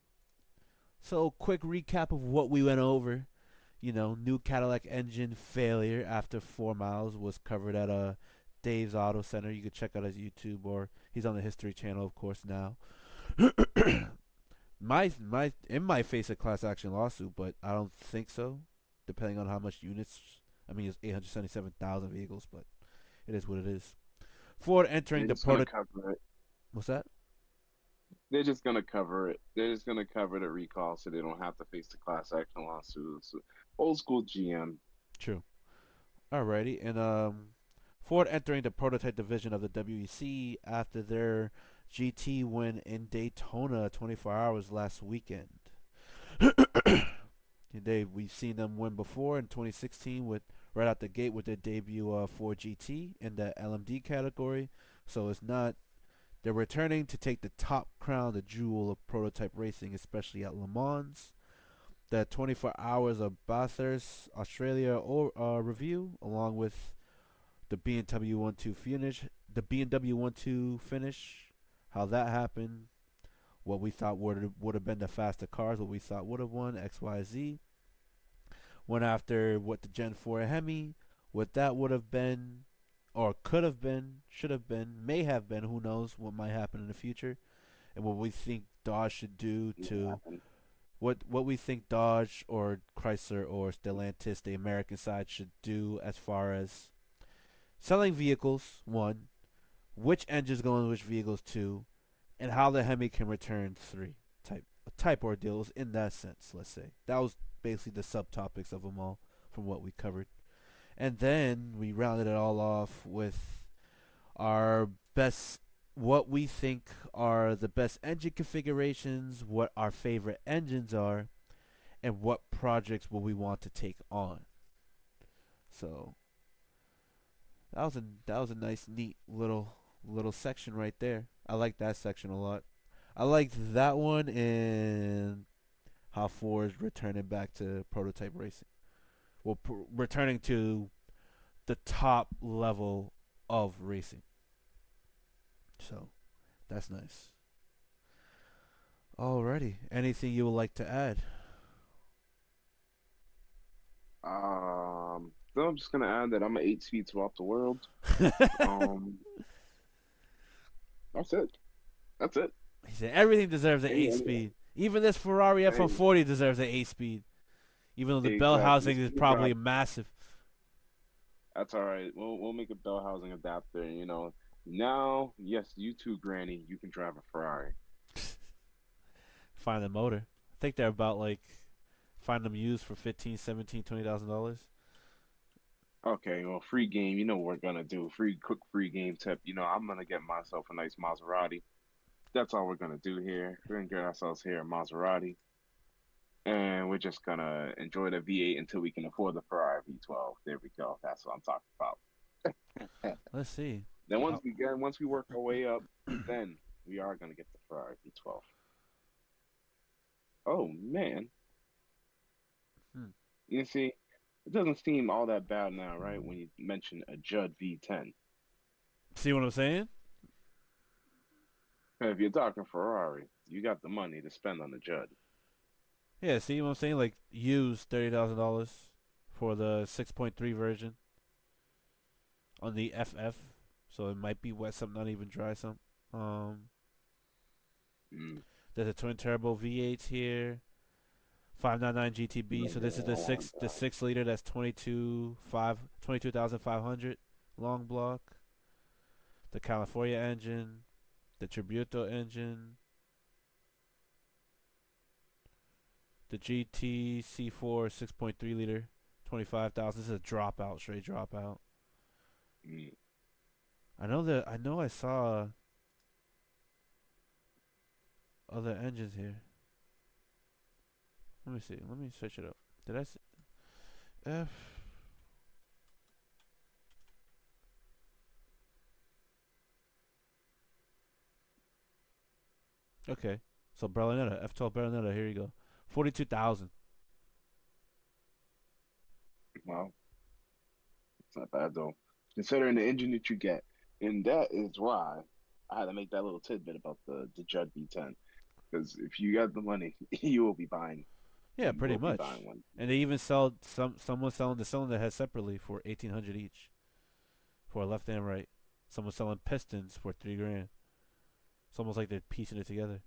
So, quick recap of what we went over. New Cadillac engine failure after 4 miles was covered at Dave's Auto Center. You could check out his YouTube, or he's on the History Channel, of course. Now, it might face a class action lawsuit, but I don't think so. Depending on how much units. I mean, it's 877,000 vehicles, but it is what it is. Ford entering They're the just gonna prototype. cover it. What's that? They're just gonna cover it. They're just gonna cover the recall so they don't have to face the class action lawsuits. Old school GM. True. Alrighty, and Ford entering the prototype division of the WEC after their GT win in Daytona 24 hours last weekend. We've seen them win before in 2016 with right out the gate with their debut Ford GT in the LMD category. So it's not they're returning to take the top crown, the jewel of prototype racing, especially at Le Mans. The 24 hours of Bathurst, Australia review, along with the B&W 1-2 finish, how that happened, what we thought would have been the faster cars, what we thought would have won, XYZ. Went after what the Gen 4 Hemi, what that would have been, or could have been, should have been, may have been, who knows what might happen in the future, and what we think Dodge should do What to happened? what we think Dodge or Chrysler or Stellantis, the American side, should do as far as selling vehicles, one, which engines go in which vehicles, two, and how the Hemi can return, three. Type ordeals in that sense, let's say. That was basically the subtopics of them all from what we covered. And then we rounded it all off with our best, what we think are the best engine configurations, what our favorite engines are, and what projects will we want to take on. So that was a nice, neat little section right there. I like that section a lot. I liked that one and how Ford's returning back to prototype racing. Well, returning to the top level of racing. So that's nice. Alrighty. Anything you would like to add? So I'm just gonna add that I'm an 8 speed throughout the world. Um, that's it. That's it. He said everything deserves an Any, eight any, speed. Even this Ferrari hey, F140 deserves an eight speed. Even though the bell exactly. housing Just is keep it probably dropped. massive. That's all right. We'll make a bell housing adapter. Now, yes, you too, Granny. You can drive a Ferrari. Find the motor. I think they're about like find them used for 15, 17, $20,000. Okay, well, free game. You know what we're gonna do? Quick free game tip. I'm gonna get myself a nice Maserati. That's all we're gonna do here. We're gonna get ourselves here a Maserati, and we're just gonna enjoy the V8 until we can afford the Ferrari V12. There we go. That's what I'm talking about. Let's see. Then Uh, once we work our way up, then we are gonna get the Ferrari V12. Oh man, hmm. you see, it doesn't seem all that bad now, right? When you mention a Judd V10. See what I'm saying? If you're talking Ferrari, you got the money to spend on the Judd. Yeah, see what I'm saying? Like use $30,000 for the 6.3 version on the FF. So it might be wet some, not even dry some. Um, Mm. there's a twin turbo V8 here, 599 GTB. So this is the 6 liter. That's 22,500 long block. The California engine, the Tributo engine, the GT C4 6.3 liter, 25,000. This is a dropout, straight dropout. Mm. I know I saw other engines here. Let me see. Let me search it up. Did I see F? Okay. So Berlinetta, F12 Berlinetta. Here you go. 42,000. Well, it's not bad though, considering the engine that you get. And that is why I had to make that little tidbit about the Judd V10. Because if you got the money, you will be buying. Yeah, You pretty will be much. buying one. And they even sell someone selling the cylinder head separately for 1,800 each for left and right. Someone selling pistons for 3 grand. It's almost like they're piecing it together.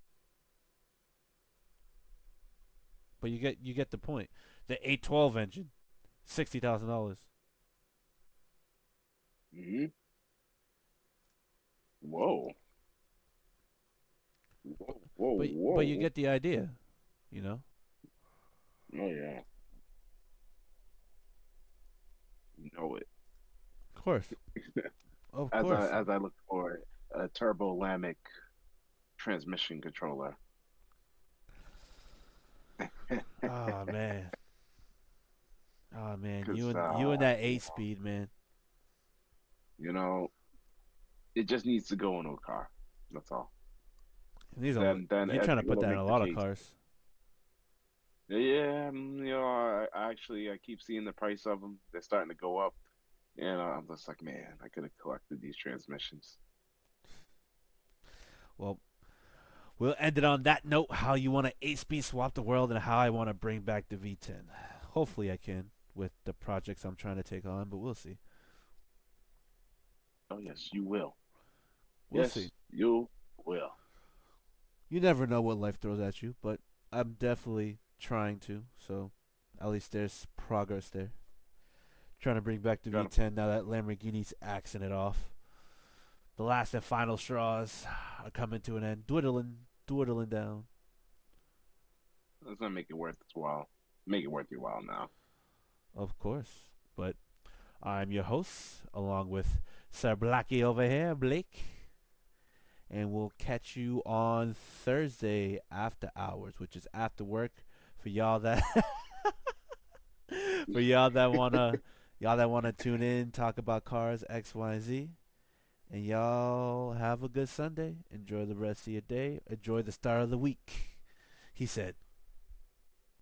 But you get the point. The 812 engine, $60,000. Hmm. Whoa. Whoa, whoa, But you whoa. get the idea, you know. Oh yeah, you know it. Of course, of As I course. as I look for a turbo Lamic transmission controller. Oh man, oh man, Because you and that 8 speed, man. you know, it just needs to go into a car. That's all. These are Then you're trying to put it'll that in a make the lot of case. cars. Yeah, I keep seeing the price of them. They're starting to go up, and I'm just like, man, I could have collected these transmissions. Well, we'll end it on that note. How you want to 8 speed swap the world, and how I want to bring back the V10. Hopefully, I can with the projects I'm trying to take on, but we'll see. Oh yes, you will. We'll see. Yes, you will. You never know what life throws at you, but I'm definitely trying to. So, at least there's progress there. Trying to bring back the Gotta. V10 now that Lamborghini's axing it off. The last and final straws are coming to an end, dwindling down. Let's not make it worth its while. Make it worth your while now. Of course. But I'm your host, along with Sir Blackie over here, Blake. And we'll catch you on Thursday after hours, which is after work for y'all that for y'all that wanna tune in, talk about cars X, Y, and Z. And y'all have a good Sunday. Enjoy the rest of your day. Enjoy the start of the week. He said.